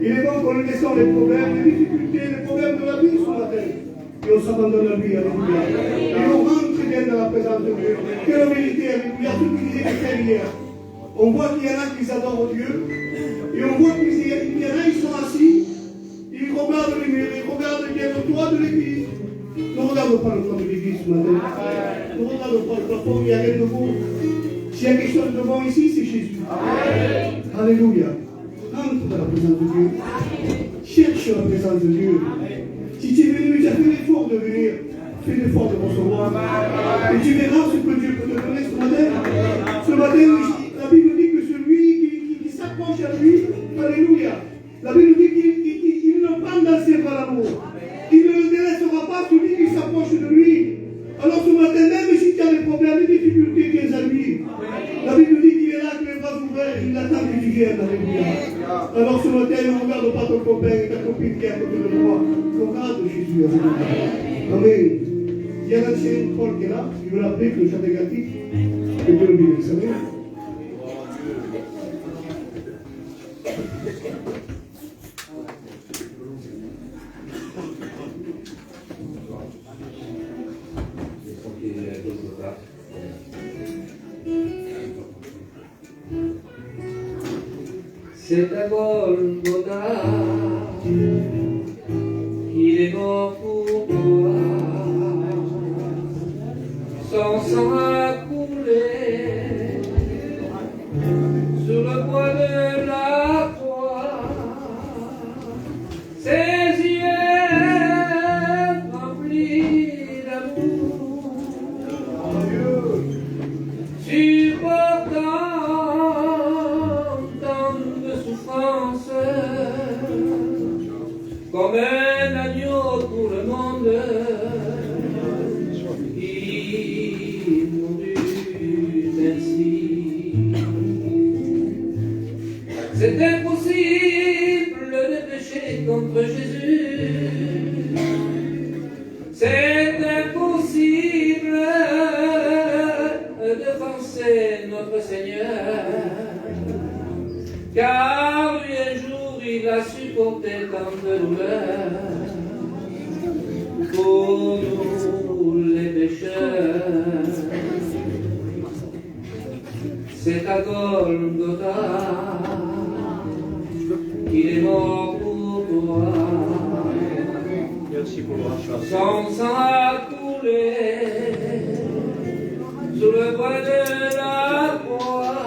Il est bon qu'on laissant les problèmes, les difficultés, les problèmes de la vie sur la terre. Et on s'abandonne à lui, alléluia. Et on rentre Quelle vérité, alléluia, tout ce qui est fait hier. On voit qu'il y en a qui adorent Dieu, et on voit qu'il y en a qui sont assis, ils regardent les murs, ils regardent bien le toit de l'église. Ne regardons pas le toit de l'église ce matin. Ne regardons pas le plafond, il y a rien de beau. S'il y a quelque chose de bon ici, c'est Jésus. Alléluia. Entre dans la présence de Dieu. Cherche la présence de Dieu. Si tu es venu, tu as fait l'effort de venir. Fais l'effort de recevoir. Et tu verras ce que Dieu peut te donner ce matin. Ce matin, la Bible dit que celui qui s'approche à lui, alléluia. La Bible dit qu'il le prend dans ses bras l'amour. Il ne le délaissera pas celui qui s'approche de lui. Alors ce matin, même si tu as des problèmes, des difficultés, viens à lui. La Bible dit qu'il est là, que les bras ouverts, il attend que tu viennes. Alléluia. Alors ce matin, ne regarde pas ton copain et ta copine qui est à côté de toi. Regarde Jésus. Amen. Il y a l'ancien Paul qui est là, je veux l'appeler que le chant des cantiques. Que Dieu le bénisse. Amen. C'est à Golgotha qu'il est mort pour toi. Son sang a coulé sur le bois de la croix. Ses yeux remplis d'amour, supportant comme un agneau pour le monde, il mourut ainsi. C'est impossible de pécher contre Jésus. C'est impossible d'offenser notre Seigneur, car lui un jour il a supporté tant de douleurs pour nous les pécheurs. C'est à Golgotha qu'il est mort pour toi. Son sang a coulé sous le bois de la croix.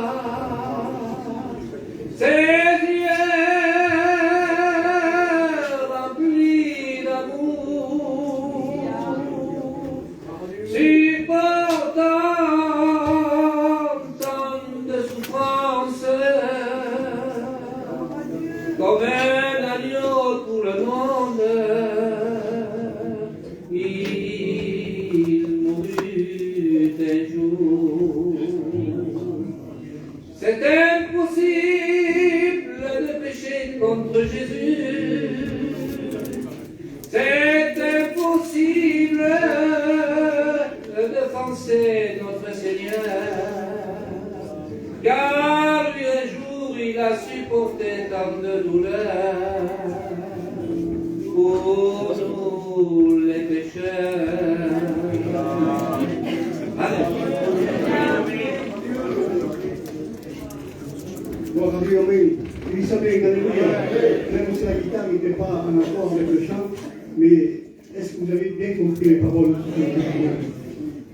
Ses yeux remplis d'amour, supportant tant de souffrances, comme un agneau pour le monde, il mourut un jour. C'est impossible de pécher contre Jésus. C'est impossible d'offenser notre Seigneur, car lui un jour il a supporté tant de douleurs pour nous les pécheurs. Gloire à Dieu, amen. Il savait, alléluia, même si la guitare n'était pas en accord avec le chant, mais est-ce que vous avez bien compris les paroles de ce chant?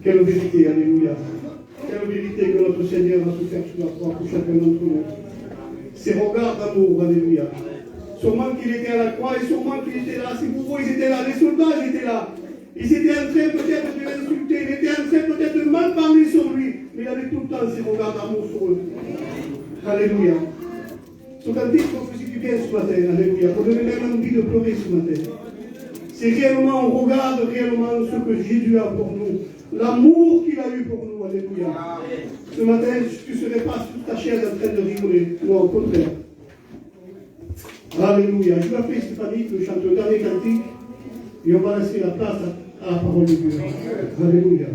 Quelle vérité, alléluia. Quelle vérité que notre Seigneur a souffert sur la croix pour chacun d'entre nous. Ses regards d'amour, alléluia. Sûrement qu'il était à la croix et sûrement qu'il était là. Si vous voyez, ils étaient là, les soldats ils étaient là. Ils étaient en train peut-être de l'insulter, ils étaient en train peut-être de mal parler sur lui, mais il avait tout le temps ses regards d'amour sur eux. Alléluia. Ce cantique me fait du bien ce matin, alléluia. On avait même envie de pleurer ce matin. C'est réellement, on regarde réellement ce que Jésus a pour nous. L'amour qu'il a eu pour nous, alléluia. Ce matin, tu ne serais pas sur ta chaise en train de rigoler. Non, au contraire. Alléluia. Je vais appeler Stéphanie, le chante le dernier cantique, et on va laisser la place à la parole de Dieu. Alléluia.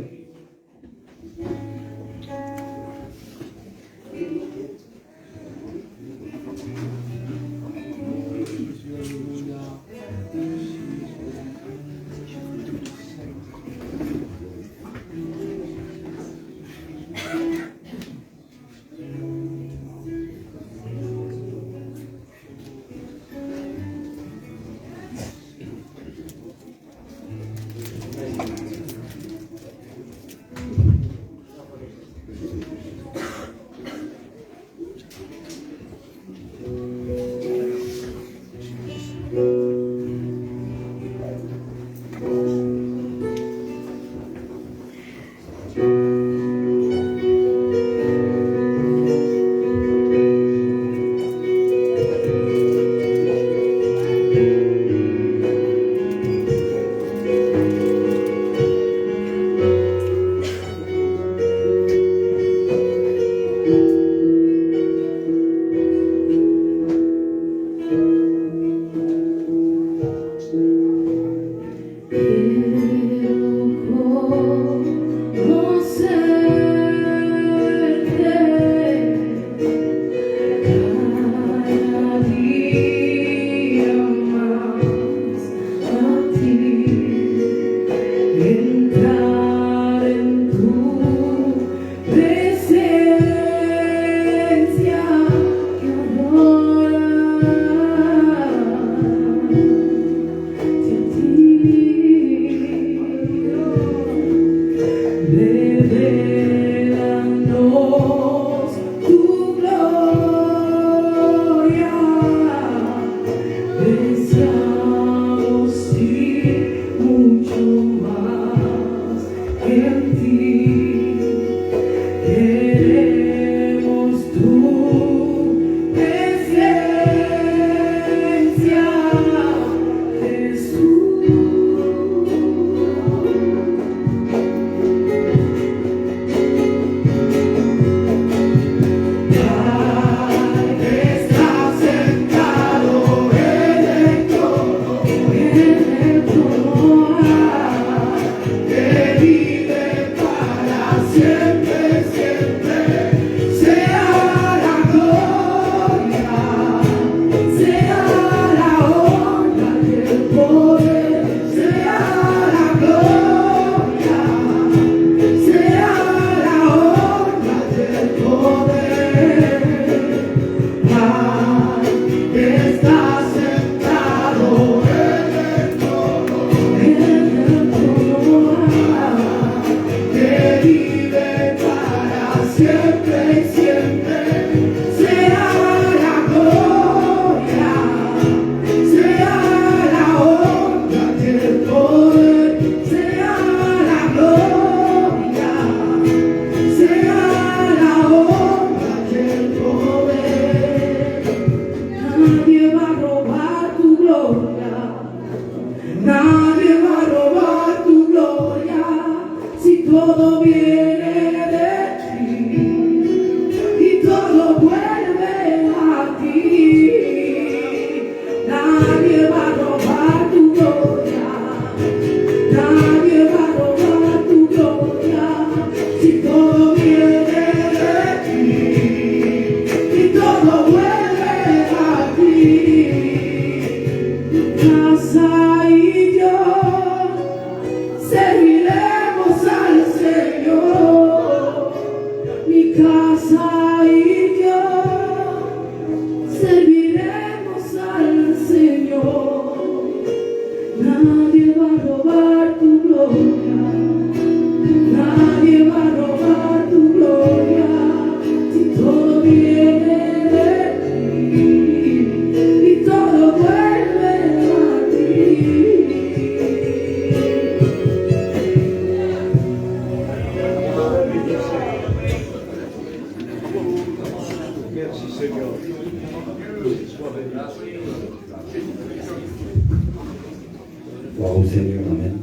Gloire au Seigneur, amen.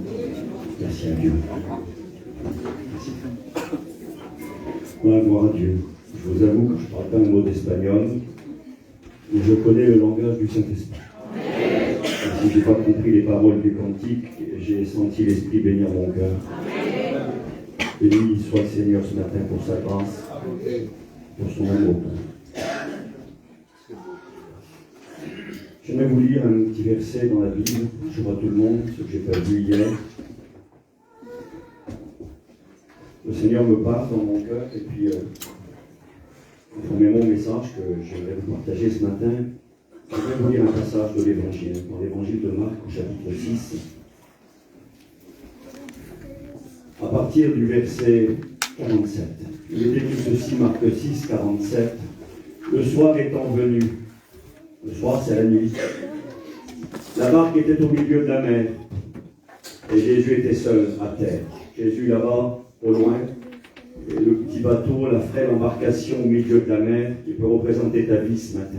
Merci à Dieu. Merci. Gloire à Dieu. Je vous avoue que je ne parle pas un mot d'espagnol, mais je connais le langage du Saint-Esprit. Si je n'ai pas compris les paroles du cantique, j'ai senti l'Esprit bénir mon cœur. Béni soit le Seigneur ce matin pour sa grâce, pour son amour. J'aimerais vous lire un petit verset dans la Bible. Je vois tout le monde, ce que je n'ai pas vu hier. Le Seigneur me parle dans mon cœur et puis conformément au message que j'aimerais vous partager ce matin, j'aimerais vous lire un passage de l'Évangile, dans l'Évangile de Marc au chapitre 6. À partir du verset 47. Il est écrit ceci, Marc 6, 47. Le soir étant venu, le soir c'est la nuit, la barque était au milieu de la mer et Jésus était seul à terre. Jésus là-bas, au loin, Et le petit bateau, la frêle embarcation au milieu de la mer, qui peut représenter ta vie ce matin.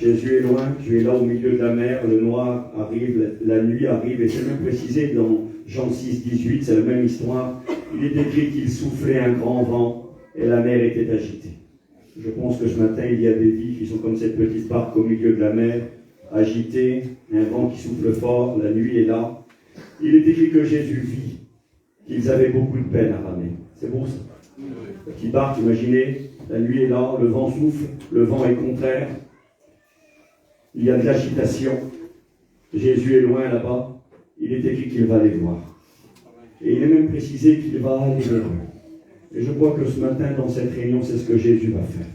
Jésus est loin, tu es là au milieu de la mer, le noir arrive, la nuit arrive, et c'est même précisé dans Jean 6, 18, c'est la même histoire. Il est écrit qu'il soufflait un grand vent et la mer était agitée. Je pense que ce matin, il y a des vies qui sont comme cette petite barque au milieu de la mer, agitée, un vent qui souffle fort, la nuit est là. Il est écrit que Jésus vit qu'ils avaient beaucoup de peine à ramer. C'est beau ça. La petite barque, imaginez, la nuit est là, le vent souffle, le vent est contraire. Il y a de l'agitation. Jésus est loin là-bas. Il est écrit qu'il va les voir. Et il est même précisé qu'il va aller vers eux. Et je crois que ce matin, dans cette réunion, c'est ce que Jésus va faire.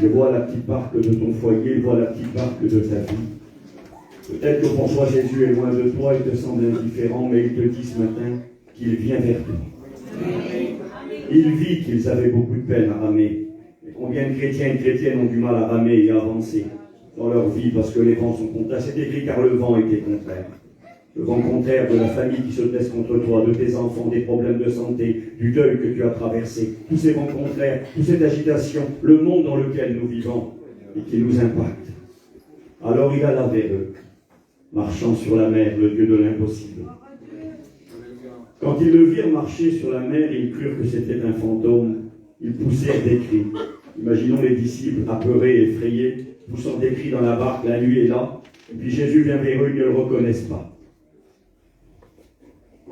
Il voit la petite barque de ton foyer, il voit la petite barque de ta vie. Peut-être que pour toi, Jésus est loin de toi, il te semble indifférent, mais il te dit ce matin qu'il vient vers toi. Il vit qu'ils avaient beaucoup de peine à ramer. Et combien de chrétiens et de chrétiennes ont du mal à ramer et à avancer dans leur vie parce que les vents sont contraires. C'est écrit car le vent était contraire. Le vent contraire de la famille qui se dresse contre toi, de tes enfants, des problèmes de santé, du deuil que tu as traversé, tous ces vents contraires, toute cette agitation, le monde dans lequel nous vivons et qui nous impacte. Alors il alla vers eux, marchant sur la mer, le Dieu de l'impossible. Quand ils le virent marcher sur la mer, ils crurent que c'était un fantôme. Ils poussèrent des cris. Imaginons les disciples apeurés, effrayés, poussant des cris dans la barque, la nuit est là, et puis Jésus vient vers eux, ils ne le reconnaissent pas.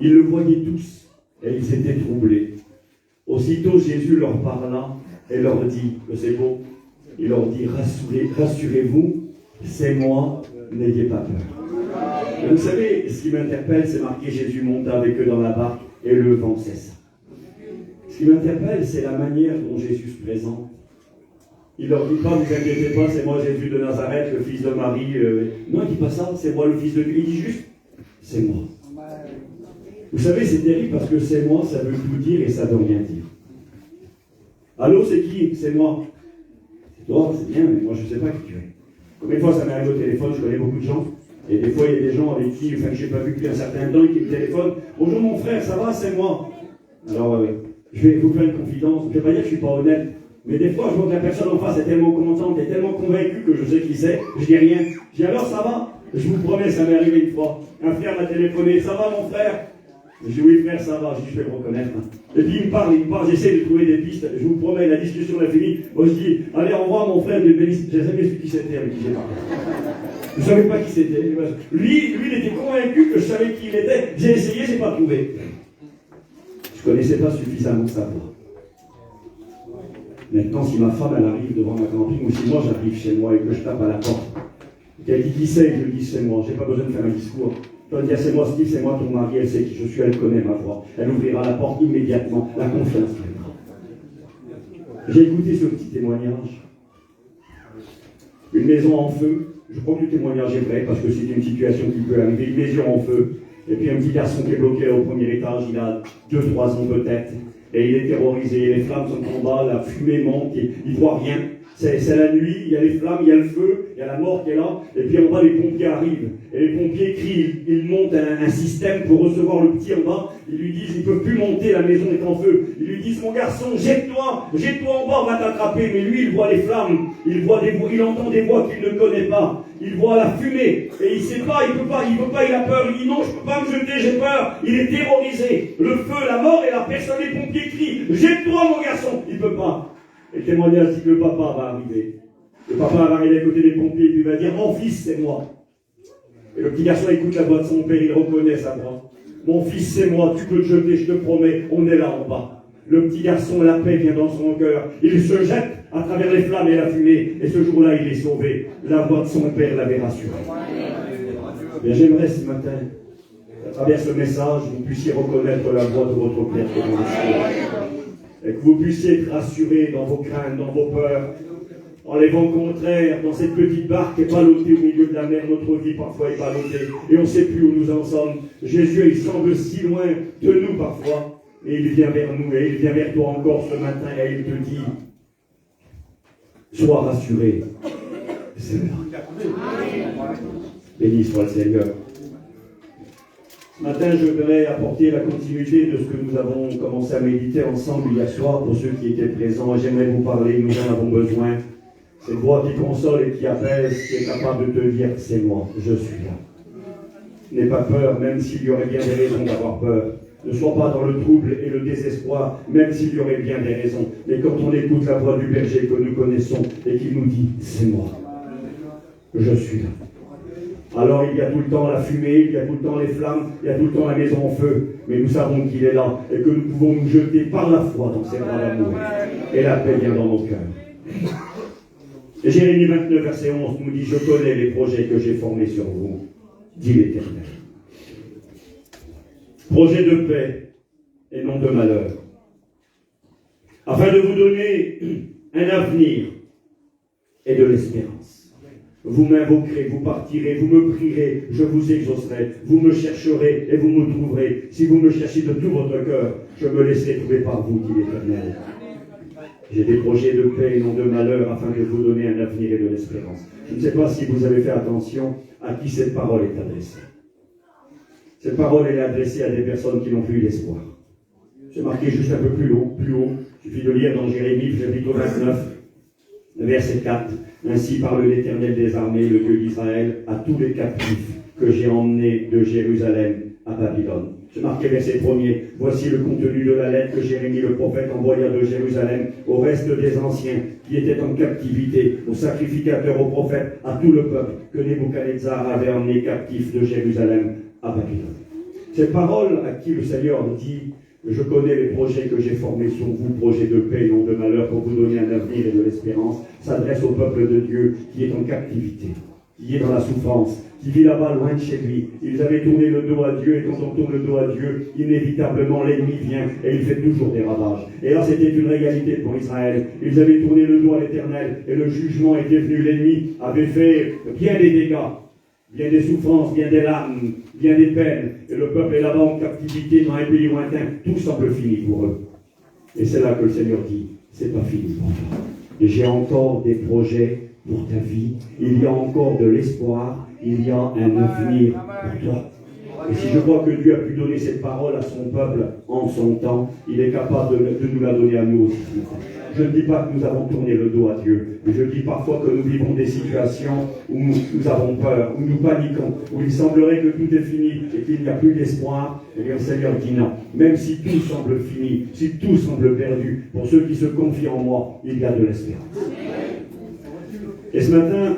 Ils le voyaient tous, et ils étaient troublés. Aussitôt Jésus leur parla, et leur dit, que c'est beau, il leur dit, rassurez-vous, c'est moi, n'ayez pas peur. Et vous savez, ce qui m'interpelle, c'est marqué, Jésus monta avec eux dans la barque, et le vent cessa. Ce qui m'interpelle, c'est la manière dont Jésus se présente. Il ne leur dit pas, vous inquiétez pas, c'est moi Jésus de Nazareth, le fils de Marie. Non, il ne dit pas ça, c'est moi le fils de Dieu. Il dit juste, c'est moi. Vous savez, c'est terrible parce que c'est moi, ça veut tout dire et ça ne veut rien dire. Allô, c'est qui? C'est moi. C'est toi, c'est bien, mais moi je ne sais pas qui tu es. Combien de fois ça m'est arrivé au téléphone, je connais beaucoup de gens, et des fois il y a des gens avec qui, que je n'ai pas vu depuis un certain temps, qui me téléphonent. Bonjour mon frère, ça va, c'est moi. Alors, je vais vous faire une confidence, je ne vais pas dire que je ne suis pas honnête. Mais des fois, je vois que la personne en face est tellement contente, est tellement convaincue que je sais qui c'est, je dis rien. Je dis alors ça va? Je vous promets, ça m'est arrivé une fois. Un frère m'a téléphoné, ça va mon frère? Je dis oui frère, ça va, je dis je vais me reconnaître. Et puis il me parle, j'essaie de trouver des pistes, je vous promets, la discussion est finie. Moi je dis, allez au revoir mon frère, de bénisse. J'ai jamais su qui c'était avec qui j'ai parlé. Je ne savais pas qui c'était. Lui, il était convaincu que je savais qui il était. J'ai essayé, je n'ai pas trouvé. Je ne connaissais pas suffisamment sa voix. Maintenant, si ma femme elle arrive devant ma camping, ou si moi j'arrive chez moi et que je tape à la porte, et qu'elle dit qui c'est, je lui dis c'est moi, je n'ai pas besoin de faire un discours. Je dois dire c'est moi Steve, c'est moi ton mari, elle sait qui je suis, elle connaît ma voix. Elle ouvrira la porte immédiatement, la confiance viendra. J'ai écouté ce petit témoignage. Une maison en feu, je crois que le témoignage est vrai parce que c'est une situation qui peut arriver, une maison en feu, et puis un petit garçon qui est bloqué au premier étage, il a 2-3 ans peut-être. Et il est terrorisé, les flammes sont en bas, la fumée monte, il ne voit rien. C'est la nuit, il y a les flammes, il y a le feu, il y a la mort qui est là, et puis en bas les pompiers arrivent. Et les pompiers crient, ils montent un système pour recevoir le petit en bas. Ils lui disent, ils ne peuvent plus monter, la maison est en feu. Ils lui disent, mon garçon, jette-toi en bas, on va t'attraper. Mais lui, il voit les flammes, il entend des voix qu'il ne connaît pas. Il voit la fumée, et il ne sait pas, il peut pas, il a peur, il dit non, je ne peux pas me jeter, j'ai peur. Il est terrorisé. Le feu, la mort, et la personne, les pompiers crient, jette-toi mon garçon. Il ne peut pas. Et le témoignage dit que le papa va arriver. Le papa va arriver à côté des pompiers, et puis il va dire, mon fils, c'est moi. Et le petit garçon écoute la voix de son père, il reconnaît sa voix. Mon fils, c'est moi, tu peux te jeter, je te promets, on est là en bas. Le petit garçon, la paix vient dans son cœur. Il se jette à travers les flammes et la fumée. Et ce jour-là, il est sauvé. La voix de son père l'avait rassuré. Bien, j'aimerais ce matin, à travers ce message, vous puissiez reconnaître la voix de votre Père qui est dans le ciel. Et que vous puissiez être rassurés dans vos craintes, dans vos peurs. En les vents contraires, dans cette petite barque qui est ballottée au milieu de la mer, notre vie parfois est ballottée. Et on ne sait plus où nous en sommes. Jésus, il semble si loin de nous parfois. Et il vient vers nous, et il vient vers toi encore ce matin, et il te dit, sois rassuré. C'est là. Béni soit le Seigneur. Ce matin, je voudrais apporter la continuité de ce que nous avons commencé à méditer ensemble hier soir pour ceux qui étaient présents. J'aimerais vous parler, nous en avons besoin. Cette voix qui console et qui apaise, qui est capable de te dire, c'est moi, je suis là. N'aie pas peur, même s'il y aurait bien des raisons d'avoir peur. Ne sois pas dans le trouble et le désespoir, même s'il y aurait bien des raisons. Mais quand on écoute la voix du berger que nous connaissons et qui nous dit, c'est moi, je suis là. Alors il y a tout le temps la fumée, il y a tout le temps les flammes, il y a tout le temps la maison en feu. Mais nous savons qu'il est là et que nous pouvons nous jeter par la foi dans ses bras d'amour. Et la paix vient dans nos cœurs. Et Jérémie 29, verset 11 nous dit, je connais les projets que j'ai formés sur vous, dit l'Éternel. Projet de paix et non de malheur, afin de vous donner un avenir et de l'espérance. Vous m'invoquerez, vous partirez, vous me prierez, je vous exaucerai, vous me chercherez et vous me trouverez. Si vous me cherchez de tout votre cœur, je me laisserai trouver par vous, dit l'Éternel. J'ai des projets de paix et non de malheur afin de vous donner un avenir et de l'espérance. Je ne sais pas si vous avez fait attention à qui cette parole est adressée. Cette parole est adressée à des personnes qui n'ont plus d'espoir. C'est marqué juste un peu plus haut. Il suffit de lire dans Jérémie, chapitre 29, verset 4. Ainsi parle l'Éternel des armées, le Dieu d'Israël, à tous les captifs que j'ai emmenés de Jérusalem à Babylone. C'est marqué verset 1er. Voici le contenu de la lettre que Jérémie le prophète envoya de Jérusalem au reste des anciens qui étaient en captivité, aux sacrificateurs, aux prophètes, à tout le peuple que Nebuchadnezzar avait emmené captif de Jérusalem à Babylone. Cette parole à qui le Seigneur dit, je connais les projets que j'ai formés sur vous, projets de paix et non de malheur, pour vous donner un avenir et de l'espérance, s'adresse au peuple de Dieu qui est en captivité, qui est dans la souffrance, qui vit là-bas loin de chez lui. Ils avaient tourné le dos à Dieu, et quand on tourne le dos à Dieu, inévitablement l'ennemi vient et il fait toujours des ravages. Et là, c'était une réalité pour Israël. Ils avaient tourné le dos à l'Éternel et le jugement était venu. L'ennemi avait fait bien des dégâts, bien des souffrances, bien des larmes, bien des peines. Et le peuple est là-bas en captivité dans un pays lointain. Tout semble fini pour eux. Et c'est là que le Seigneur dit, c'est pas fini pour toi. Et j'ai encore des projets pour ta vie. Il y a encore de l'espoir. Il y a un avenir pour toi. Et si je crois que Dieu a pu donner cette parole à son peuple en son temps, il est capable de nous la donner à nous aussi. Je ne dis pas que nous avons tourné le dos à Dieu, mais je dis parfois que nous vivons des situations où nous avons peur, où nous paniquons, où il semblerait que tout est fini et qu'il n'y a plus d'espoir. Et bien le Seigneur dit non. Même si tout semble fini, si tout semble perdu, pour ceux qui se confient en moi, il y a de l'espérance. Et ce matin,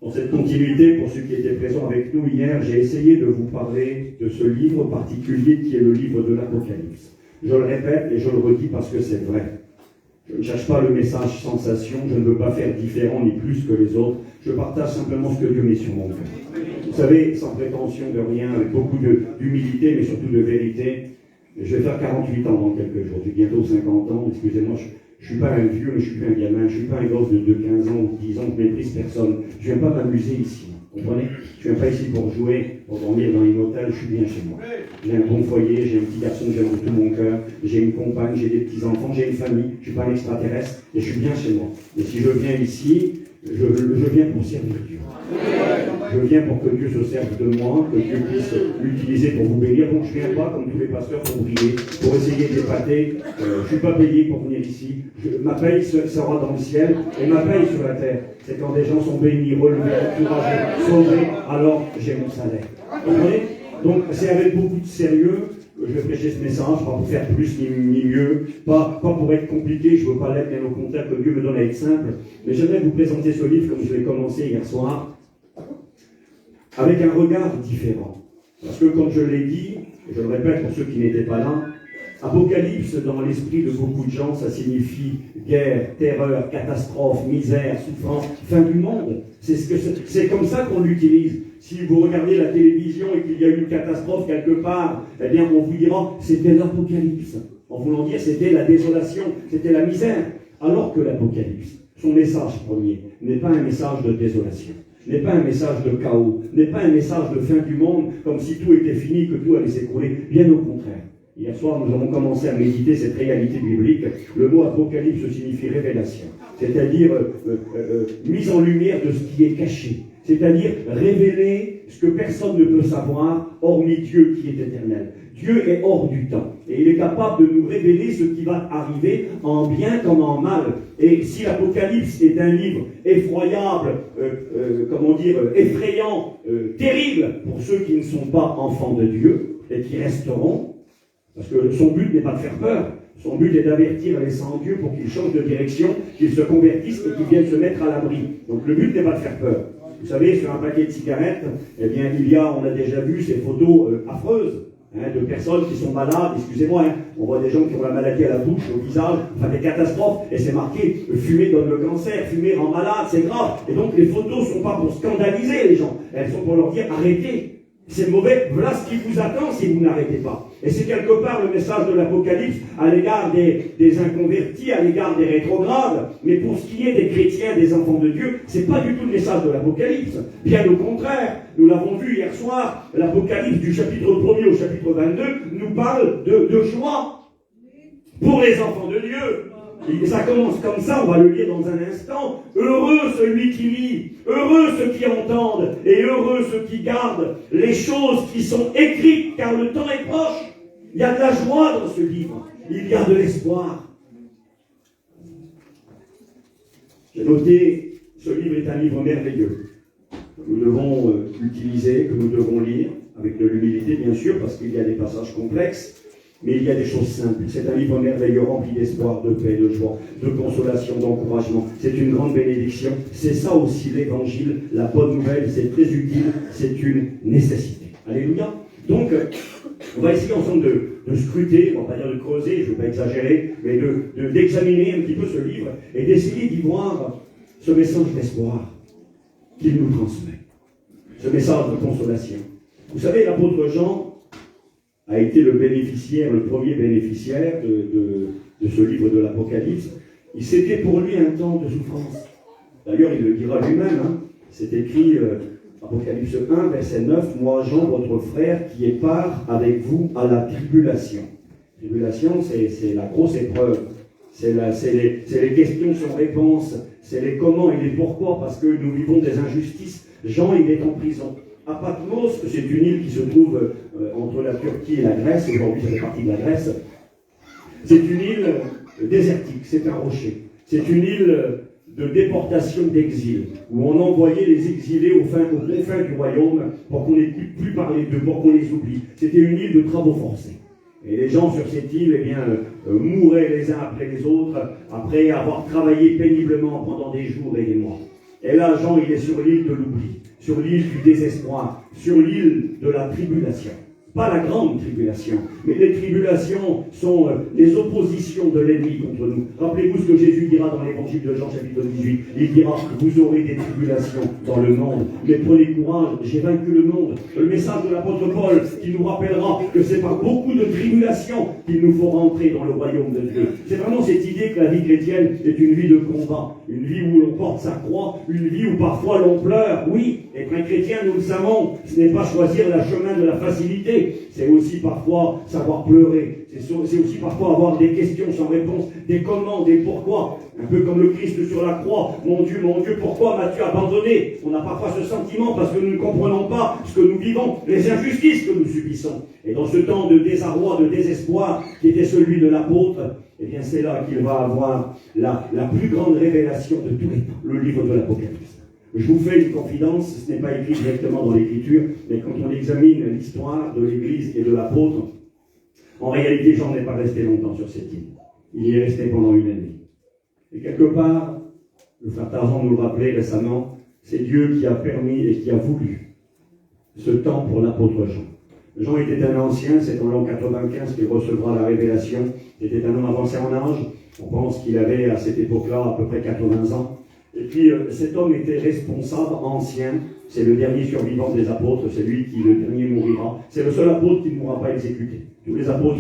dans cette continuité, pour ceux qui étaient présents avec nous hier, j'ai essayé de vous parler de ce livre particulier qui est le livre de l'Apocalypse. Je le répète et je le redis parce que c'est vrai. Je ne cherche pas le message sensation, je ne veux pas faire différent ni plus que les autres. Je partage simplement ce que Dieu met sur mon cœur. Vous savez, sans prétention de rien, avec beaucoup d'humilité, mais surtout de vérité, je vais faire 48 ans dans quelques jours, j'ai bientôt 50 ans, excusez-moi, je ne suis pas un vieux, mais je ne suis plus un gamin, je ne suis pas un gosse de 15 ans ou 10 ans qui méprise personne. Je ne viens pas m'amuser ici, vous comprenez? Je ne viens pas ici pour jouer, pour dormir dans un hôtel, je suis bien chez moi. J'ai un bon foyer, j'ai un petit garçon que j'aime de tout mon cœur, j'ai une compagne, j'ai des petits-enfants, j'ai une famille, je ne suis pas un extraterrestre, et je suis bien chez moi. Et si je viens ici, je viens pour servir Dieu. Je viens pour que Dieu se serve de moi, que Dieu puisse l'utiliser pour vous bénir. Donc je ne viens pas, comme tous les pasteurs, pour briller, pour essayer d'épater. Je ne suis pas payé pour venir ici. Ma paye sera dans le ciel, et ma paye sur la terre. C'est quand des gens sont bénis, relevés, encouragés, sauvés, alors j'ai mon salaire. Vous comprenez? Donc c'est avec beaucoup de sérieux que je vais prêcher ce message, pas pour faire plus ni mieux, pas pour être compliqué, je ne veux pas l'être, bien au contraire, que Dieu me donne à être simple. Mais j'aimerais vous présenter ce livre comme je l'ai commencé hier soir, avec un regard différent. Parce que comme je l'ai dit, et je le répète pour ceux qui n'étaient pas là, Apocalypse, dans l'esprit de beaucoup de gens, ça signifie guerre, terreur, catastrophe, misère, souffrance, fin du monde. C'est comme ça qu'on l'utilise. Si vous regardez la télévision et qu'il y a eu une catastrophe quelque part, eh bien on vous dira, c'était l'Apocalypse. En voulant dire, c'était la désolation, c'était la misère. Alors que l'Apocalypse, son message premier, n'est pas un message de désolation, n'est pas un message de chaos, n'est pas un message de fin du monde, comme si tout était fini, que tout allait s'écrouler. Bien au contraire. Hier soir, nous avons commencé à méditer cette réalité biblique. Le mot apocalypse signifie révélation, c'est-à-dire mise en lumière de ce qui est caché, c'est-à-dire révéler ce que personne ne peut savoir, hormis Dieu qui est éternel. Dieu est hors du temps. Et il est capable de nous révéler ce qui va arriver en bien comme en mal. Et si l'Apocalypse est un livre effroyable, effrayant, terrible pour ceux qui ne sont pas enfants de Dieu et qui resteront, parce que son but n'est pas de faire peur. Son but est d'avertir les sans-Dieu pour qu'ils changent de direction, qu'ils se convertissent et qu'ils viennent se mettre à l'abri. Donc le but n'est pas de faire peur. Vous savez, sur un paquet de cigarettes, eh bien, on a déjà vu ces photos affreuses, de personnes qui sont malades, excusez-moi, on voit des gens qui ont la maladie à la bouche, au visage, enfin des catastrophes, et c'est marqué, fumer donne le cancer, fumer rend malade, c'est grave. Et donc les photos ne sont pas pour scandaliser les gens, elles sont pour leur dire arrêtez. C'est mauvais, voilà ce qui vous attend si vous n'arrêtez pas. Et c'est quelque part le message de l'Apocalypse à l'égard des inconvertis, à l'égard des rétrogrades. Mais pour ce qui est des chrétiens, des enfants de Dieu, c'est pas du tout le message de l'Apocalypse. Bien au contraire, nous l'avons vu hier soir, l'Apocalypse du chapitre 1er au chapitre 22 nous parle de joie pour les enfants de Dieu. Et ça commence comme ça, on va le lire dans un instant. Heureux celui qui lit, heureux ceux qui entendent, et heureux ceux qui gardent les choses qui sont écrites, car le temps est proche. Il y a de la joie dans ce livre, il y a de l'espoir. J'ai noté, ce livre est un livre merveilleux, que nous devons utiliser, que nous devons lire, avec de l'humilité bien sûr, parce qu'il y a des passages complexes. Mais il y a des choses simples. C'est un livre merveilleux, rempli d'espoir, de paix, de joie, de consolation, d'encouragement. C'est une grande bénédiction. C'est ça aussi l'évangile, la bonne nouvelle. C'est très utile. C'est une nécessité. Alléluia. Donc, on va essayer ensemble de scruter, on va pas dire de creuser, je ne vais pas exagérer, mais d'examiner un petit peu ce livre et d'essayer d'y voir ce message d'espoir qu'il nous transmet. Ce message de consolation. Vous savez, l'apôtre Jean a été le premier bénéficiaire de ce livre de l'Apocalypse. C'était pour lui un temps de souffrance. D'ailleurs, il le dira lui-même, c'est écrit, Apocalypse 1, verset 9, « Moi, Jean, votre frère, qui est part avec vous à la tribulation. » Tribulation, c'est la grosse épreuve. C'est les questions sans réponse. C'est les comment et les pourquoi, parce que nous vivons des injustices. Jean, il est en prison. À Patmos, c'est une île qui se trouve entre la Turquie et la Grèce. Aujourd'hui, ça fait partie de la Grèce. C'est une île désertique, c'est un rocher. C'est une île de déportation d'exil, où on envoyait les exilés aux confins du royaume pour qu'on n'écoute plus parler d'eux, pour qu'on les oublie. C'était une île de travaux forcés. Et les gens sur cette île, mouraient les uns après les autres, après avoir travaillé péniblement pendant des jours et des mois. Et là, Jean, il est sur l'île de l'oubli, sur l'île du désespoir, sur l'île de la tribulation. Pas la grande tribulation, mais les tribulations sont les oppositions de l'ennemi contre nous. Rappelez-vous ce que Jésus dira dans l'évangile de Jean chapitre 18. Il dira, vous aurez des tribulations dans le monde, mais prenez courage, j'ai vaincu le monde. Le message de l'apôtre Paul qui nous rappellera que c'est par beaucoup de tribulations qu'il nous faut rentrer dans le royaume de Dieu. C'est vraiment cette idée que la vie chrétienne est une vie de combat, une vie où l'on porte sa croix, une vie où parfois l'on pleure. Oui, être un chrétien, nous le savons, ce n'est pas choisir le chemin de la facilité. C'est aussi parfois savoir pleurer. C'est aussi parfois avoir des questions sans réponse, des comment, des pourquoi. Un peu comme le Christ sur la croix. Mon Dieu, pourquoi m'as-tu abandonné? On a parfois ce sentiment parce que nous ne comprenons pas ce que nous vivons, les injustices que nous subissons. Et dans ce temps de désarroi, de désespoir, qui était celui de l'apôtre, eh bien c'est là qu'il va avoir la plus grande révélation de tous les temps, le livre de l'Apocalypse. Je vous fais une confidence, ce n'est pas écrit directement dans l'Écriture, mais quand on examine l'histoire de l'Église et de l'apôtre, en réalité, Jean n'est pas resté longtemps sur cette île. Il y est resté pendant une année. Et quelque part, le frère Tarzan nous le rappelait récemment, c'est Dieu qui a permis et qui a voulu ce temps pour l'apôtre Jean. Jean était un ancien, c'est en l'an 95 qu'il recevra la révélation. C'était un homme avancé en âge. On pense qu'il avait à cette époque-là à peu près 80 ans. Et puis cet homme était responsable, ancien, c'est le dernier survivant des apôtres, c'est lui qui le dernier mourira. C'est le seul apôtre qui ne mourra pas exécuté. Tous les apôtres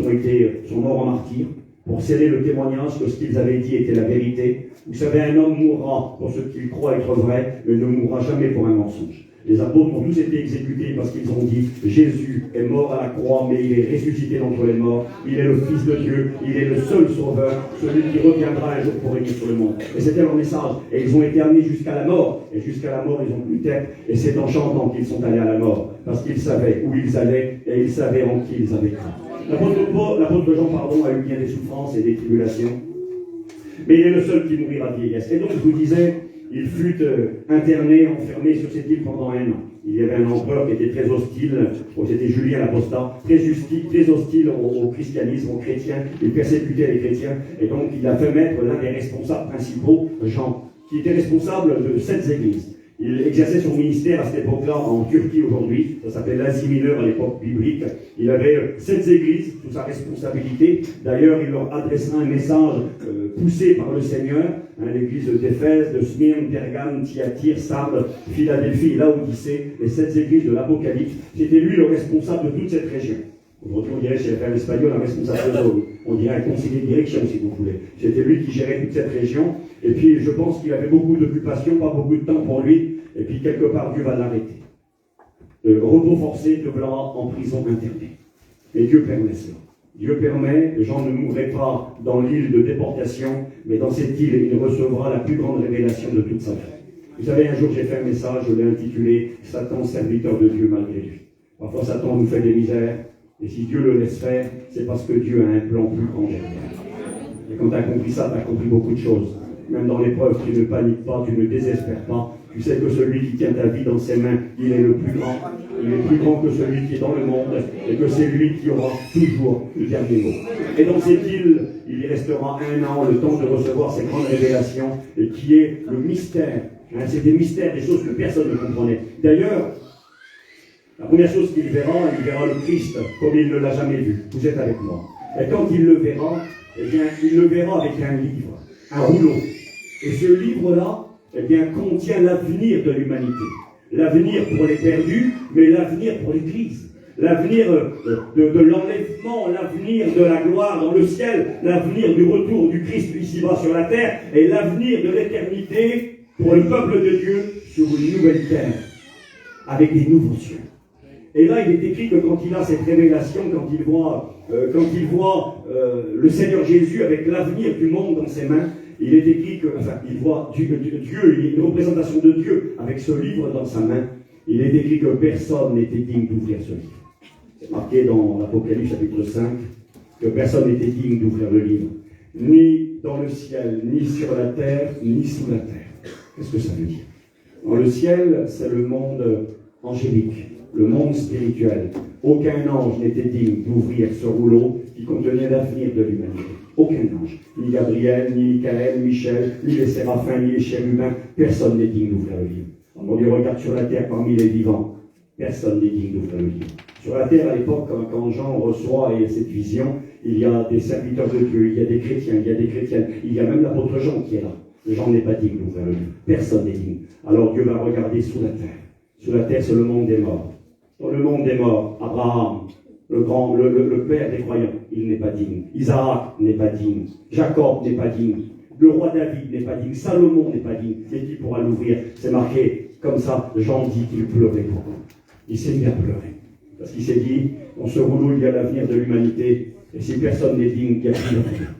sont morts en martyr pour sceller le témoignage que ce qu'ils avaient dit était la vérité. Vous savez, un homme mourra pour ce qu'il croit être vrai, mais ne mourra jamais pour un mensonge. Les apôtres ont tous été exécutés parce qu'ils ont dit Jésus est mort à la croix, mais il est ressuscité d'entre les morts. Il est le Fils de Dieu, il est le seul sauveur, celui qui reviendra un jour pour régner sur le monde. Et c'était leur message. Et ils ont été amenés jusqu'à la mort. Et jusqu'à la mort, ils ont plus tête. Et c'est en chantant qu'ils sont allés à la mort. Parce qu'ils savaient où ils allaient et ils savaient en qui ils avaient cru. L'apôtre Jean, a eu bien des souffrances et des tribulations. Mais il est le seul qui mourira de vieillesse. Et donc, je vous disais, il fut interné, enfermé sur cette île pendant 1 an. Il y avait un empereur qui était très hostile, c'était Julien l'Apostat, très hostile au christianisme, aux chrétiens. Il persécutait les chrétiens. Et donc, il a fait mettre l'un des responsables principaux, Jean, qui était responsable de 7 églises. Il exerçait son ministère à cette époque-là en Turquie aujourd'hui. Ça s'appelait l'Asie mineure à l'époque biblique. Il avait 7 églises sous sa responsabilité. D'ailleurs, il leur adressera un message poussé par le Seigneur. L'église d'Éphèse, de Smyrne, Pergame, Thyatire, Sardes, Philadelphie et Laodicée, les 7 églises de l'Apocalypse. C'était lui le responsable de toute cette région. Aujourd'hui, on dirait chez les frères espagnols un responsable de zone. On dirait un conseiller de direction, si vous voulez. C'était lui qui gérait toute cette région. Et puis, je pense qu'il avait beaucoup d'occupations, pas beaucoup de temps pour lui. Et puis, quelque part, Dieu va l'arrêter. Repos forcé, de blanc, en prison internée. Et Dieu permet cela. Dieu permet, Jean ne mourrait pas dans l'île de déportation, mais dans cette île, il recevra la plus grande révélation de toute sa vie. Vous savez, un jour, j'ai fait un message, je l'ai intitulé « Satan, serviteur de Dieu malgré lui ». Parfois, Satan nous fait des misères. Et si Dieu le laisse faire, c'est parce que Dieu a un plan plus grand derrière. Et quand tu as compris ça, tu as compris beaucoup de choses. Même dans l'épreuve, tu ne paniques pas, tu ne désespères pas. Tu sais que celui qui tient ta vie dans ses mains, il est le plus grand. Il est plus grand que celui qui est dans le monde. Et que c'est lui qui aura toujours le dernier mot. Et dans cette île, il y restera 1 an, le temps de recevoir ces grandes révélations, et qui est le mystère. C'est des mystères, des choses que personne ne comprenait. D'ailleurs, la première chose qu'il verra, il verra le Christ comme il ne l'a jamais vu. Vous êtes avec moi. Et quand il le verra, eh bien, il le verra avec un livre, un rouleau. Et ce livre-là, eh bien, contient l'avenir de l'humanité. L'avenir pour les perdus, mais l'avenir pour l'Église. L'avenir de l'enlèvement, l'avenir de la gloire dans le ciel, l'avenir du retour du Christ ici-bas sur la terre, et l'avenir de l'éternité pour le peuple de Dieu sur une nouvelle terre, avec des nouveaux cieux. Et là, il est écrit que quand il a cette révélation, quand il voit le Seigneur Jésus avec l'avenir du monde dans ses mains, il est écrit que, il voit Dieu, il est une représentation de Dieu avec ce livre dans sa main. Il est écrit que personne n'était digne d'ouvrir ce livre. C'est marqué dans l'Apocalypse chapitre 5 que personne n'était digne d'ouvrir le livre, ni dans le ciel, ni sur la terre, ni sous la terre. Qu'est-ce que ça veut dire? Dans le ciel, c'est le monde angélique. Le monde spirituel. Aucun ange n'était digne d'ouvrir ce rouleau qui contenait l'avenir de l'humanité. Aucun ange. Ni Gabriel, ni Michael, ni Michel, ni les séraphins, ni les chérubins. Personne n'est digne d'ouvrir le livre. On les regarde sur la terre parmi les vivants. Personne n'est digne d'ouvrir le livre. Sur la terre, à l'époque, quand Jean reçoit cette vision, il y a des serviteurs de Dieu, il y a des chrétiens, il y a des chrétiennes, il y a même l'apôtre Jean qui est là. Jean n'est pas digne d'ouvrir le livre. Personne n'est digne. Alors Dieu va regarder sous la terre. Sous la terre, c'est le monde des morts. Dans le monde des morts, Abraham, le père des croyants, il n'est pas digne. Isaac n'est pas digne. Jacob n'est pas digne. Le roi David n'est pas digne. Salomon n'est pas digne. Et qui pourra l'ouvrir? C'est marqué comme ça. Jean dit qu'il pleurait beaucoup. Il s'est mis à pleurer. Parce qu'il s'est dit, dans ce rouleau, il y a l'avenir de l'humanité. Et si personne n'est digne, il n'y a plus d'avenir.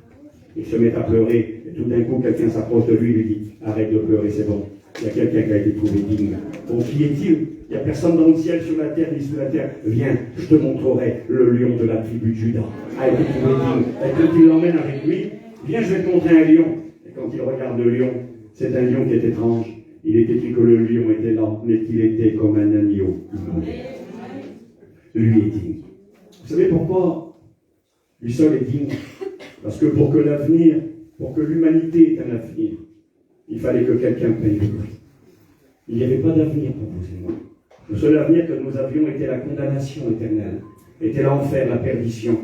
Il se met à pleurer. Et tout d'un coup, quelqu'un s'approche de lui et lui dit, arrête de pleurer, c'est bon. Il y a quelqu'un qui a été trouvé digne. Donc, qui est-il? Il n'y a personne dans le ciel, sur la terre, ni sous la terre. Viens, je te montrerai le lion de la tribu de Juda. A été trouvé digne. Et quand il l'emmène avec lui, viens, je vais te montrer un lion. Et quand il regarde le lion, c'est un lion qui est étrange. Il est écrit que le lion était là, mais qu'il était comme un agneau. Lui est digne. Vous savez pourquoi lui seul est digne? Parce que pour que l'avenir, pour que l'humanité ait un avenir, il fallait que quelqu'un paye le prix. Il n'y avait pas d'avenir pour vous et moi. Le seul avenir que nous avions était la condamnation éternelle, était l'enfer, la perdition.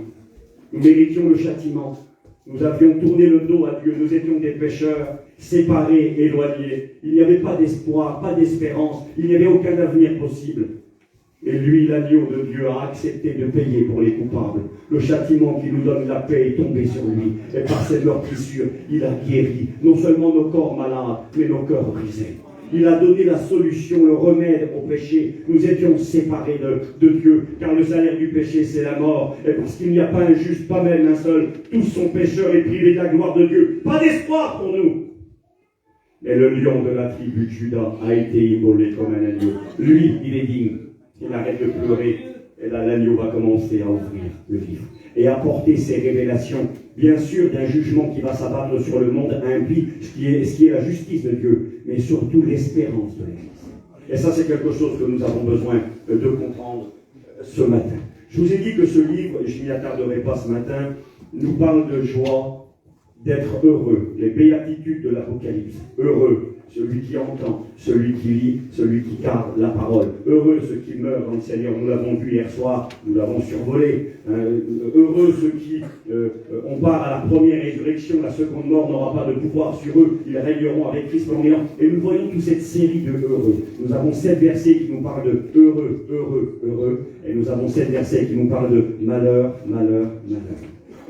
Nous méritions le châtiment. Nous avions tourné le dos à Dieu. Nous étions des pécheurs, séparés, éloignés. Il n'y avait pas d'espoir, pas d'espérance. Il n'y avait aucun avenir possible. Et lui, l'agneau de Dieu, a accepté de payer pour les coupables. Le châtiment qui nous donne la paix est tombé sur lui. Et par cette meurtrissure, il a guéri non seulement nos corps malades, mais nos cœurs brisés. Il a donné la solution, le remède au péché. Nous étions séparés de Dieu, car le salaire du péché, c'est la mort. Et parce qu'il n'y a pas un juste, pas même un seul. Tous sont pécheurs et privés de la gloire de Dieu. Pas d'espoir pour nous. Mais le lion de la tribu de Juda a été immolé comme un agneau. Lui, il est digne. Il arrête de pleurer. Et là, l'agneau va commencer à ouvrir le livre et apporter ses révélations, bien sûr, d'un jugement qui va s'abattre sur le monde impie, ce qui est la justice de Dieu, mais surtout l'espérance de l'Église. Et ça, c'est quelque chose que nous avons besoin de comprendre ce matin. Je vous ai dit que ce livre, je n'y attarderai pas ce matin, nous parle de joie, d'être heureux, les béatitudes de l'Apocalypse. Heureux, celui qui entend, celui qui lit, celui qui garde la parole. Heureux ceux qui meurent dans le Seigneur, nous l'avons vu hier soir, nous l'avons survolé. Heureux ceux qui, on part à la première résurrection, la seconde mort n'aura pas de pouvoir sur eux, ils régneront avec Christ pendant 1000 ans. Et nous voyons toute cette série de heureux. Nous avons 7 versets qui nous parlent de heureux, heureux, heureux. Et nous avons 7 versets qui nous parlent de malheur, malheur, malheur.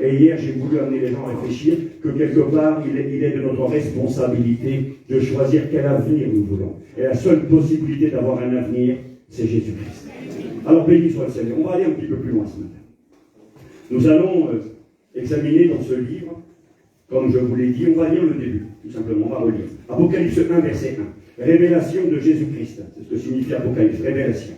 Et hier, j'ai voulu amener les gens à réfléchir que quelque part, il est de notre responsabilité de choisir quel avenir nous voulons. Et la seule possibilité d'avoir un avenir, c'est Jésus-Christ. Alors, béni soit le Seigneur. On va aller un petit peu plus loin ce matin. Nous allons examiner dans ce livre, comme je vous l'ai dit, on va lire le début, tout simplement, on va relire. Apocalypse 1, verset 1. Révélation de Jésus-Christ. C'est ce que signifie Apocalypse, révélation.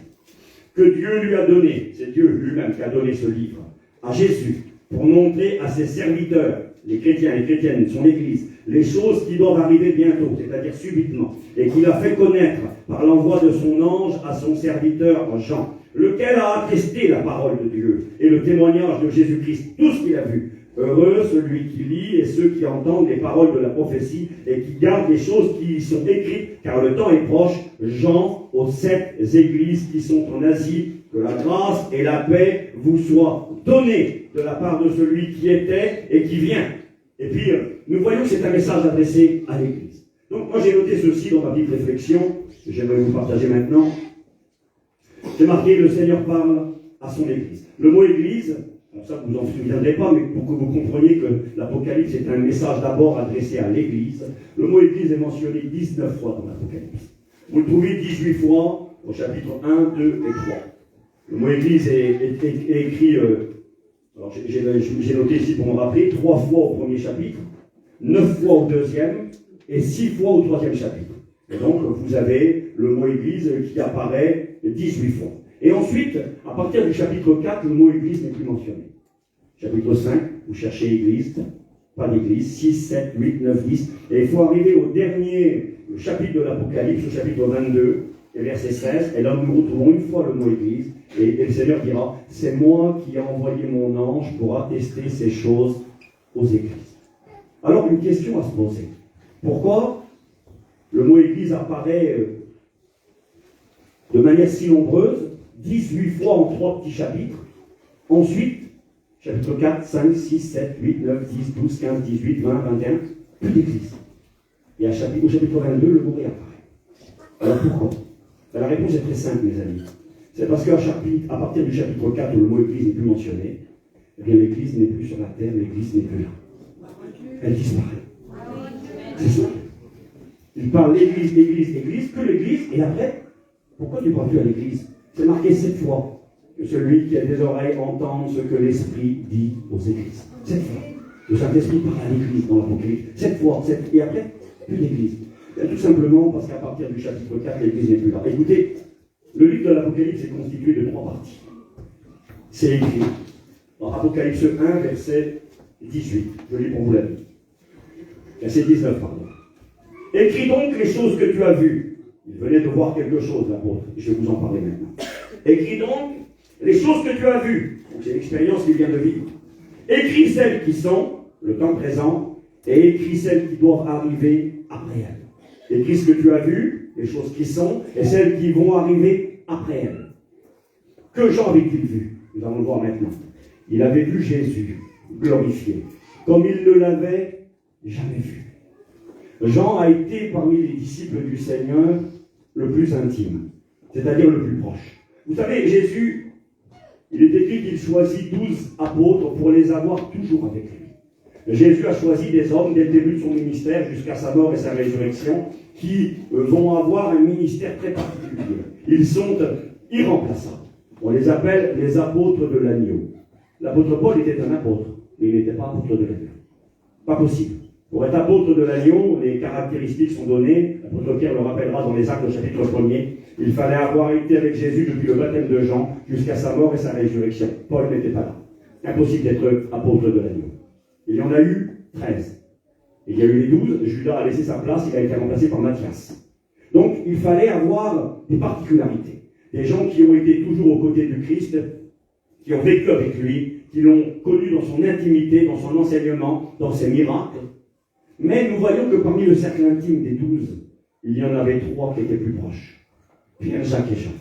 Que Dieu lui a donné, c'est Dieu lui-même qui a donné ce livre, à Jésus, pour montrer à ses serviteurs, les chrétiens, les chrétiennes, son Église, les choses qui doivent arriver bientôt, c'est-à-dire subitement, et qu'il a fait connaître par l'envoi de son ange à son serviteur Jean, lequel a attesté la parole de Dieu et le témoignage de Jésus-Christ, tout ce qu'il a vu. Heureux celui qui lit et ceux qui entendent les paroles de la prophétie et qui gardent les choses qui y sont écrites, car le temps est proche. Jean, aux 7 églises qui sont en Asie, que la grâce et la paix vous soient données de la part de celui qui était et qui vient. Et puis, nous voyons que c'est un message adressé à l'Église. Donc, moi, j'ai noté ceci dans ma petite réflexion, que j'aimerais vous partager maintenant. J'ai marqué, le Seigneur parle à son Église. Le mot Église, bon, ça, vous n'en souviendrez pas, mais pour que vous compreniez que l'Apocalypse est un message d'abord adressé à l'Église, le mot Église est mentionné 19 fois dans l'Apocalypse. Vous le trouvez 18 fois au chapitre 1, 2 et 3. Le mot Église est écrit, alors j'ai noté ici pour me rappeler, 3 fois au premier chapitre, 9 fois au deuxième et 6 fois au troisième chapitre. Et donc vous avez le mot Église qui apparaît 18 fois. Et ensuite, à partir du chapitre 4, le mot Église n'est plus mentionné. Chapitre 5, vous cherchez Église, pas d'Église, 6, 7, 8, 9, 10. Et il faut arriver au dernier chapitre de l'Apocalypse, au chapitre 22, et verset 16, et là nous retrouvons une fois le mot Église, et le Seigneur dira, c'est moi qui ai envoyé mon ange pour attester ces choses aux Églises. Alors une question à se poser. Pourquoi le mot Église apparaît de manière si nombreuse, 18 fois en 3 petits chapitres, ensuite, chapitre 4, 5, 6, 7, 8, 9, 10, 12, 15, 18, 20, 21, plus d'Église. Et au chapitre 22, le mot réapparaît. Alors pourquoi? La réponse est très simple, mes amis. C'est parce qu'à partir du chapitre 4, où le mot Église n'est plus mentionné, eh bien l'Église n'est plus sur la terre, l'Église n'est plus là. Elle disparaît. C'est ça. Il parle l'Église, Église, Église, que l'Église, et après, pourquoi tu ne parles plus à l'Église? C'est marqué 7 fois que celui qui a des oreilles entende ce que l'Esprit dit aux Églises. 7 fois. Le Saint-Esprit parle à l'Église dans l'Apocalypse. 7 fois, 7, et après, plus d'Église. Tout simplement parce qu'à partir du chapitre 4, l'Église n'est plus là. Écoutez, le livre de l'Apocalypse est constitué de 3 parties. C'est écrit dans Apocalypse 1, verset 18. Je lis pour vous la vie. Verset 19, pardon. Écris donc les choses que tu as vues. Il venait de voir quelque chose, l'apôtre. Je vais vous en parler maintenant. Écris donc les choses que tu as vues. Donc c'est l'expérience qu'il vient de vivre. Écris celles qui sont, le temps présent, et écris celles qui doivent arriver après elles. Écris ce que tu as vu, les choses qui sont, et celles qui vont arriver après elles. Que Jean avait-il vu? Nous allons le voir maintenant. Il avait vu Jésus glorifié, comme il ne l'avait jamais vu. Jean a été parmi les disciples du Seigneur le plus intime, c'est-à-dire le plus proche. Vous savez, Jésus, il est écrit qu'il choisit 12 apôtres pour les avoir toujours avec lui. Jésus a choisi des hommes dès le début de son ministère jusqu'à sa mort et sa résurrection qui vont avoir un ministère très particulier. Ils sont irremplaçables. On les appelle les apôtres de l'agneau. L'apôtre Paul était un apôtre, mais il n'était pas apôtre de l'agneau. Pas possible. Pour être apôtre de l'agneau, les caractéristiques sont données. L'apôtre Pierre le rappellera dans les Actes au chapitre 1er. Il fallait avoir été avec Jésus depuis le baptême de Jean jusqu'à sa mort et sa résurrection. Paul n'était pas là. Impossible d'être apôtre de l'agneau. Il y en a eu 13. Il y a eu les 12. Judas a laissé sa place. Il a été remplacé par Matthias. Donc, il fallait avoir des particularités. Des gens qui ont été toujours aux côtés du Christ, qui ont vécu avec lui, qui l'ont connu dans son intimité, dans son enseignement, dans ses miracles. Mais nous voyons que parmi le cercle intime des 12, il y en avait 3 qui étaient plus proches. Pierre, Jacques et Jean.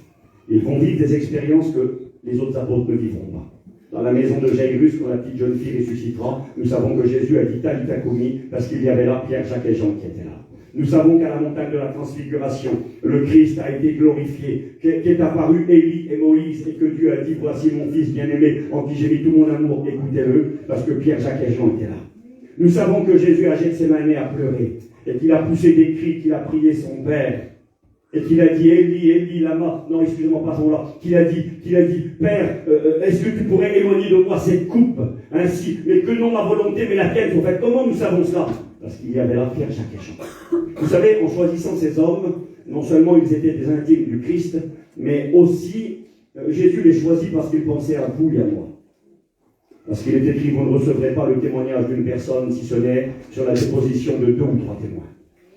Ils vont vivre des expériences que les autres apôtres ne vivront pas. Dans la maison de Jairus, quand la petite jeune fille ressuscitera, nous savons que Jésus a dit Talita Koumi, parce qu'il y avait là Pierre, Jacques et Jean qui étaient là. Nous savons qu'à la montagne de la transfiguration, le Christ a été glorifié, qu'est apparu Élie et Moïse, et que Dieu a dit, voici mon fils bien-aimé, en qui j'ai mis tout mon amour, écoutez-le, parce que Pierre, Jacques et Jean étaient là. Nous savons que Jésus a Gethsémané à pleurer, et qu'il a poussé des cris, qu'il a prié son Père, et qu'il a dit, Élie, Élie, lama, non, excusez-moi, passons là, qu'il a dit, Père, est-ce que tu pourrais éloigner de moi cette coupe, ainsi, mais que non ma volonté, mais la tienne soit faite. Comment nous savons cela? Parce qu'il y avait là Pierre, Jacques et Jean. Vous savez, en choisissant ces hommes, non seulement ils étaient des intimes du Christ, mais aussi, Jésus les choisit parce qu'il pensait à vous et à moi. Parce qu'il est écrit, vous ne recevrez pas le témoignage d'une personne si ce n'est sur la déposition de 2 ou 3 témoins.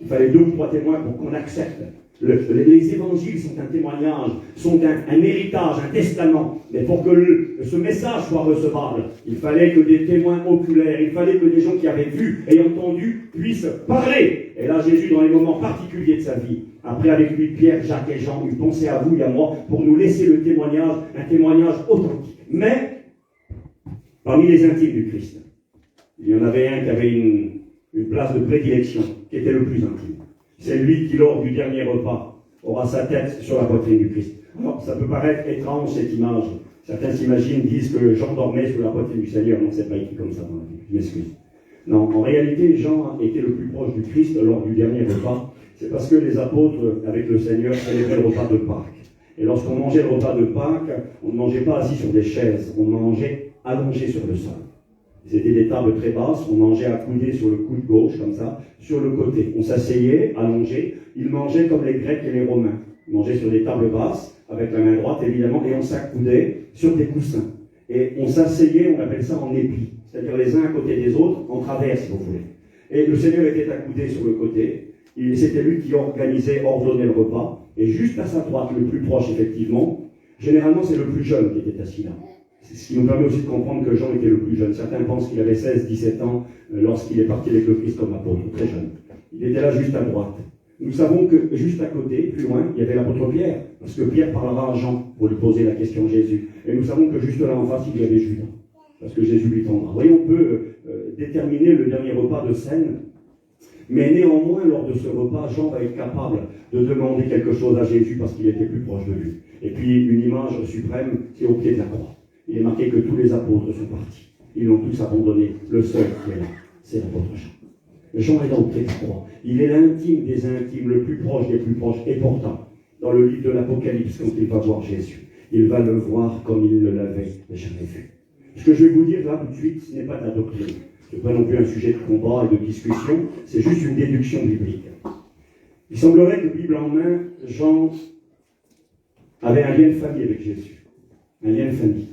Il fallait 2 ou 3 témoins pour qu'on accepte. Les évangiles sont un témoignage, sont un héritage, un testament. Mais pour que ce message soit recevable, il fallait que des témoins oculaires, il fallait que des gens qui avaient vu et entendu puissent parler. Et là, Jésus, dans les moments particuliers de sa vie, après avec lui Pierre, Jacques et Jean, il pensait à vous et à moi pour nous laisser le témoignage, un témoignage authentique. Mais, parmi les intimes du Christ, il y en avait un qui avait une place de prédilection, qui était le plus intime. C'est lui qui, lors du dernier repas, aura sa tête sur la poitrine du Christ. Alors, ça peut paraître étrange, cette image. Certains s'imaginent, disent que Jean dormait sur la poitrine du Seigneur. Non, c'est pas écrit comme ça dans la Bible. Je m'excuse. Non, en réalité, Jean était le plus proche du Christ lors du dernier repas. C'est parce que les apôtres, avec le Seigneur, célébraient le repas de Pâques. Et lorsqu'on mangeait le repas de Pâques, on ne mangeait pas assis sur des chaises, on mangeait allongé sur le sol. C'était des tables très basses, on mangeait accoudé sur le coude gauche, comme ça, sur le côté. On s'asseyait, allongé, ils mangeaient comme les Grecs et les Romains. Ils mangeaient sur des tables basses, avec la main droite évidemment, et on s'accoudait sur des coussins. Et on s'asseyait, on appelle ça en épi, c'est-à-dire les uns à côté des autres, en travers si vous voulez. Et le Seigneur était accoudé sur le côté, c'était lui qui ordonnait le repas, et juste à sa droite, le plus proche effectivement, généralement c'est le plus jeune qui était assis là. C'est ce qui nous permet aussi de comprendre que Jean était le plus jeune. Certains pensent qu'il avait 16-17 ans lorsqu'il est parti avec le Christ comme apôtre, très jeune. Il était là juste à droite. Nous savons que juste à côté, plus loin, il y avait l'apôtre Pierre, parce que Pierre parlera à Jean pour lui poser la question Jésus. Et nous savons que juste là en face, il y avait Judas, parce que Jésus lui tendra. Vous voyez, on peut déterminer le dernier repas de scène, mais néanmoins, lors de ce repas, Jean va être capable de demander quelque chose à Jésus parce qu'il était plus proche de lui. Et puis, une image suprême, c'est au pied de la croix. Il est marqué que tous les apôtres sont partis. Ils l'ont tous abandonné. Le seul qui est là, c'est l'apôtre Jean. Jean est là au pied de la croix. Il est l'intime des intimes, le plus proche des plus proches. Et pourtant, dans le livre de l'Apocalypse, quand il va voir Jésus, il va le voir comme il ne l'avait jamais vu. Ce que je vais vous dire là tout de suite, ce n'est pas de la doctrine. Ce n'est pas non plus un sujet de combat et de discussion. C'est juste une déduction biblique. Il semblerait que, Bible en main, Jean avait un lien de famille avec Jésus. Un lien de famille.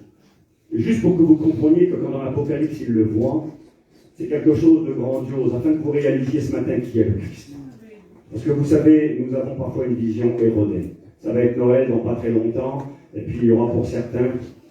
Juste pour que vous compreniez que quand dans l'Apocalypse il le voit, c'est quelque chose de grandiose, afin que vous réalisiez ce matin qui est le Christ. Parce que vous savez, nous avons parfois une vision erronée. Ça va être Noël dans pas très longtemps, et puis il y aura pour certains,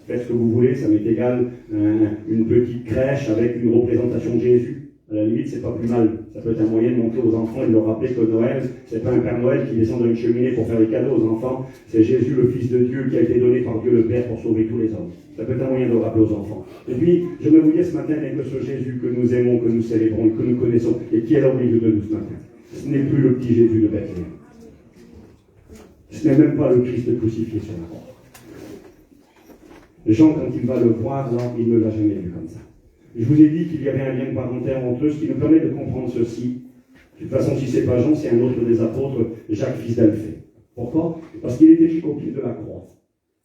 faites ce que vous voulez, ça m'est égal, une petite crèche avec une représentation de Jésus. À la limite, c'est pas plus mal. Ça peut être un moyen de montrer aux enfants et de leur rappeler que Noël, c'est pas un Père Noël qui descend dans une cheminée pour faire des cadeaux aux enfants. C'est Jésus, le Fils de Dieu, qui a été donné par Dieu le Père pour sauver tous les hommes. Ça peut être un moyen de le rappeler aux enfants. Et puis, je vais vous dire ce matin que ce Jésus que nous aimons, que nous célébrons et que nous connaissons, et qui est là au milieu de nous ce matin, ce n'est plus le petit Jésus de Bethléem. Ce n'est même pas le Christ crucifié sur la croix. Jean, quand il va le voir, là, il ne l'a jamais vu comme ça. Je vous ai dit qu'il y avait un lien parentaire entre eux, ce qui nous permet de comprendre ceci. De toute façon, si ce n'est pas Jean, c'est un autre des apôtres, Jacques, fils d'Alphée. Pourquoi? Parce qu'il est écrit au pied de la croix.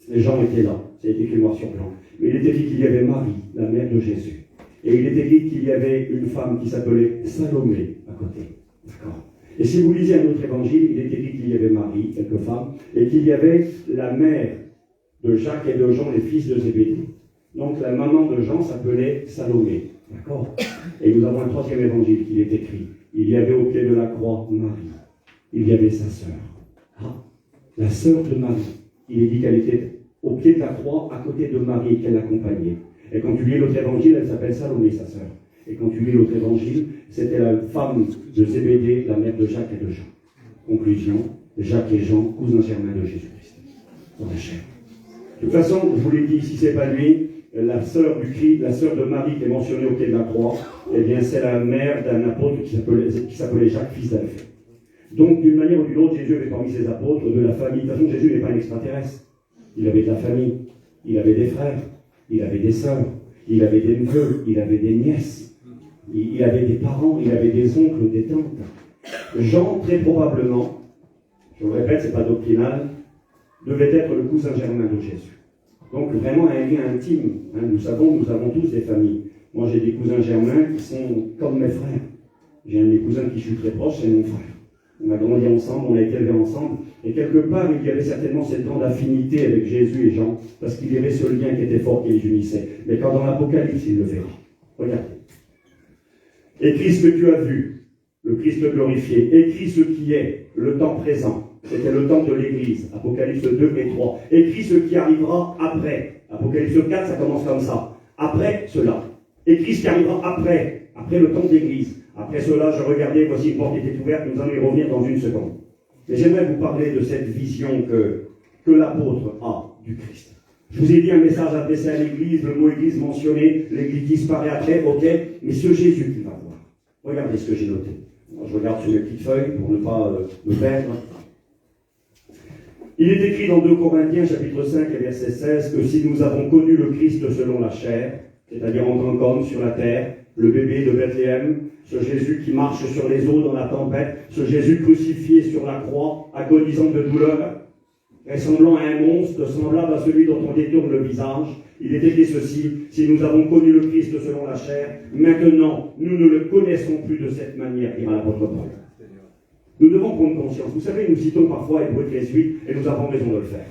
Les gens étaient là, c'est écrit noir sur blanc. Mais il est écrit qu'il y avait Marie, la mère de Jésus. Et il est écrit qu'il y avait une femme qui s'appelait Salomé à côté. D'accord. Et si vous lisez un autre évangile, il est écrit qu'il y avait Marie, quelques femmes, et qu'il y avait la mère de Jacques et de Jean, les fils de Zébédée. Donc la maman de Jean s'appelait Salomé. D'accord. Et nous avons un troisième évangile qui est écrit. Il y avait au pied de la croix Marie. Il y avait sa sœur. Ah, la sœur de Marie. Il est dit qu'elle était au pied de la croix, à côté de Marie, et qu'elle l'accompagnait. Et quand tu lis l'autre évangile, elle s'appelle Salomé, sa sœur. Et quand tu lis l'autre évangile, c'était la femme de Zébédée, la mère de Jacques et de Jean. Conclusion, Jacques et Jean, cousins germains de Jésus-Christ. Dans la chair. De toute façon, je vous l'ai dit, si ce n'est pas lui, la sœur du Christ, la sœur de Marie qui est mentionnée au pied de la croix, eh bien c'est la mère d'un apôtre qui s'appelait Jacques, fils d'Alphée. Donc, d'une manière ou d'une autre, Jésus avait parmi ses apôtres de la famille. De toute façon, Jésus n'est pas un extraterrestre. Il avait de la famille, il avait des frères, il avait des sœurs, il avait des neveux, il avait des nièces, il avait des parents, il avait des oncles, des tantes. Jean, très probablement, je le répète, ce n'est pas doctrinal, devait être le cousin germain de Jésus. Donc, vraiment un lien intime. Nous avons tous des familles. Moi, j'ai des cousins germains qui sont comme mes frères. J'ai un des cousins qui je suis très proche, c'est mon frère. On a grandi ensemble, on a été élevés ensemble. Et quelque part, il y avait certainement cette grande affinité avec Jésus et Jean, parce qu'il y avait ce lien qui était fort, qui les unissait. Mais quand dans l'Apocalypse, il le verra. Regardez. Écris ce que tu as vu, le Christ glorifié. Écris ce qui est, le temps présent. C'était le temps de l'Église. Apocalypse 2 et 3. Écris ce qui arrivera après. Apocalypse 4, ça commence comme ça. Après cela. Écris ce qui arrivera après le temps d'Église. Après cela, je regardais, voici une porte était ouverte, nous allons y revenir dans une seconde. Mais j'aimerais vous parler de cette vision que l'apôtre a du Christ. Je vous ai dit un message adressé à l'Église, le mot Église mentionné, l'Église disparaît après, ok, mais ce Jésus qu'il va voir. Regardez ce que j'ai noté. Alors, je regarde sur mes petites feuilles pour ne pas me perdre. Il est écrit dans 2 Corinthiens, chapitre 5 et verset 16, que si nous avons connu le Christ selon la chair, c'est-à-dire en tant qu'homme sur la terre, le bébé de Bethléem, ce Jésus qui marche sur les eaux dans la tempête, ce Jésus crucifié sur la croix, agonisant de douleur, ressemblant à un monstre, semblable à celui dont on détourne le visage. Il est écrit ceci, si nous avons connu le Christ selon la chair, maintenant nous ne le connaissons plus de cette manière, dira l'apôtre Paul. Nous devons prendre conscience. Vous savez, nous citons parfois Hébreux 13:8 et nous avons raison de le faire.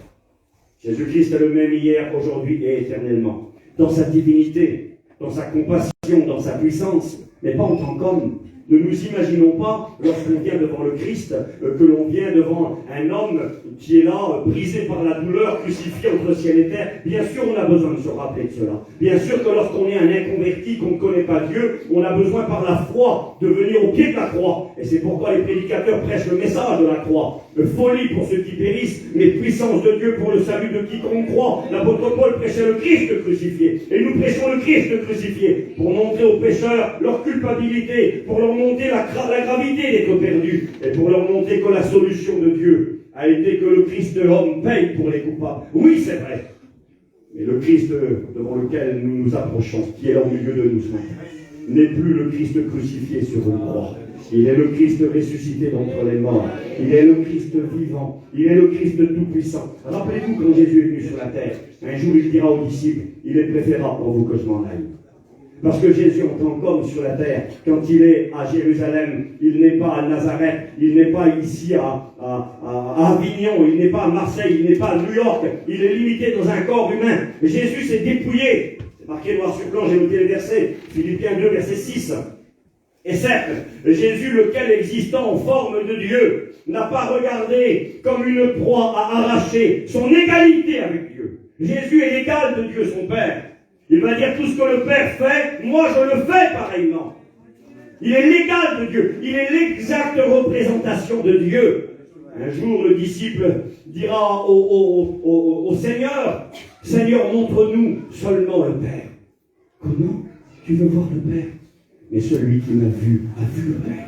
Jésus-Christ est le même hier, aujourd'hui et éternellement. Dans sa divinité, dans sa compassion, dans sa puissance, mais pas en tant qu'homme. Ne nous imaginons pas, lorsqu'on vient devant le Christ, que l'on vient devant un homme qui est là, brisé par la douleur, crucifié entre ciel et terre. Bien sûr, on a besoin de se rappeler de cela. Bien sûr que lorsqu'on est un inconverti, qu'on ne connaît pas Dieu, on a besoin par la foi de venir au pied de la croix. Et c'est pourquoi les prédicateurs prêchent le message de la croix. Folie pour ceux qui périssent, mais puissance de Dieu pour le salut de quiconque croit. L'apôtre Paul prêchait le Christ crucifié. Et nous prêchons le Christ crucifié pour montrer aux pécheurs leur culpabilité, pour leur montrer la gravité d'être perdus, et pour leur montrer que la solution de Dieu a été que le Christ de l'homme paye pour les coupables. Oui, c'est vrai. Mais le Christ devant lequel nous nous approchons, qui est là au milieu de nous ce matin, n'est plus le Christ crucifié sur une croix. Il est le Christ ressuscité d'entre les morts. Il est le Christ vivant. Il est le Christ tout-puissant. Rappelez-vous quand Jésus est venu sur la terre, un jour il dira aux disciples, il est préférable pour vous que je m'en aille. Parce que Jésus, en tant qu'homme sur la terre, quand il est à Jérusalem, il n'est pas à Nazareth, il n'est pas ici à Avignon, il n'est pas à Marseille, il n'est pas à New York, il est limité dans un corps humain. Jésus s'est dépouillé. C'est marqué noir sur blanc, j'ai noté les versets. Philippiens 2, verset 6. Et certes, Jésus, lequel existant en forme de Dieu, n'a pas regardé comme une proie à arracher son égalité avec Dieu. Jésus est l'égal de Dieu, son Père. Il va dire tout ce que le Père fait, moi je le fais pareillement. Il est l'égal de Dieu. Il est l'exacte représentation de Dieu. Un jour, le disciple dira au Seigneur, Seigneur, montre-nous seulement le Père. Comment? Tu veux voir le Père? Mais celui qui m'a vu a vu le Père.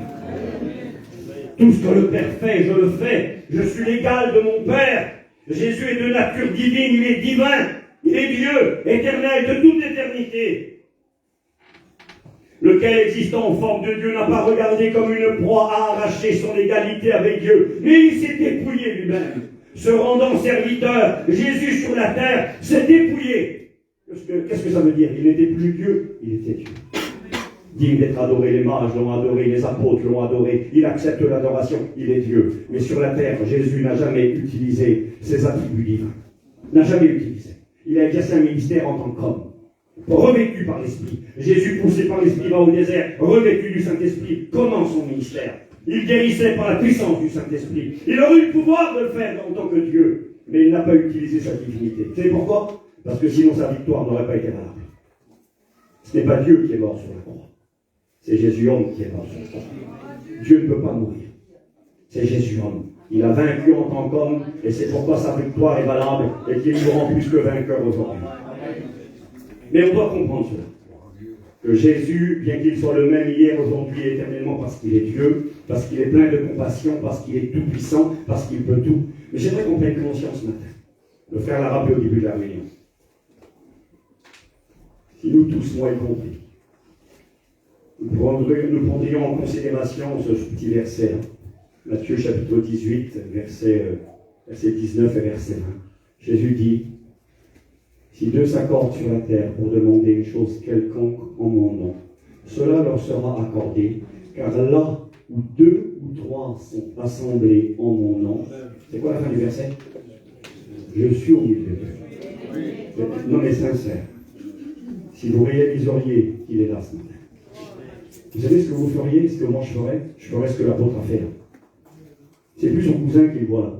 Tout ce que le Père fait, je le fais. Je suis l'égal de mon Père. Jésus est de nature divine, il est divin. Il est Dieu, éternel, de toute éternité. lequel, existant en forme de Dieu, n'a pas regardé comme une proie à arracher son égalité avec Dieu, mais il s'est dépouillé lui-même. Se rendant serviteur, Jésus sur la terre s'est dépouillé. Qu'est-ce que ça veut dire? Il n'était plus Dieu, il était Dieu. Digne d'être adoré, les mages l'ont adoré, les apôtres l'ont adoré, il accepte l'adoration, il est Dieu. Mais sur la terre, Jésus n'a jamais utilisé ses attributs divins. N'a jamais utilisé. Il a exercé un ministère en tant qu'homme, revêtu par l'Esprit. Jésus, poussé par l'Esprit, va au désert, revêtu du Saint-Esprit. Comment son ministère? Il guérissait par la puissance du Saint-Esprit. Il aurait eu le pouvoir de le faire en tant que Dieu, mais il n'a pas utilisé sa divinité. Vous savez pourquoi? Parce que sinon sa victoire n'aurait pas été valable. Ce n'est pas Dieu qui est mort sur la croix. C'est Jésus homme qui est mort sur la croix. Dieu ne peut pas mourir. C'est Jésus homme. Il a vaincu en tant qu'homme, et c'est pourquoi sa victoire est valable, et qu'il nous rend plus que vainqueurs aujourd'hui. Mais on doit comprendre cela. Que Jésus, bien qu'il soit le même hier, aujourd'hui et éternellement, parce qu'il est Dieu, parce qu'il est plein de compassion, parce qu'il est tout-puissant, parce qu'il peut tout. Mais j'aimerais qu'on prenne conscience ce matin. Le frère l'a rappelé au début de la réunion. Si nous tous, moi y compris, nous prendrions en considération ce petit verset-là. Matthieu chapitre 18, verset 19 et verset 20. Jésus dit, si deux s'accordent sur la terre pour demander une chose quelconque en mon nom, cela leur sera accordé, car là où deux ou trois sont assemblés en mon nom, c'est quoi la fin du verset? Je suis au milieu d'eux. Non mais sincère. Si vous réaliseriez qu'il est là ce matin, vous savez ce que vous feriez, ce que moi je ferais ce que l'apôtre a fait là. C'est plus son cousin qui le voit là.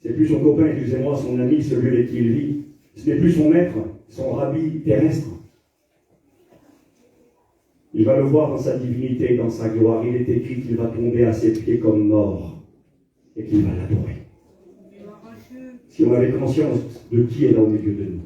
C'est plus son copain, excusez-moi, son ami, celui avec qui il vit. Ce n'est plus son maître, son rabbi terrestre. Il va le voir dans sa divinité, dans sa gloire. Il est écrit qu'il va tomber à ses pieds comme mort et qu'il va l'adorer. Si on avait conscience de qui est là au milieu de nous.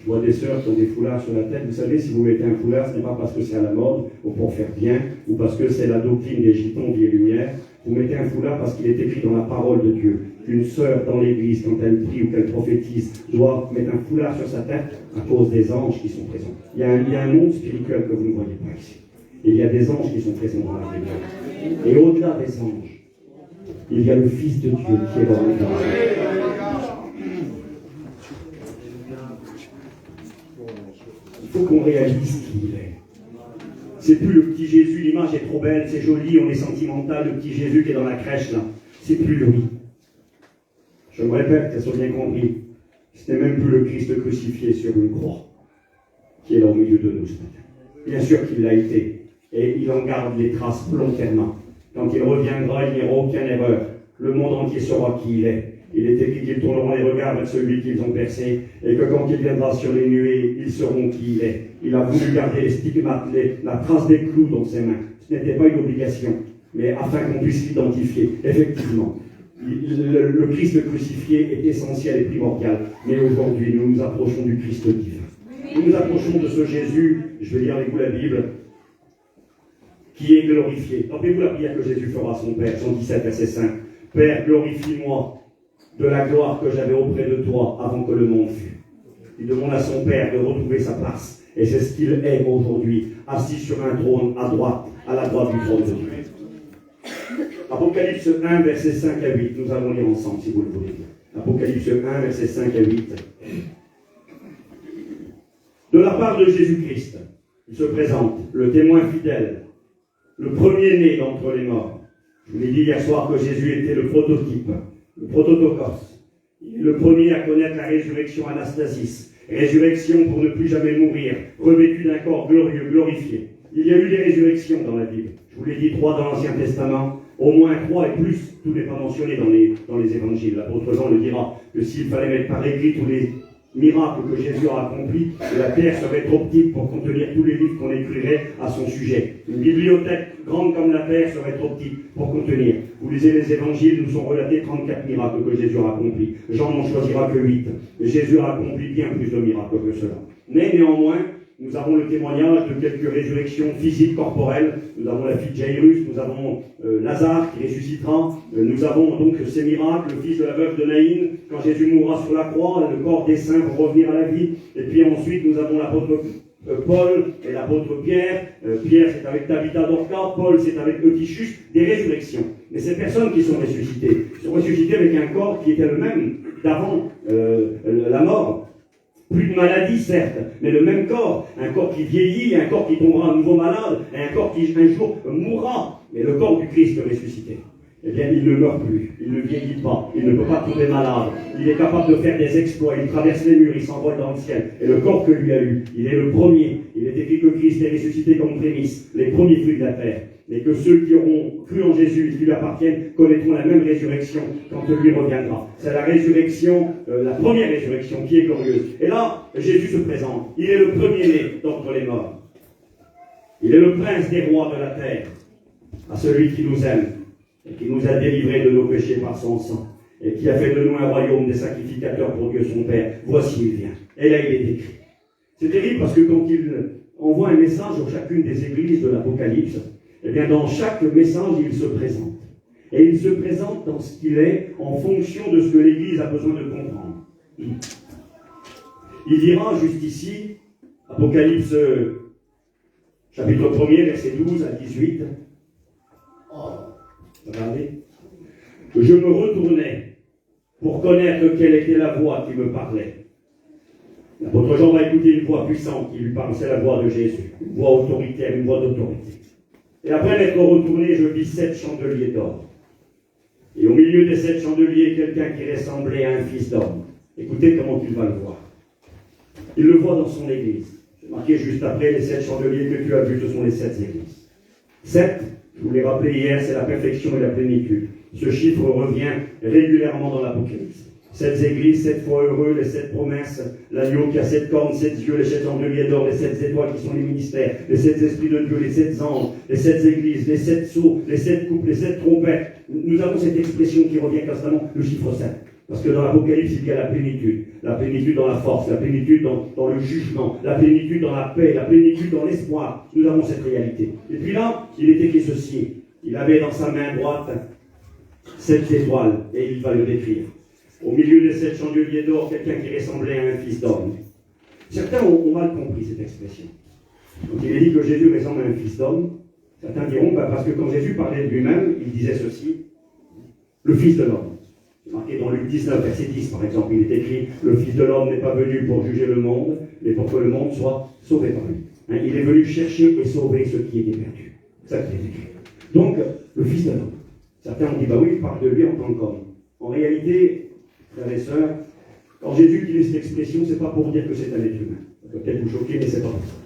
Je vois des sœurs qui ont des foulards sur la tête. Vous savez, si vous mettez un foulard, ce n'est pas parce que c'est à la mode ou pour faire bien ou parce que c'est la doctrine des gitans vie et lumière. Vous mettez un foulard parce qu'il est écrit dans la parole de Dieu qu'une sœur dans l'église, quand elle prie ou qu'elle prophétise, doit mettre un foulard sur sa tête à cause des anges qui sont présents. Il y a un monde spirituel que vous ne voyez pas ici. Et il y a des anges qui sont présents dans la Bible. Et au-delà des anges, il y a le Fils de Dieu qui est dans l'église. Il faut qu'on réalise qui il est. C'est plus le petit Jésus, l'image est trop belle, c'est joli, on est sentimental, le petit Jésus qui est dans la crèche là. C'est plus lui. Je me répète, que ça soit bien compris. Ce n'est même plus le Christ crucifié sur une croix qui est là au milieu de nous ce matin. Bien sûr qu'il l'a été. Et il en garde les traces volontairement. Quand il reviendra, il n'y aura aucune erreur. Le monde entier saura qui il est. Il est écrit qu'ils tourneront les regards vers celui qu'ils ont percé, et que quand il viendra sur les nuées, ils sauront qui il est. Il a voulu garder les stigmates, la trace des clous dans ses mains. Ce n'était pas une obligation, mais afin qu'on puisse l'identifier. Effectivement, le Christ crucifié est essentiel et primordial, mais aujourd'hui, nous nous approchons du Christ divin. Nous nous approchons de ce Jésus, je vais lire avec vous la Bible, qui est glorifié. Rappelez-vous la prière que Jésus fera à son Père, Jean 17, verset 5. Père, glorifie-moi de la gloire que j'avais auprès de toi avant que le monde fût. Il demande à son Père de retrouver sa place. Et c'est ce qu'il est aujourd'hui, assis sur un trône à droite, à la droite du trône de Dieu. Apocalypse 1, versets 5 à 8. Nous allons lire ensemble, si vous le voulez. Apocalypse 1, versets 5 à 8. De la part de Jésus-Christ, il se présente, le témoin fidèle, le premier-né d'entre les morts. Je vous l'ai dit hier soir que Jésus était le prototype, le prototokos. Il est le premier à connaître la résurrection anastasis. Résurrection pour ne plus jamais mourir, revêtu d'un corps glorieux, glorifié. Il y a eu des résurrections dans la Bible. Je vous l'ai dit, 3 dans l'Ancien Testament, au moins 3 et plus. Tout n'est pas mentionné dans les évangiles. L'apôtre Jean le dira, que s'il fallait mettre par écrit tous les miracles que Jésus a accomplis, la terre serait trop petite pour contenir tous les livres qu'on écrirait à son sujet. Une bibliothèque grande comme la terre serait trop petite pour contenir. Vous lisez les évangiles, nous sont relatés 34 miracles que Jésus a accomplis. Jean n'en choisira que 8. Et Jésus a accompli bien plus de miracles que cela. Mais néanmoins, nous avons le témoignage de quelques résurrections physiques, corporelles. Nous avons la fille de Jairus, nous avons Lazare qui ressuscitera. Nous avons donc ces miracles, le fils de la veuve de Naïn, quand Jésus mourra sur la croix, le corps des saints pour revenir à la vie. Et puis ensuite, nous avons l'apôtre Paul et l'apôtre Pierre. Pierre, c'est avec Tabitha Dorcas. Paul, c'est avec Eutychus. Des résurrections. Mais ces personnes qui sont ressuscitées sont ressuscitées avec un corps qui était le même d'avant la mort. Plus de maladie, certes, mais le même corps. Un corps qui vieillit, un corps qui tombera à nouveau malade, et un corps qui un jour mourra. Mais le corps du Christ ressuscité, eh bien, il ne meurt plus, il ne vieillit pas, il ne peut pas tomber malade, il est capable de faire des exploits, il traverse les murs, il s'envole dans le ciel. Et le corps que lui a eu, il est le premier. Il est écrit que Christ est ressuscité comme prémisse, les premiers fruits de la terre. Et que ceux qui auront cru en Jésus et qui lui appartiennent connaîtront la même résurrection quand lui reviendra. C'est la résurrection, la première résurrection qui est glorieuse. Et là, Jésus se présente. Il est le premier-né d'entre les morts. Il est le prince des rois de la terre, à celui qui nous aime et qui nous a délivrés de nos péchés par son sang et qui a fait de nous un royaume des sacrificateurs pour Dieu son Père. Voici, il vient. Et là, il est écrit. C'est terrible parce que quand il envoie un message à chacune des églises de l'Apocalypse, eh bien, dans chaque message, il se présente. Et il se présente dans ce qu'il est en fonction de ce que l'Église a besoin de comprendre. Il dira juste ici, Apocalypse chapitre 1er, verset 12 à 18. Regardez. Je me retournais pour connaître quelle était la voix qui me parlait. L'apôtre Jean va écouter une voix puissante qui lui parle, c'est la voix de Jésus. Une voix autoritaire, une voix d'autorité. Et après m'être retourné, je vis 7 chandeliers d'or. Et au milieu des 7 chandeliers, quelqu'un qui ressemblait à un fils d'homme. Écoutez comment il va le voir. Il le voit dans son église. C'est marqué juste après, les 7 chandeliers que tu as vus, ce sont les 7 églises. 7, je vous l'ai rappelé hier, c'est la perfection et la plénitude. Ce chiffre revient régulièrement dans l'Apocalypse. 7 églises, 7 fois heureux, les 7 promesses, l'agneau qui a 7 cornes, 7 yeux, les 7 chandeliers d'or, les 7 étoiles qui sont les ministères, les 7 esprits de Dieu, les 7 anges, les 7 églises, les 7 sceaux, les 7 coupes, les 7 trompettes. Nous avons cette expression qui revient constamment, le chiffre 7. Parce que dans l'Apocalypse, il y a la plénitude dans la force, la plénitude dans le jugement, la plénitude dans la paix, la plénitude dans l'espoir. Nous avons cette réalité. Et puis là, il est écrit ceci. Il avait dans sa main droite 7 étoiles, et il va le décrire. Au milieu des 7 chandeliers d'or, quelqu'un qui ressemblait à un fils d'homme. Certains ont mal compris cette expression. Donc il est dit que Jésus ressemble à un fils d'homme. Certains diront, parce que quand Jésus parlait de lui-même, il disait ceci, le fils de l'homme. C'est marqué dans Luc 19, verset 10 par exemple, il est écrit, le fils de l'homme n'est pas venu pour juger le monde, mais pour que le monde soit sauvé par lui. Il est venu chercher et sauver ceux qui étaient perdus. C'est ça qui est écrit. Donc, le fils de l'homme. Certains ont dit, oui, il parle de lui en tant qu'homme. En réalité, frères et sœurs, quand Jésus utilise cette expression, ce n'est pas pour dire que c'est un être humain. Ça peut peut-être vous choquer, mais c'est pas pour ça.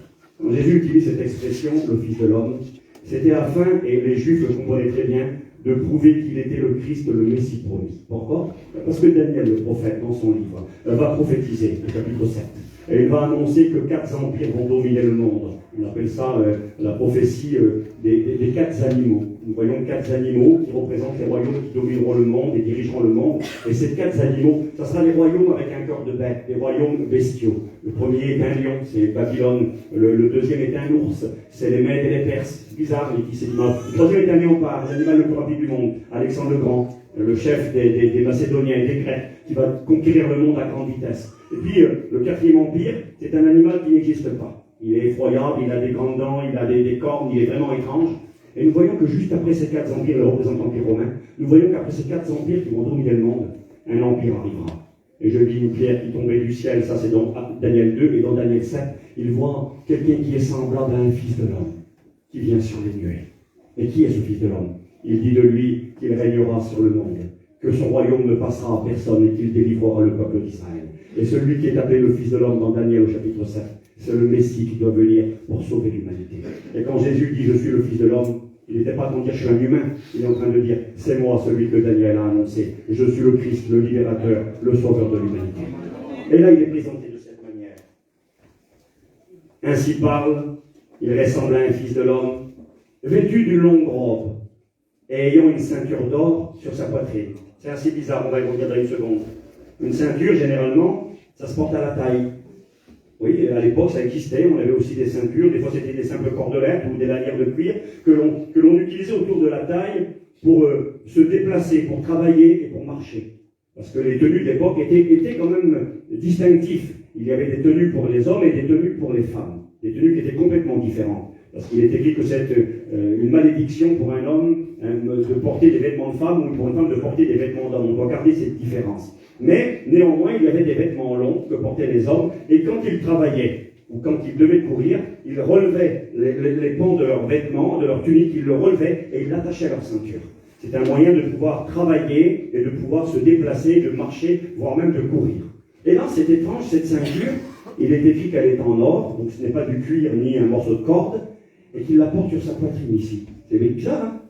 Quand Jésus utilise cette expression, le Fils de l'homme, c'était afin, et les Juifs le comprenaient très bien, de prouver qu'il était le Christ, le Messie promis. Pourquoi? Parce que Daniel, le prophète, dans son livre, va prophétiser, le chapitre 7. Et il va annoncer que 4 empires vont dominer le monde. On appelle ça la prophétie des 4 animaux. Nous voyons 4 animaux qui représentent les royaumes qui domineront le monde et dirigeront le monde. Et ces 4 animaux, ça sera des royaumes avec un corps de bête, des royaumes bestiaux. Le premier est un lion, c'est Babylone. Le deuxième est un ours, c'est les Mèdes et les Perses. C'est bizarre, mais qui c'est mal. Le troisième est un léopard, l'animal le plus rapide du monde, Alexandre le Grand, le chef des Macédoniens et des Grecs, qui va conquérir le monde à grande vitesse. Et puis, le 4e empire, c'est un animal qui n'existe pas. Il est effroyable, il a des grandes dents, il a des cornes, il est vraiment étrange. Et nous voyons que juste après ces 4 empires, le représentant l'Empire romain, nous voyons qu'après ces 4 empires qui vont dominer le monde, un empire arrivera. Et je lis une pierre qui tombait du ciel, ça c'est dans Daniel 2, et dans Daniel 7, il voit quelqu'un qui est semblable à un fils de l'homme, qui vient sur les nuées. Et qui est ce fils de l'homme? Il dit de lui qu'il régnera sur le monde, que son royaume ne passera à personne et qu'il délivrera le peuple d'Israël. Et celui qui est appelé le Fils de l'homme dans Daniel au chapitre 7, c'est le Messie qui doit venir pour sauver l'humanité. Et quand Jésus dit « Je suis le Fils de l'homme », il n'était pas en train de dire « Je suis un humain », il est en train de dire « C'est moi celui que Daniel a annoncé. Je suis le Christ, le libérateur, le sauveur de l'humanité. » Et là, il est présenté de cette manière. Ainsi parle, il ressemble à un Fils de l'homme, vêtu d'une longue robe, et ayant une ceinture d'or sur sa poitrine. C'est assez bizarre, on va y revenir dans une seconde. Une ceinture, généralement, ça se porte à la taille. Oui, à l'époque, ça existait, on avait aussi des ceintures, des fois c'était des simples cordelettes ou des lanières de cuir que l'on utilisait autour de la taille pour se déplacer, pour travailler et pour marcher. Parce que les tenues de l'époque étaient quand même distinctives. Il y avait des tenues pour les hommes et des tenues pour les femmes. Des tenues qui étaient complètement différentes. Parce qu'il est écrit que c'est une malédiction pour un homme de porter des vêtements de femme ou pour une femme de porter des vêtements d'homme. On doit garder cette différence. Mais néanmoins, il y avait des vêtements longs que portaient les hommes, et quand ils travaillaient, ou quand ils devaient courir, ils relevaient les pans de leurs vêtements, de leur tunique, ils le relevaient et ils l'attachaient à leur ceinture. C'est un moyen de pouvoir travailler et de pouvoir se déplacer, de marcher, voire même de courir. Et là, c'est étrange, cette ceinture, il est écrit qu'elle est en or, donc ce n'est pas du cuir ni un morceau de corde, et qu'il la porte sur sa poitrine ici. C'est bizarre, hein?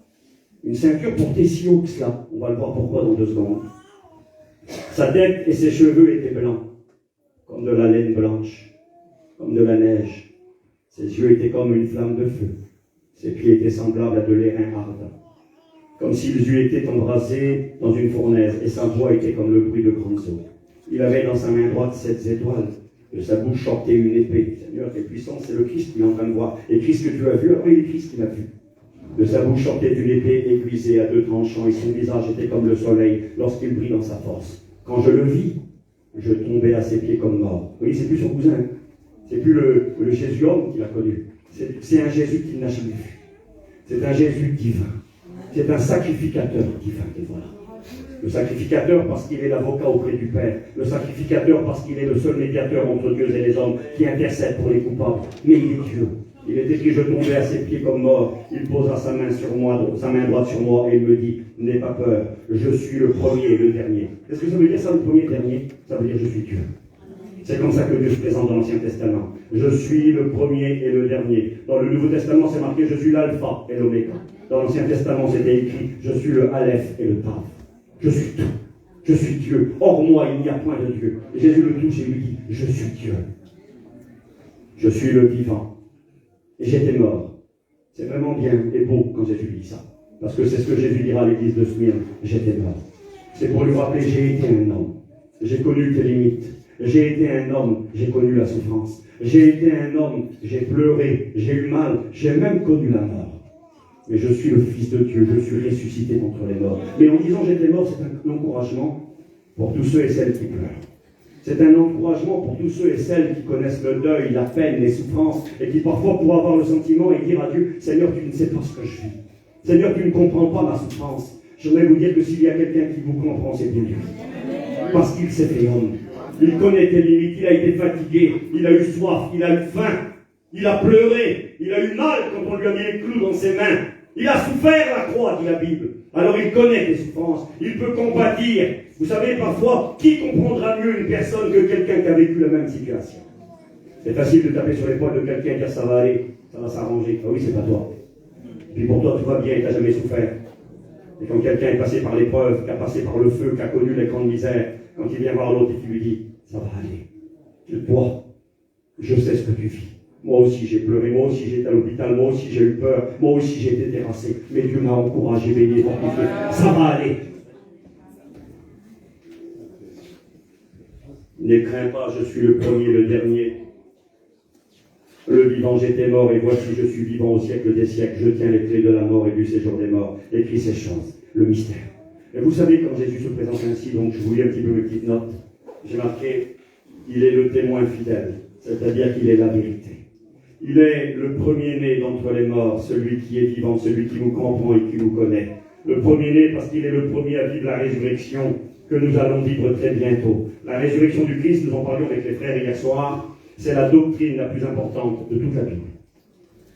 Une ceinture portée si haut que cela. On va le voir pourquoi dans 2 secondes. Sa tête et ses cheveux étaient blancs, comme de la laine blanche, comme de la neige. Ses yeux étaient comme une flamme de feu. Ses pieds étaient semblables à de l'airain ardent, comme s'ils eussent été embrasés dans une fournaise, et sa voix était comme le bruit de grandes eaux. Il avait dans sa main droite 7 étoiles. De sa bouche sortait une épée. Seigneur, t'es puissant, c'est le Christ qui est en train de voir. Et Christ que tu as vu, oui, le Christ qui l'a vu. De sa bouche sortait une épée aiguisée à 2 tranchants, et son visage était comme le soleil lorsqu'il brille dans sa force. Quand je le vis, je tombais à ses pieds comme mort. Oui, c'est plus son cousin. C'est plus le Jésus homme qu'il a connu. C'est un Jésus qu'il n'a jamais vu. C'est un Jésus divin. C'est un sacrificateur divin, et voilà. Le sacrificateur parce qu'il est l'avocat auprès du Père. Le sacrificateur parce qu'il est le seul médiateur entre Dieu et les hommes qui intercède pour les coupables. Mais il est Dieu. Il est écrit, je tombais à ses pieds comme mort. Il posa sa main sur moi, sa main droite sur moi, et il me dit, n'aie pas peur, je suis le premier et le dernier. Qu'est-ce que ça veut dire ça, le premier et le dernier? Ça veut dire je suis Dieu. C'est comme ça que Dieu se présente dans l'Ancien Testament. Je suis le premier et le dernier. Dans le Nouveau Testament, c'est marqué, je suis l'alpha et l'oméga. Dans l'Ancien Testament, c'était écrit, je suis le aleph et le tav. Je suis tout. Je suis Dieu. Hors moi, il n'y a point de Dieu. Et Jésus le touche et lui dit, je suis Dieu. Je suis le vivant. Et j'étais mort. C'est vraiment bien et beau quand Jésus dit ça. Parce que c'est ce que Jésus dira à l'église de Smyrne. J'étais mort. C'est pour lui rappeler, j'ai été un homme. J'ai connu tes limites. J'ai été un homme. J'ai connu la souffrance. J'ai été un homme. J'ai pleuré. J'ai eu mal. J'ai même connu la mort. Mais je suis le Fils de Dieu, je suis ressuscité contre les morts. Mais en disant j'étais mort, c'est un encouragement pour tous ceux et celles qui pleurent. C'est un encouragement pour tous ceux et celles qui connaissent le deuil, la peine, les souffrances, et qui parfois pourraient avoir le sentiment et dire à Dieu, Seigneur, tu ne sais pas ce que je vis. Seigneur, tu ne comprends pas ma souffrance. J'aimerais vous dire que s'il y a quelqu'un qui vous comprend, c'est bien Dieu. Parce qu'il s'est fait homme. Il connaît tes limites, il a été fatigué, il a eu soif, il a eu faim, il a pleuré, il a eu mal quand on lui a mis les clous dans ses mains. Il a souffert la croix, dit la Bible. Alors il connaît les souffrances. Il peut compatir. Vous savez, parfois, qui comprendra mieux une personne que quelqu'un qui a vécu la même situation? C'est facile de taper sur l'épaule de quelqu'un et dire ça va aller, ça va s'arranger. Ah oui, c'est pas toi. Et puis pour toi, tout va bien et tu n'as jamais souffert. Et quand quelqu'un est passé par l'épreuve, qui a passé par le feu, qui a connu les grandes misères, quand il vient voir l'autre et qu'il lui dit ça va aller, toi, je sais ce que tu vis. Moi aussi j'ai pleuré, moi aussi j'étais à l'hôpital, moi aussi j'ai eu peur, moi aussi j'ai été terrassé. Mais Dieu m'a encouragé, béni, fortifié. Ça va aller. Ne crains pas, je suis le premier, le dernier. Le vivant, j'étais mort, et voici je suis vivant au siècle des siècles. Je tiens les clés de la mort et du séjour des morts. Écris ces choses, le mystère. Et vous savez, quand Jésus se présente ainsi, donc je vous lis un petit peu mes petites notes, j'ai marqué, il est le témoin fidèle, c'est-à-dire qu'il est la vérité. Il est le premier-né d'entre les morts, celui qui est vivant, celui qui nous comprend et qui nous connaît. Le premier-né parce qu'il est le premier à vivre la résurrection que nous allons vivre très bientôt. La résurrection du Christ, nous en parlions avec les frères hier soir, c'est la doctrine la plus importante de toute la Bible.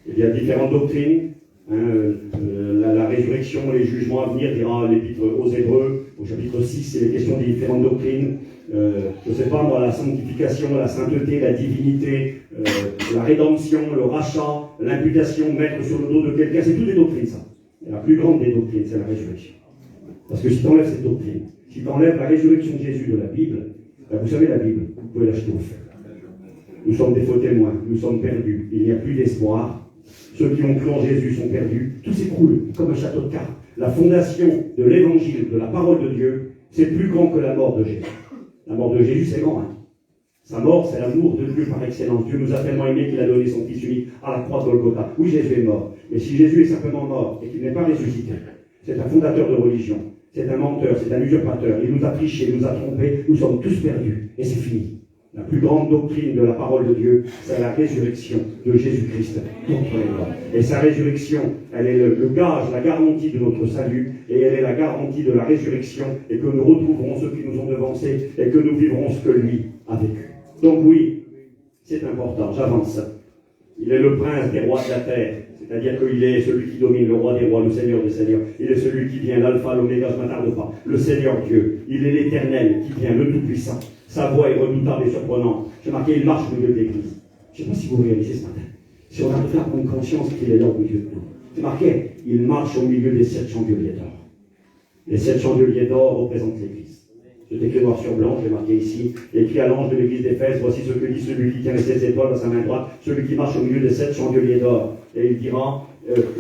Il y a différentes doctrines. La résurrection, les jugements à venir, dira l'épître aux Hébreux, au chapitre 6, c'est les questions des différentes doctrines. Je ne sais pas moi, la sanctification, la sainteté, la divinité, la rédemption, le rachat, l'imputation, mettre sur le dos de quelqu'un, c'est toutes des doctrines ça. Et la plus grande des doctrines, c'est la résurrection. Parce que si tu enlèves cette doctrine, si tu enlèves la résurrection de Jésus de la Bible, ben vous savez la Bible, vous pouvez l'acheter au feu. Nous sommes des faux témoins, nous sommes perdus, il n'y a plus d'espoir. Ceux qui ont cru en Jésus sont perdus, tout s'écroule comme un château de cartes. La fondation de l'évangile, de la parole de Dieu, c'est plus grand que la mort de Jésus. La mort de Jésus, c'est grand. Hein. Sa mort, c'est l'amour de Dieu par excellence. Dieu nous a tellement aimés qu'il a donné son Fils unique à la croix de Golgotha. Oui, Jésus est mort. Mais si Jésus est simplement mort et qu'il n'est pas ressuscité, c'est un fondateur de religion, c'est un menteur, c'est un usurpateur. Il nous a triché, il nous a trompés, nous sommes tous perdus. Et c'est fini. La plus grande doctrine de la parole de Dieu, c'est la résurrection de Jésus-Christ contre les morts. Et sa résurrection, elle est le gage, la garantie de notre salut, et elle est la garantie de la résurrection, et que nous retrouverons ceux qui nous ont devancés, et que nous vivrons ce que lui a vécu. Donc oui, c'est important, j'avance. Il est le prince des rois de la terre, c'est-à-dire qu'il est celui qui domine, le roi des rois, le Seigneur des seigneurs. Il est celui qui vient, l'alpha, l'oméga, je ne m'attarde pas, le Seigneur Dieu. Il est l'éternel qui vient, le tout-puissant. Sa voix est redoutable et surprenante. J'ai marqué, il marche au milieu de l'église. Je ne sais pas si vous réalisez ce matin. Si on a fait prendre conscience qu'il est là au milieu de nous. C'est marqué, il marche au milieu des 7 chandeliers d'or. Les 7 chandeliers d'or représentent l'église. C'est écrit noir sur blanc, j'ai marqué ici, écrit à l'ange de l'église d'Éphèse, voici ce que dit celui qui tient les 7 étoiles dans sa main droite, celui qui marche au milieu des 7 chandeliers d'or. Et il dira,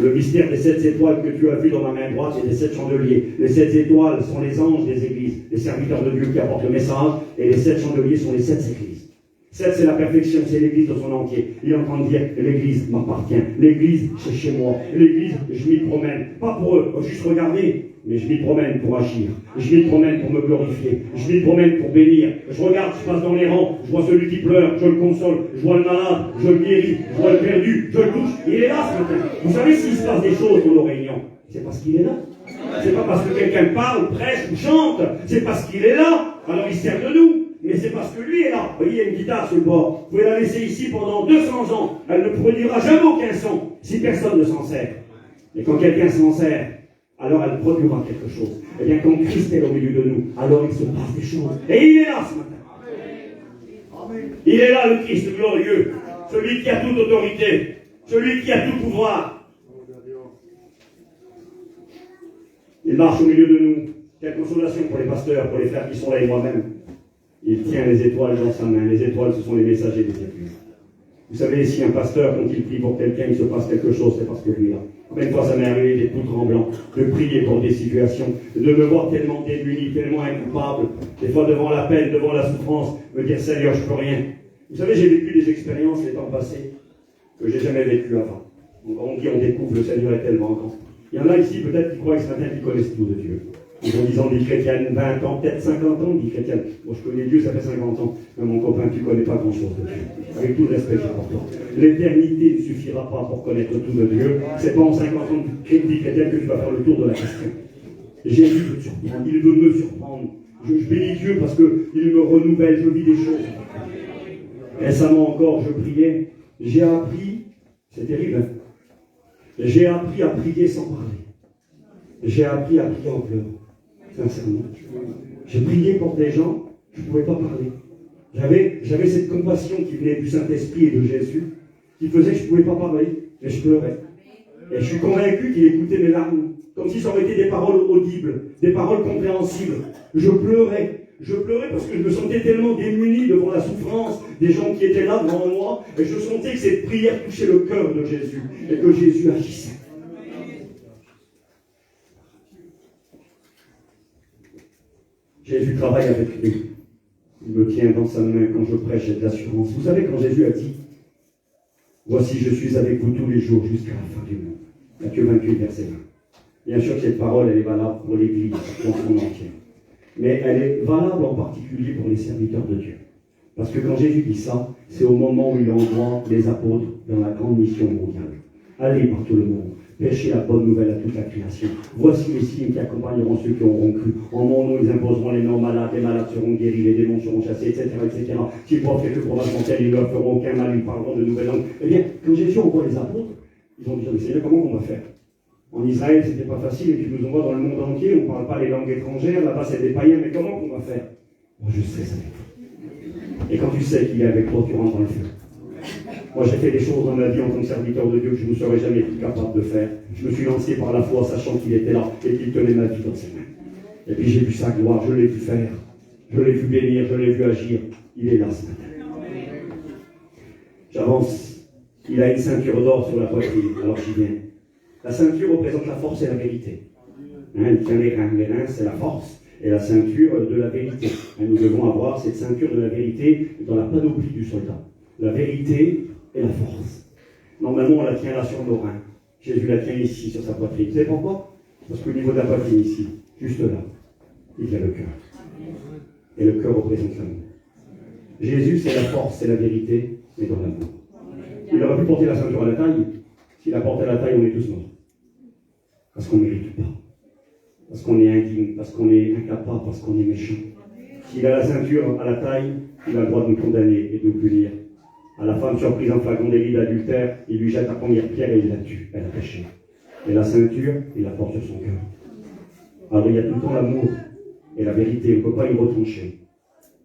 le mystère des 7 étoiles que tu as vu dans ma main droite, c'est des 7 chandeliers. Les 7 étoiles sont les anges des églises, les serviteurs de Dieu qui apportent le message, et les 7 chandeliers sont les 7 églises. 7, c'est la perfection, c'est l'église dans son entier. Il est en train de dire, l'église m'appartient, l'église c'est chez moi, l'église je m'y promène, pas pour juste regarder, mais je m'y promène pour agir, je m'y promène pour me glorifier, je m'y promène pour bénir. Je regarde, je passe dans les rangs, je vois celui qui pleure, je le console, je vois le malade, je le guéris, je vois le perdu, je le touche. Il est là ce matin. Vous savez s'il se passe des choses dans nos réunions, c'est parce qu'il est là. C'est pas parce que quelqu'un parle, prêche ou chante, c'est parce qu'il est là. Alors il sert de nous. Mais c'est parce que lui est là. Vous voyez, il y a une guitare sur le bord. Vous pouvez la laisser ici pendant 200 ans. Elle ne produira jamais aucun son si personne ne s'en sert. Et quand quelqu'un s'en sert, alors elle produira quelque chose. Et bien quand Christ est au milieu de nous, alors il se passe des choses. Et il est là ce matin. Il est là le Christ glorieux. Celui qui a toute autorité. Celui qui a tout pouvoir. Il marche au milieu de nous. Quelle consolation pour les pasteurs, pour les frères qui sont là et moi-même. Il tient les étoiles dans sa main. Les étoiles, ce sont les messagers des églises. Vous savez, si un pasteur, quand il prie pour quelqu'un, il se passe quelque chose, c'est parce que lui, là. Combien de fois ça m'est arrivé d'être tout tremblant, de prier pour des situations, de me voir tellement démuni, tellement incoupable, des fois devant la peine, devant la souffrance, me dire, Seigneur, je ne peux rien. Vous savez, j'ai vécu des expériences les temps passés que je n'ai jamais vécues avant. Donc, on dit, on découvre, le Seigneur est tellement grand. Il y en a ici, peut-être, qui croient ce matin qu'ils connaissent tout de Dieu. Ils ont 10 ans de vie chrétienne, 20 ans, peut-être 50 ans de vie chrétienne. Moi, je connais Dieu, ça fait 50 ans. Mais mon copain, tu ne connais pas grand-chose de Dieu. Avec tout le respect que j'ai pour toi. L'éternité ne suffira pas pour connaître tout de Dieu. Ce n'est pas en 50 ans de vie chrétienne que tu vas faire le tour de la question. Jésus veut te surprendre. Il veut me surprendre. Je bénis Dieu parce qu'il me renouvelle. Je vis des choses. Récemment encore, je priais. J'ai appris, c'est terrible, hein? J'ai appris à prier sans parler. J'ai appris à prier en pleurant. Sincèrement. J'ai prié pour des gens, je ne pouvais pas parler. J'avais cette compassion qui venait du Saint-Esprit et de Jésus, qui faisait que je ne pouvais pas parler, mais je pleurais. Et je suis convaincu qu'il écoutait mes larmes, comme si ça aurait été des paroles audibles, des paroles compréhensibles. Je pleurais parce que je me sentais tellement démuni devant la souffrance des gens qui étaient là devant moi, et je sentais que cette prière touchait le cœur de Jésus, et que Jésus agissait. Jésus travaille avec nous. Il me tient dans sa main quand je prêche, j'ai de l'assurance. Vous savez, quand Jésus a dit, voici, je suis avec vous tous les jours jusqu'à la fin du monde. Matthieu 28, verset 20. Bien sûr, cette parole, elle est valable pour l'Église dans son entier. Mais elle est valable en particulier pour les serviteurs de Dieu. Parce que quand Jésus dit ça, c'est au moment où il envoie les apôtres dans la grande mission mondiale. Allez par tout le monde. Prêchez la bonne nouvelle à toute la création. Voici les signes qui accompagneront ceux qui auront cru. En mon nom, ils imposeront les mains aux malades, les malades seront guéris, les démons seront chassés, etc., etc. S'ils portent quelque probation telle, ils ne leur feront aucun mal, ils parleront de nouvelles langues. Eh bien, quand Jésus envoie les apôtres, ils ont dit, mais Seigneur, comment on va faire? En Israël, c'était pas facile, et tu nous envoies dans le monde entier, on ne parle pas les langues étrangères, là-bas c'est des païens, mais comment on va faire? Moi, je sais ça avec toi. Et quand tu sais qu'il est avec toi, tu rentres dans le feu. Moi, j'ai fait des choses dans ma vie en tant que serviteur de Dieu que je ne serais jamais plus capable de faire. Je me suis lancé par la foi, sachant qu'il était là et qu'il tenait ma vie dans ses mains. Et puis j'ai vu sa gloire, je l'ai vu faire, je l'ai vu bénir, je l'ai vu agir. Il est là ce matin. J'avance. Il a une ceinture d'or sur la poitrine, alors j'y viens. La ceinture représente la force et la vérité. Il tient les reins. Les reins, c'est la force et la ceinture de la vérité. Nous devons avoir cette ceinture de la vérité dans la panoplie du soldat. La vérité et la force. Normalement, on la tient là sur nos reins. Jésus la tient ici, sur sa poitrine. Vous savez pourquoi? Parce qu'au niveau de la poitrine, ici, juste là, il y a le cœur. Et le cœur représente l'amour. Jésus, c'est la force, c'est la vérité, mais dans l'amour. Il aurait pu porter la ceinture à la taille. S'il a porté à la taille, on est tous morts. Parce qu'on ne mérite pas. Parce qu'on est indigne, parce qu'on est incapable, parce qu'on est méchant. S'il a la ceinture à la taille, il a le droit de nous condamner et de nous punir. À la femme surprise en flagrant délit d'adultère, il lui jette la première pierre et il la tue. Elle a péché. Et la ceinture, il la porte sur son cœur. Alors il y a tout le temps l'amour et la vérité. On ne peut pas y retrancher.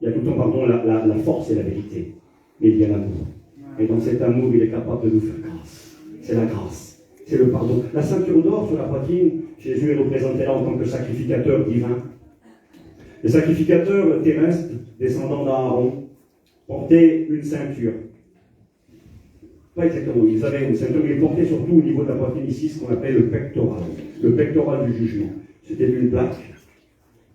Il y a tout le temps, pardon, la force et la vérité. Mais il y a l'amour. Et dans cet amour, il est capable de nous faire grâce. C'est la grâce. C'est le pardon. La ceinture d'or sur la poitrine, Jésus est représenté là en tant que sacrificateur divin. Les sacrificateurs terrestres, descendants d'Aaron, portaient une ceinture. Pas exactement, ils avaient une ceinture, mais ils portaient surtout au niveau de la poitrine ici ce qu'on appelle le pectoral du jugement. C'était une plaque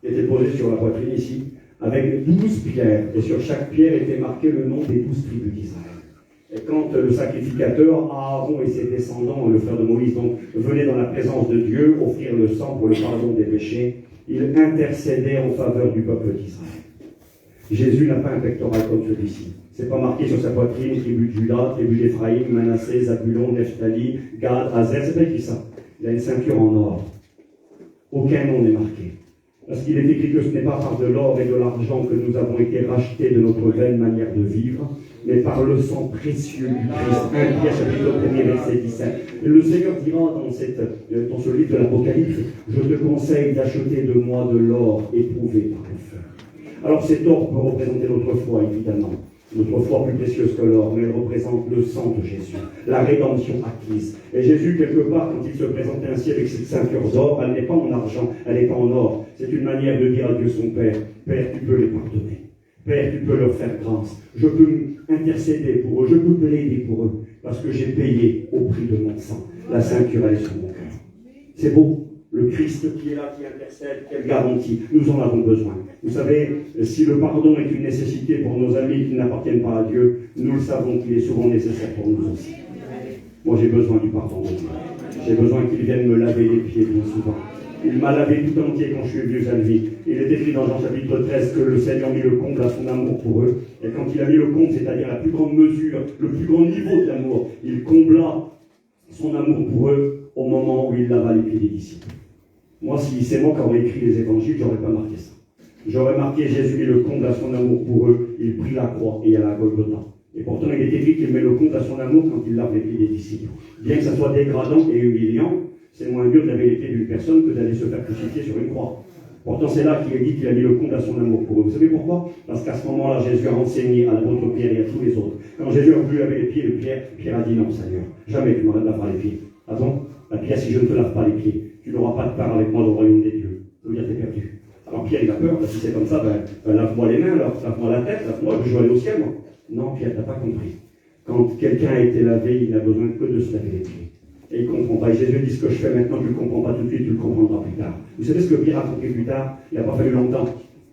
qui était posée sur la poitrine ici, avec 12 pierres, et sur chaque pierre était marqué le nom des 12 tribus d'Israël. Et quand le sacrificateur, Aaron et ses descendants, le frère de Moïse, donc, venaient dans la présence de Dieu, offrir le sang pour le pardon des péchés, il intercédait en faveur du peuple d'Israël. Jésus n'a pas un pectoral comme celui-ci. C'est pas marqué sur sa poitrine, tribu de Juda, tribu d'Éphraïm, Manassé, Zabulon, Nephtali, Gad, Azer, c'est pas écrit ça. Il a une ceinture en or. Aucun nom n'est marqué. Parce qu'il est écrit que ce n'est pas par de l'or et de l'argent que nous avons été rachetés de notre vaine manière de vivre, mais par le sang précieux du Christ. 1 Pierre chapitre 1er verset 17. Et le Seigneur dira dans ce livre de l'Apocalypse, je te conseille d'acheter de moi de l'or éprouvé par le feu. Alors cet or peut représenter notre foi, évidemment. Notre foi plus précieuse que l'or, mais elle représente le sang de Jésus, la rédemption acquise. Et Jésus, quelque part, quand il se présentait ainsi avec cette ceinture d'or, elle n'est pas en argent, elle n'est pas en or. C'est une manière de dire à Dieu son Père, Père, tu peux les pardonner. Père, tu peux leur faire grâce. Je peux intercéder pour eux, je peux plaider pour eux, parce que j'ai payé au prix de mon sang. La ceinture, elle est sur mon cœur. C'est beau. Le Christ qui est là, qui intercède, quelle garantie. Nous en avons besoin. Vous savez, si le pardon est une nécessité pour nos amis qui n'appartiennent pas à Dieu, nous le savons qu'il est souvent nécessaire pour nous aussi. Moi, j'ai besoin du pardon de Dieu. J'ai besoin qu'il vienne me laver les pieds bien souvent. Il m'a lavé tout entier quand je suis venu à la vie. Il est écrit dans Jean chapitre 13 que le Seigneur mit le comble à son amour pour eux. Et quand il a mis le comble, c'est-à-dire la plus grande mesure, le plus grand niveau de l'amour, il combla son amour pour eux au moment où il lava les pieds des disciples. Moi, si c'est moi qui aurais écrit les évangiles, j'aurais pas marqué ça. J'aurais marqué Jésus mit le comble à son amour pour eux, il prit la croix et il y a la Golgotha. Et pourtant, il est écrit qu'il met le comble à son amour quand il lave les pieds des disciples. Bien que ça soit dégradant et humiliant, c'est moins dur de laver les pieds d'une personne que d'aller se faire crucifier sur une croix. Pourtant, c'est là qu'il est dit qu'il a mis le comble à son amour pour eux. Vous savez pourquoi? Parce qu'à ce moment-là, Jésus a enseigné à l'apôtre Pierre et à tous les autres. Quand Jésus a voulu laver les pieds de Pierre, Pierre a dit non, Seigneur, jamais tu ne me laveras les pieds. Ah bon? Pierre, si je ne te lave pas les pieds, tu n'auras pas de part avec moi dans le royaume des dieux. Je veux dire, t'es perdu. Alors Pierre, il a peur, parce que si c'est comme ça, lave-moi les mains, lave-moi la tête, lave-moi, je veux aller au ciel, moi. Non, Pierre, t'as pas compris. Quand quelqu'un a été lavé, il n'a besoin que de se laver les pieds. Et il ne comprend pas. Et Jésus dit, ce que je fais maintenant, tu ne le comprends pas tout de suite, tu le comprendras plus tard. Vous savez ce que Pierre a compris plus tard? Il n'a pas fallu longtemps.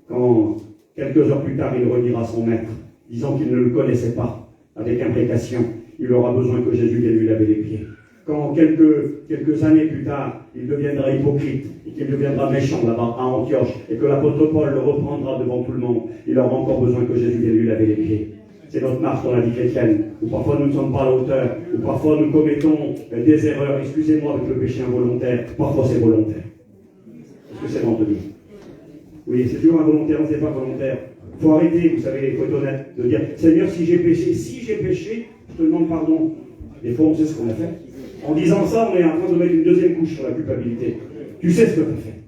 Quand, quelques heures plus tard, il redira à son maître, disant qu'il ne le connaissait pas, avec imprécation, il aura besoin que Jésus vienne lui laver les pieds. Quand quelques années plus tard, il deviendra hypocrite et qu'il deviendra méchant là-bas à Antioche et que l'apôtre Paul le reprendra devant tout le monde, il aura encore besoin que Jésus vienne lui laver les pieds. C'est notre marche dans la vie chrétienne, où parfois nous ne sommes pas à la hauteur, où parfois nous commettons des erreurs, excusez-moi avec le péché involontaire, parfois c'est volontaire. Est-ce que c'est vendu? Oui, c'est toujours involontaire, c'est pas volontaire. Il faut arrêter, vous savez, il faut être honnête, de dire, Seigneur, si j'ai péché, je te demande pardon. Des fois, on sait ce qu'on a fait. En disant ça, on est en train de mettre une deuxième couche sur la culpabilité. Tu sais ce que tu as fait.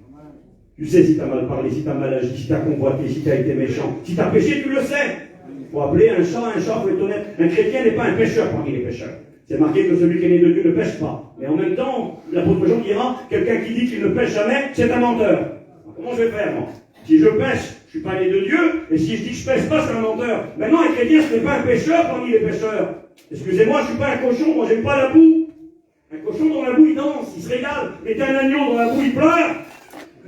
Tu sais si tu as mal parlé, si tu as mal agi, si tu as convoité, si tu as été méchant. Si tu as péché, tu le sais. Il faut appeler un chat, il faut être honnête. Un chrétien n'est pas un pécheur parmi les pécheurs. C'est marqué que celui qui est né de Dieu ne pêche pas. Mais en même temps, l'apôtre Jean dira, quelqu'un qui dit qu'il ne pêche jamais, c'est un menteur. Alors, comment je vais faire, moi? Si je pêche, je ne suis pas né de Dieu, et si je dis que je ne pêche pas, c'est un menteur. Maintenant, un chrétien, ce n'est pas un pécheur parmi les pécheurs. Excusez-moi, je ne suis pas un cochon, moi j'aime pas la boue. Un cochon dans la boue, il danse, il se régale. Mettez un agneau dans la boue, il pleure.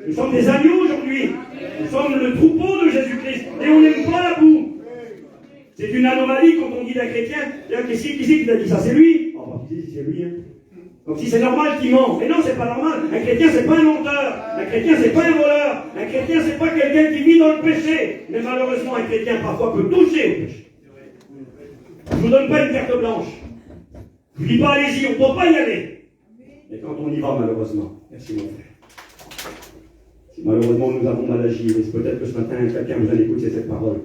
Nous sommes des agneaux aujourd'hui. Nous sommes le troupeau de Jésus-Christ. Et on n'aime pas la boue. C'est une anomalie quand on dit d'un chrétien, qui c'est qui a dit ça? C'est lui. Oh, c'est lui, hein. Donc si c'est normal qu'il ment. Mais non, c'est pas normal. Un chrétien, c'est pas un menteur. Un chrétien, c'est pas un voleur. Un chrétien, c'est pas quelqu'un quelqu'un qui vit dans le péché. Mais malheureusement, un chrétien parfois peut toucher au péché. Je ne vous donne pas une carte blanche. Je ne dis pas allez-y, on ne peut pas y aller. Mais quand on y va, malheureusement, merci mon frère. Si malheureusement nous avons mal agi, et peut-être que ce matin, quelqu'un vous a écouté cette parole,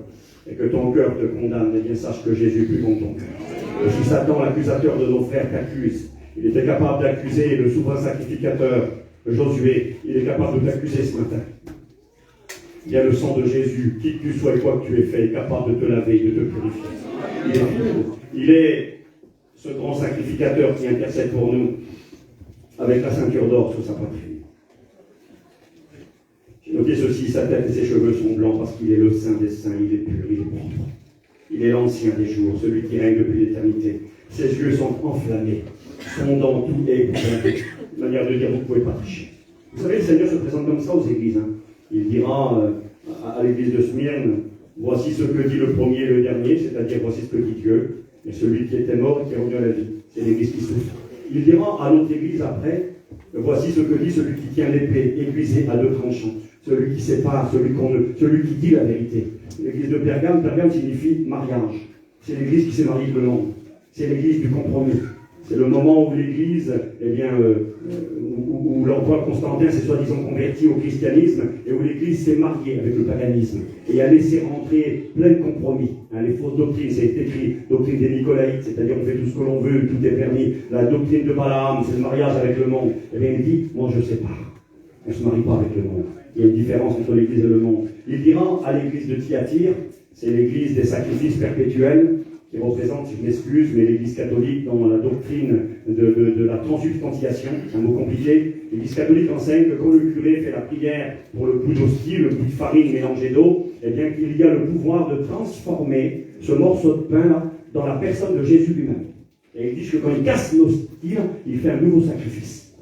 et que ton cœur te condamne, eh bien sache que Jésus est plus bon que ton cœur. Et si Satan, l'accusateur de nos frères, t'accuse, il était capable d'accuser le souverain sacrificateur, Josué, il est capable de t'accuser ce matin. Il y a le sang de Jésus, qui que tu sois et quoi que tu aies fait, est capable de te laver, de te purifier. Il est pur. Il est ce grand sacrificateur qui intercède pour nous, avec la ceinture d'or sur sa poitrine. J'ai noté ceci, sa tête et ses cheveux sont blancs parce qu'il est le saint des saints, il est pur, il est propre. Il est l'ancien des jours, celui qui règne depuis l'éternité. Ses yeux sont enflammés, sondant tout et éprouvé. Une manière de dire, vous ne pouvez pas tricher. Vous savez, le Seigneur se présente comme ça aux églises. Il dira à l'église de Smyrne, voici ce que dit le premier et le dernier, c'est-à-dire voici ce que dit Dieu, et celui qui était mort et qui est revenu à la vie. C'est l'église qui souffre. Il dira à notre église après, voici ce que dit celui qui tient l'épée aiguisée à deux tranchants, celui qui sépare, celui qui dit la vérité. L'église de Pergame signifie mariage. C'est l'église qui s'est mariée de monde. C'est l'église du compromis. C'est le moment où l'église, où l'empereur Constantin s'est soi-disant converti au christianisme et où l'église s'est mariée avec le paganisme et a laissé rentrer plein de compromis. Les fausses doctrines, c'est écrit, doctrine des Nicolaïtes, c'est-à-dire on fait tout ce que l'on veut, tout est permis. La doctrine de Balaam, c'est le mariage avec le monde. Eh bien, il dit, moi je sépare. On ne se marie pas avec le monde. Il y a une différence entre l'église et le monde. Il dira à l'église de Thyatire, c'est l'église des sacrifices perpétuels, qui représente, si je m'excuse, mais l'église catholique dans la doctrine de la transubstantiation, c'est un mot compliqué. L'église catholique enseigne que quand le curé fait la prière pour le bout d'hostie, le bout de farine mélangé d'eau, eh bien qu'il y a le pouvoir de transformer ce morceau de pain-là dans la personne de Jésus lui-même. Et il dit que quand il casse l'hostie, il fait un nouveau sacrifice.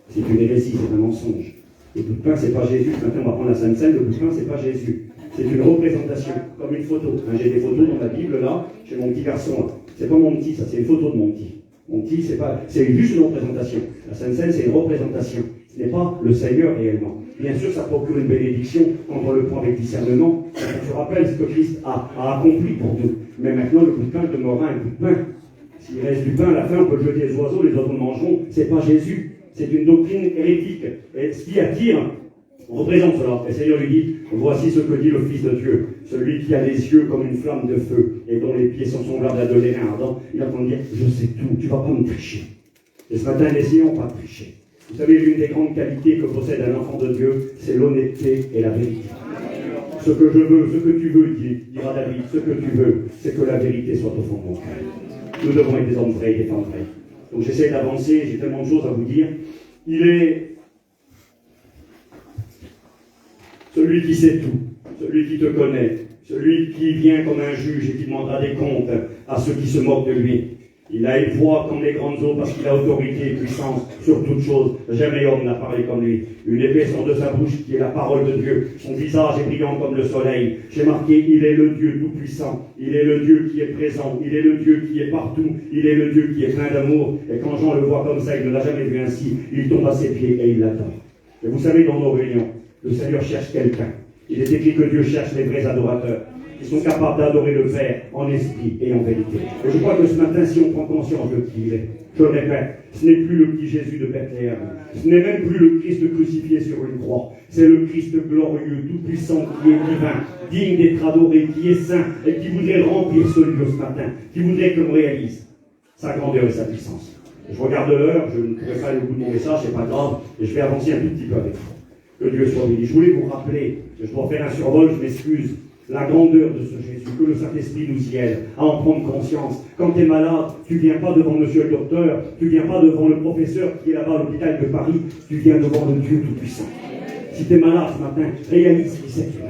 C'est une hérésie, c'est un mensonge. Le bout de pain, c'est pas Jésus. Maintenant, on va prendre la Sainte Seine, le bout de pain, c'est pas Jésus. C'est une représentation, comme une photo. J'ai des photos dans la Bible, là, chez mon petit garçon. C'est pas mon petit, ça, c'est une photo de mon petit. Mon petit, c'est juste une représentation. La Sainte Seine, c'est une représentation. Ce n'est pas le Seigneur réellement. Bien sûr, ça procure une bénédiction quand on le prend avec discernement. On se rappelle ce que Christ a accompli pour nous. Mais maintenant, le bout de pain demeurera un bout de pain. S'il reste du pain, à la fin, on peut le jeter les oiseaux, les oiseaux le mangeront. C'est pas Jésus. C'est une doctrine hérétique. Et ce qui attire, on représente cela. Et le Seigneur lui dit, voici ce que dit le Fils de Dieu, celui qui a les yeux comme une flamme de feu et dont les pieds sont semblables à de l'airain ardent. Il entend dire, je sais tout, tu ne vas pas me tricher. Et ce matin, n'essayons pas de tricher. Vous savez, l'une des grandes qualités que possède un enfant de Dieu, c'est l'honnêteté et la vérité. Ce que je veux, ce que tu veux, dira David, ce que tu veux, c'est que la vérité soit au fond de mon cœur. Nous devons être des hommes vrais et des femmes vraies. Donc j'essaie d'avancer, j'ai tellement de choses à vous dire. Il est celui qui sait tout, celui qui te connaît, celui qui vient comme un juge et qui demandera des comptes à ceux qui se moquent de lui. Il a une voix comme les grandes eaux parce qu'il a autorité et puissance sur toutes choses. Jamais homme n'a parlé comme lui. Une épée sort de sa bouche qui est la parole de Dieu. Son visage est brillant comme le soleil. J'ai marqué, il est le Dieu tout-puissant. Il est le Dieu qui est présent. Il est le Dieu qui est partout. Il est le Dieu qui est plein d'amour. Et quand Jean le voit comme ça, il ne l'a jamais vu ainsi. Il tombe à ses pieds et il l'attend. Et vous savez, dans nos réunions, le Seigneur cherche quelqu'un. Il est écrit que Dieu cherche les vrais adorateurs. Ils sont capables d'adorer le Père en esprit et en vérité. Et je crois que ce matin, si on prend conscience de qui il est, je le répète, ce n'est plus le petit Jésus de Bethléem. Ce n'est même plus le Christ crucifié sur une croix. C'est le Christ glorieux, tout-puissant, qui est divin, digne d'être adoré, qui est saint, et qui voudrait remplir ce lieu ce matin, qui voudrait que l'on réalise sa grandeur et sa puissance. Et je regarde l'heure, je ne pourrai pas aller au bout de mon message, c'est pas grave, et je vais avancer un tout petit peu avec vous. Que Dieu soit béni. Je voulais vous rappeler, je dois faire un survol, je m'excuse, la grandeur de ce Jésus, que le Saint-Esprit nous y aide à en prendre conscience. Quand tu es malade, tu ne viens pas devant monsieur le docteur, tu ne viens pas devant le professeur qui est là-bas à l'hôpital de Paris, tu viens devant le Dieu Tout-Puissant. Si tu es malade ce matin, réalise qui c'est qui est là.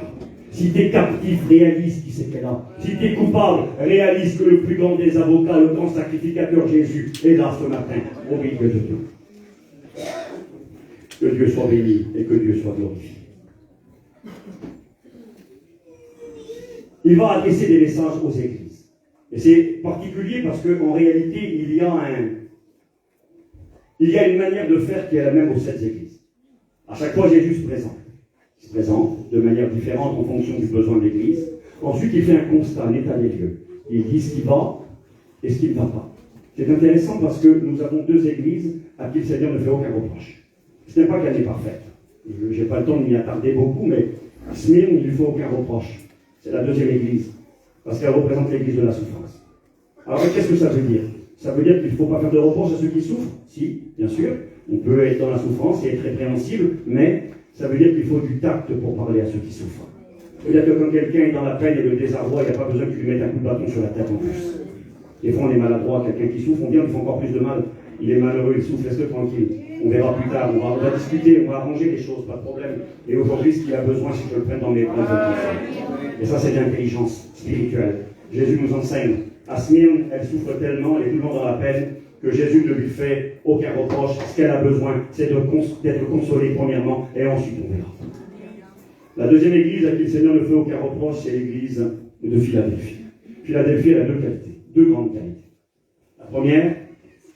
Si tu es captif, réalise qui c'est qui est là. Si tu es coupable, réalise que le plus grand des avocats, le grand sacrificateur Jésus, est là ce matin, au milieu de Dieu. Que Dieu soit béni et que Dieu soit glorifié. Il va adresser des messages aux églises. Et c'est particulier parce qu'en réalité, il y a une manière de faire qui est la même aux 7 églises. À chaque fois, Jésus se présente. Il se présente de manière différente en fonction du besoin de l'Église. Ensuite, il fait un constat, un état des lieux. Il dit ce qui va et ce qui ne va pas. C'est intéressant parce que nous avons deux églises à qui le Seigneur ne fait aucun reproche. Ce n'est pas qu'elle est parfaite. Je n'ai pas le temps de m'y attarder beaucoup, mais Smyrne, il ne lui faut aucun reproche. C'est la deuxième église, parce qu'elle représente l'église de la souffrance. Alors, qu'est-ce que ça veut dire? Ça veut dire qu'il ne faut pas faire de reproche à ceux qui souffrent? Si, bien sûr. On peut être dans la souffrance et être répréhensible, mais ça veut dire qu'il faut du tact pour parler à ceux qui souffrent. Ça veut dire que quand quelqu'un est dans la peine et le désarroi, il n'y a pas besoin que tu lui mettes un coup de bâton sur la tête en plus. Des fois, on est maladroit, quelqu'un qui souffre, on dit on lui fait encore plus de mal. Il est malheureux, il souffre, laisse-le tranquille. On verra plus tard, on va discuter, on va arranger les choses, pas de problème. Et aujourd'hui, ce qu'il a besoin, c'est que je le prenne dans mes bras. Et ça, c'est de l'intelligence spirituelle. Jésus nous enseigne. À Smyrne, elle souffre tellement, elle est tout le temps dans la peine, que Jésus ne lui fait aucun reproche. Ce qu'elle a besoin, c'est d'être consolée premièrement, et ensuite on verra. La deuxième église à qui le Seigneur ne fait aucun reproche, c'est l'église de Philadelphie. Philadelphie, elle a deux qualités, deux grandes qualités. La première,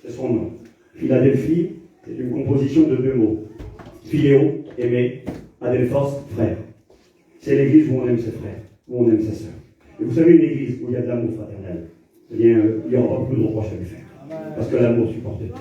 c'est son nom. Philadelphie, c'est une composition de deux mots. Philéo, aimer, Adelphos, frère. C'est l'église où on aime ses frères, où on aime ses sœurs. Et vous savez, une église où il y a de l'amour fraternel, eh bien, il n'y aura pas plus de reproches à lui faire. Parce que l'amour supporte tout.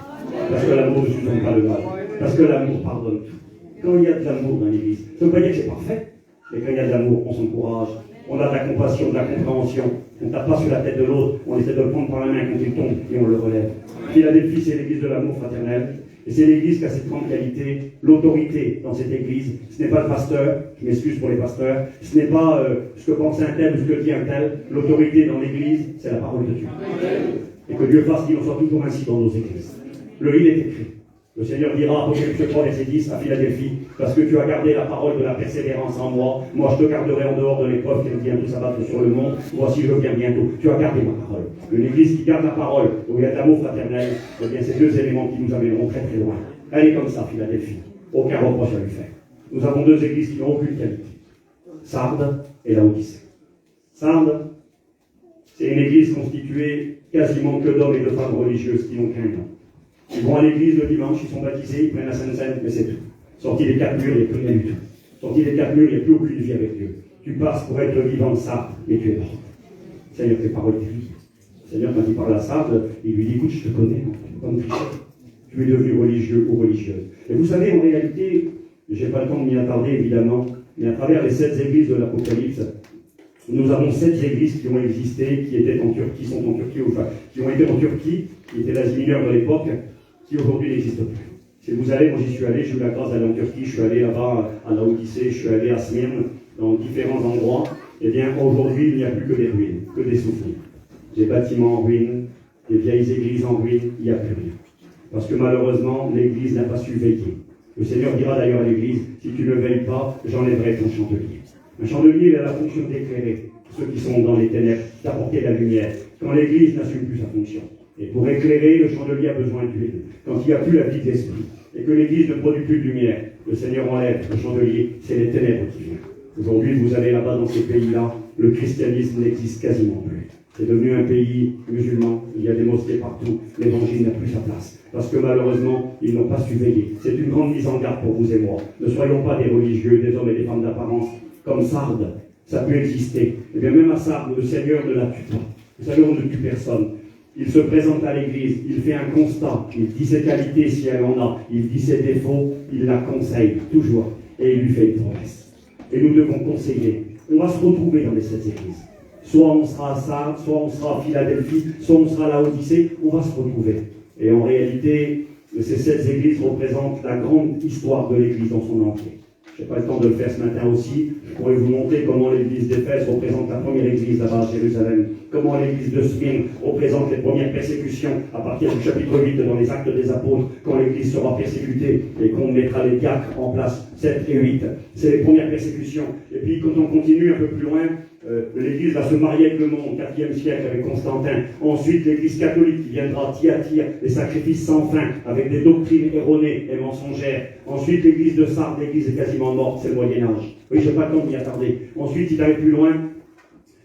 Parce que l'amour ne supporte pas le mal. Parce que l'amour pardonne tout. Quand il y a de l'amour dans l'église, ça ne veut pas dire que c'est parfait, mais quand il y a de l'amour, on s'encourage, on a de la compassion, de la compréhension, on ne tape pas sur la tête de l'autre, on essaie de le prendre par la main quand il tombe et on le relève. Philadelphie, c'est l'église de l'amour fraternel. Et c'est l'église qui a cette grande qualité, l'autorité dans cette église. Ce n'est pas le pasteur, je m'excuse pour les pasteurs, ce n'est pas ce que pense un tel ou ce que dit un tel. L'autorité dans l'église, c'est la parole de Dieu. Et que Dieu fasse qu'il en soit toujours ainsi dans nos églises. Il est écrit. Le Seigneur dira, Apocalypse 3, verset 10, à Philadelphie, parce que tu as gardé la parole de la persévérance en moi, moi je te garderai en dehors de l'épreuve qui vient bientôt s'abattre sur le monde, voici je viens bientôt. Tu as gardé ma parole. Une église qui garde la parole, où il y a de l'amour fraternel, eh bien c'est deux éléments qui nous amèneront très très loin. Elle est comme ça, Philadelphie. Aucun reproche à lui faire. Nous avons deux églises qui n'ont aucune qualité. Sardes et Laodicée. Sardes, c'est une église constituée quasiment que d'hommes et de femmes religieuses qui n'ont qu'un nom. Ils vont à l'église le dimanche, ils sont baptisés, ils prennent la Sainte Seine, mais c'est tout. Sortis des quatre murs, il n'y a plus rien du tout. Sortis des quatre murs, il n'y a plus aucune vie avec Dieu. Tu passes pour être vivant de Sardes, mais tu es mort. Seigneur, tes paroles t'évient. Seigneur, quand il parle à Sardes, il lui dit, écoute, je te connais, comme tu es devenu religieux ou religieuse. Et vous savez, en réalité, je n'ai pas le temps de m'y attarder, évidemment, mais à travers les 7 églises de l'Apocalypse, nous avons 7 églises qui ont existé, qui étaient en Turquie, sont en Turquie, enfin, qui ont été en Turquie, qui étaient l'Asie mineure de l'époque, qui aujourd'hui n'existent plus. Si vous allez, moi j'y suis allé, j'ai eu la grâce d'aller en Turquie, je suis allé là-bas à Laodicée, je suis allé à Smyrne, dans différents endroits, eh bien aujourd'hui il n'y a plus que des ruines, que des souvenirs. Des bâtiments en ruine, des vieilles églises en ruine, il n'y a plus rien. Parce que malheureusement, l'église n'a pas su veiller. Le Seigneur dira d'ailleurs à l'église, si tu ne veilles pas, j'enlèverai ton chandelier. Un chandelier, il a la fonction d'éclairer ceux qui sont dans les ténèbres, d'apporter la lumière. Quand l'église n'assume plus sa fonction. Et pour éclairer, le chandelier a besoin d'huile. Quand il n'y a plus la vie de l'esprit, et que l'église ne produit plus de lumière, le Seigneur enlève le chandelier, c'est les ténèbres qui viennent. Aujourd'hui, vous allez là-bas dans ces pays-là, le christianisme n'existe quasiment plus. C'est devenu un pays musulman, il y a des mosquées partout, l'évangile n'a plus sa place. Parce que malheureusement, ils n'ont pas su veiller. C'est une grande mise en garde pour vous et moi. Ne soyons pas des religieux, des hommes et des femmes d'apparence, comme Sardes. Ça peut exister. Et bien même à Sardes, le Seigneur ne la tue pas. Le Seigneur ne tue personne. Il se présente à l'église, il fait un constat, il dit ses qualités si elle en a, il dit ses défauts, il la conseille, toujours. Et il lui fait une promesse. Et nous devons conseiller. On va se retrouver dans les 7 églises. Soit on sera à Sardes, soit on sera à Philadelphie, soit on sera à Laodicée, on va se retrouver. Et en réalité, ces 7 églises représentent la grande histoire de l'église dans son entier. Je n'ai pas le temps de le faire ce matin aussi. Je pourrais vous montrer comment l'église d'Éphèse représente la première église là-bas à Jérusalem. Comment l'église de Smyrne représente les premières persécutions à partir du chapitre 8 dans les Actes des Apôtres, quand l'église sera persécutée et qu'on mettra les diacres en place, 7 et 8. C'est les premières persécutions. Et puis quand on continue un peu plus loin, l'église va se marier avec le monde, 4e siècle avec Constantin. Ensuite, l'église catholique qui viendra Thyatire, les sacrifices sans fin, avec des doctrines erronées et mensongères. Ensuite, l'église de Sardes, l'église est quasiment morte, c'est le Moyen-Âge. Oui, je n'ai pas le temps de m'y attarder. Ensuite, il arrive plus loin,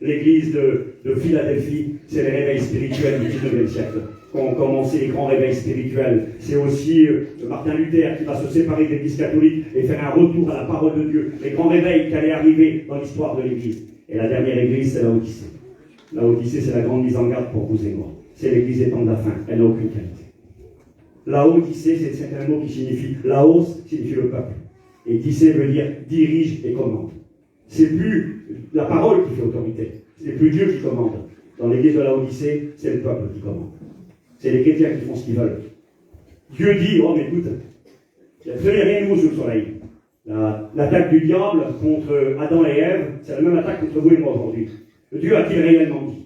l'église de Philadelphie, c'est les réveils spirituels du 19e siècle. qu'ont commencé les grands réveils spirituels. C'est aussi Martin Luther qui va se séparer de l'Église catholique et faire un retour à la parole de Dieu. Les grands réveils qui allaient arriver dans l'histoire de l'Église. Et la dernière Église, c'est la Odyssée. La Odyssée, c'est la grande mise en garde pour vous et moi. C'est l'Église des temps de la fin. Elle n'a aucune qualité. La Odyssée, c'est un mot qui signifie Laos, signifie le peuple. Et Dissée veut dire dirige et commande. C'est plus la parole qui fait autorité. C'est plus Dieu qui commande. Dans l'église de la Odyssée, c'est le peuple qui commande. C'est les chrétiens qui font ce qu'ils veulent. Dieu dit, oh mais écoute, il n'y a rien de nouveau sous le soleil. L'attaque du diable contre Adam et Ève, c'est la même attaque contre vous et moi aujourd'hui. Dieu a-t-il réellement dit?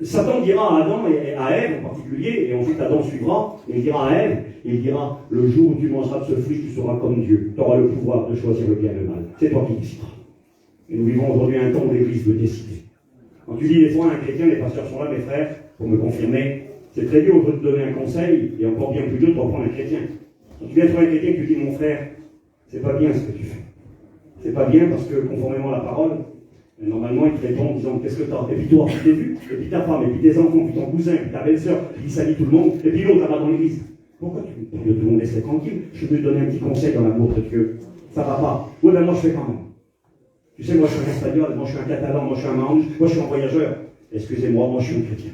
Satan dira à Adam et à Ève en particulier, et ensuite Adam suivra, et il dira à Ève, il dira, le jour où tu mangeras de ce fruit, tu seras comme Dieu. Tu auras le pouvoir de choisir le bien et le mal. C'est toi qui décideras. Et nous vivons aujourd'hui un temps où l'Église veut décider. Quand tu dis des fois à un chrétien, les pasteurs sont là, mes frères, pour me confirmer, c'est très dur de te donner un conseil, et encore bien plus dur de reprendre un chrétien. Quand tu viens trouver un chrétien et que tu dis, mon frère, c'est pas bien ce que tu fais. C'est pas bien parce que, conformément à la parole, normalement, il te répond en disant, qu'est-ce que t'as? Et puis toi, tu t'es vu, et puis ta femme, et puis tes enfants, puis ton cousin, puis ta belle-sœur, puis il salit tout le monde, et puis l'autre, ça va dans l'église. Pourquoi tu veux tout le monde laisser tranquille? Je veux te donner un petit conseil dans l'amour de Dieu. Ça va pas. Ouais, ben moi, je fais quand même. Tu sais, moi, je suis un espagnol, moi, je suis un catalan, moi, je suis un manche, moi, je suis un voyageur. Excusez-moi, moi, je suis un chrétien.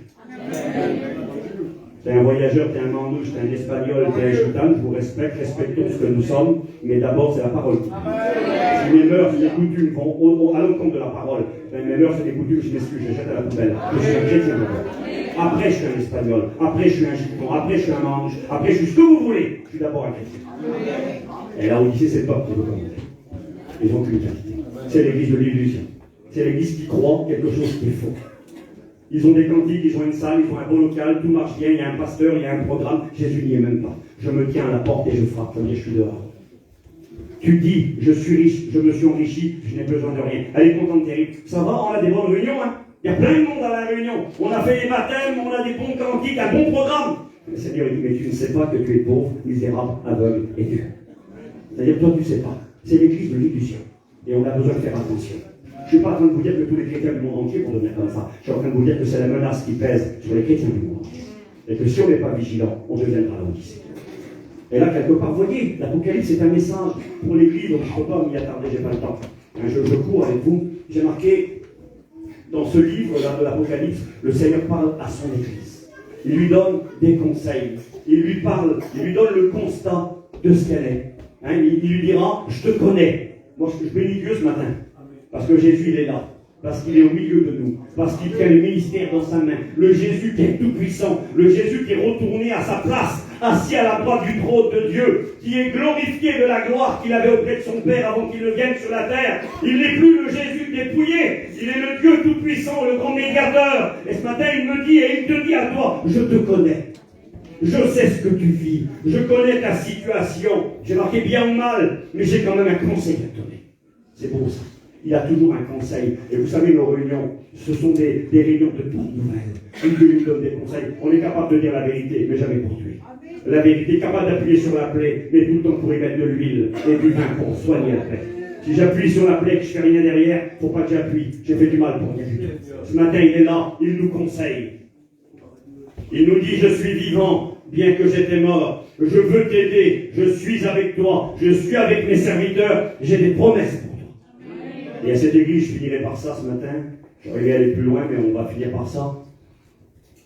T'es un voyageur, t'es un manouche, t'es un espagnol, t'es un gitan, je vous respecte, respectons ce que nous sommes, mais d'abord c'est la parole. Si mes mœurs et les coutumes vont à l'encontre de la parole, mes mœurs et les coutumes, je m'excuse, je les jette à la poubelle. Je suis un chrétien d'abord. Après je suis un espagnol, après je suis un gitan, après je suis un manouche, après je suis ce que vous voulez. Je suis d'abord un chrétien. Et là, Odyssée, c'est le peuple qui veut commenter. Ils n'ont qu'une qualité. C'est l'église de l'illusion. C'est l'église qui croit quelque chose qui est faux. Ils ont des cantiques, ils ont une salle, ils ont un bon local, tout marche bien, il y a un pasteur, il y a un programme. Jésus n'y est même pas. Je me tiens à la porte et je frappe, je suis dehors. Tu dis, je suis riche, je me suis enrichi, je n'ai besoin de rien. Elle est contente, terrible. Ça va, on a des bonnes réunions, hein. Il y a plein de monde à la réunion. On a fait les baptêmes, on a des bons cantiques, un bon programme. Le Seigneur dit, mais tu ne sais pas que tu es pauvre, misérable, aveugle et nu. C'est-à-dire, toi, tu ne sais pas. C'est l'église de l'illusion. Et on a besoin de faire attention. Je ne suis pas en train de vous dire que tous les chrétiens du monde entier vont devenir comme ça. Je suis en train de vous dire que c'est la menace qui pèse sur les chrétiens du monde entier. Et que si on n'est pas vigilant, on deviendra l'Odyssée. Et là, quelque part, vous voyez, l'Apocalypse, c'est un message pour l'Église, donc je ne peux pas m'y attarder, je n'ai pas le temps. Je cours avec vous. J'ai marqué, dans ce livre-là de l'Apocalypse, le Seigneur parle à son Église. Il lui donne des conseils. Il lui parle, il lui donne le constat de ce qu'elle est. Il lui dira, je te connais. Moi, je bénis Dieu ce matin. Parce que Jésus, il est là. Parce qu'il est au milieu de nous. Parce qu'il tient le ministère dans sa main. Le Jésus qui est tout puissant. Le Jésus qui est retourné à sa place. Assis à la droite du trône de Dieu. Qui est glorifié de la gloire qu'il avait auprès de son Père avant qu'il ne vienne sur la terre. Il n'est plus le Jésus dépouillé. Il est le Dieu tout puissant, le grand médiateur. Et ce matin, il me dit et il te dit à toi, je te connais. Je sais ce que tu vis. Je connais ta situation. J'ai marqué bien ou mal. Mais j'ai quand même un conseil à te donner. C'est beau ça. Il a toujours un conseil. Et vous savez, nos réunions, ce sont des réunions de bonnes nouvelles. Dieu nous donne des conseils. On est capable de dire la vérité, mais jamais pour tuer. La vérité, capable d'appuyer sur la plaie, mais tout le temps pour y mettre de l'huile et du vin pour soigner la plaie. Si j'appuie sur la plaie et que je fais rien derrière, il ne faut pas que j'appuie. J'ai fait du mal pour rien du tout. Ce matin, il est là, il nous conseille. Il nous dit, je suis vivant, bien que j'étais mort. Je veux t'aider, je suis avec toi, je suis avec mes serviteurs, j'ai des promesses pour toi. Et à cette église, je finirai par ça ce matin. J'aurais aimé aller plus loin, mais on va finir par ça.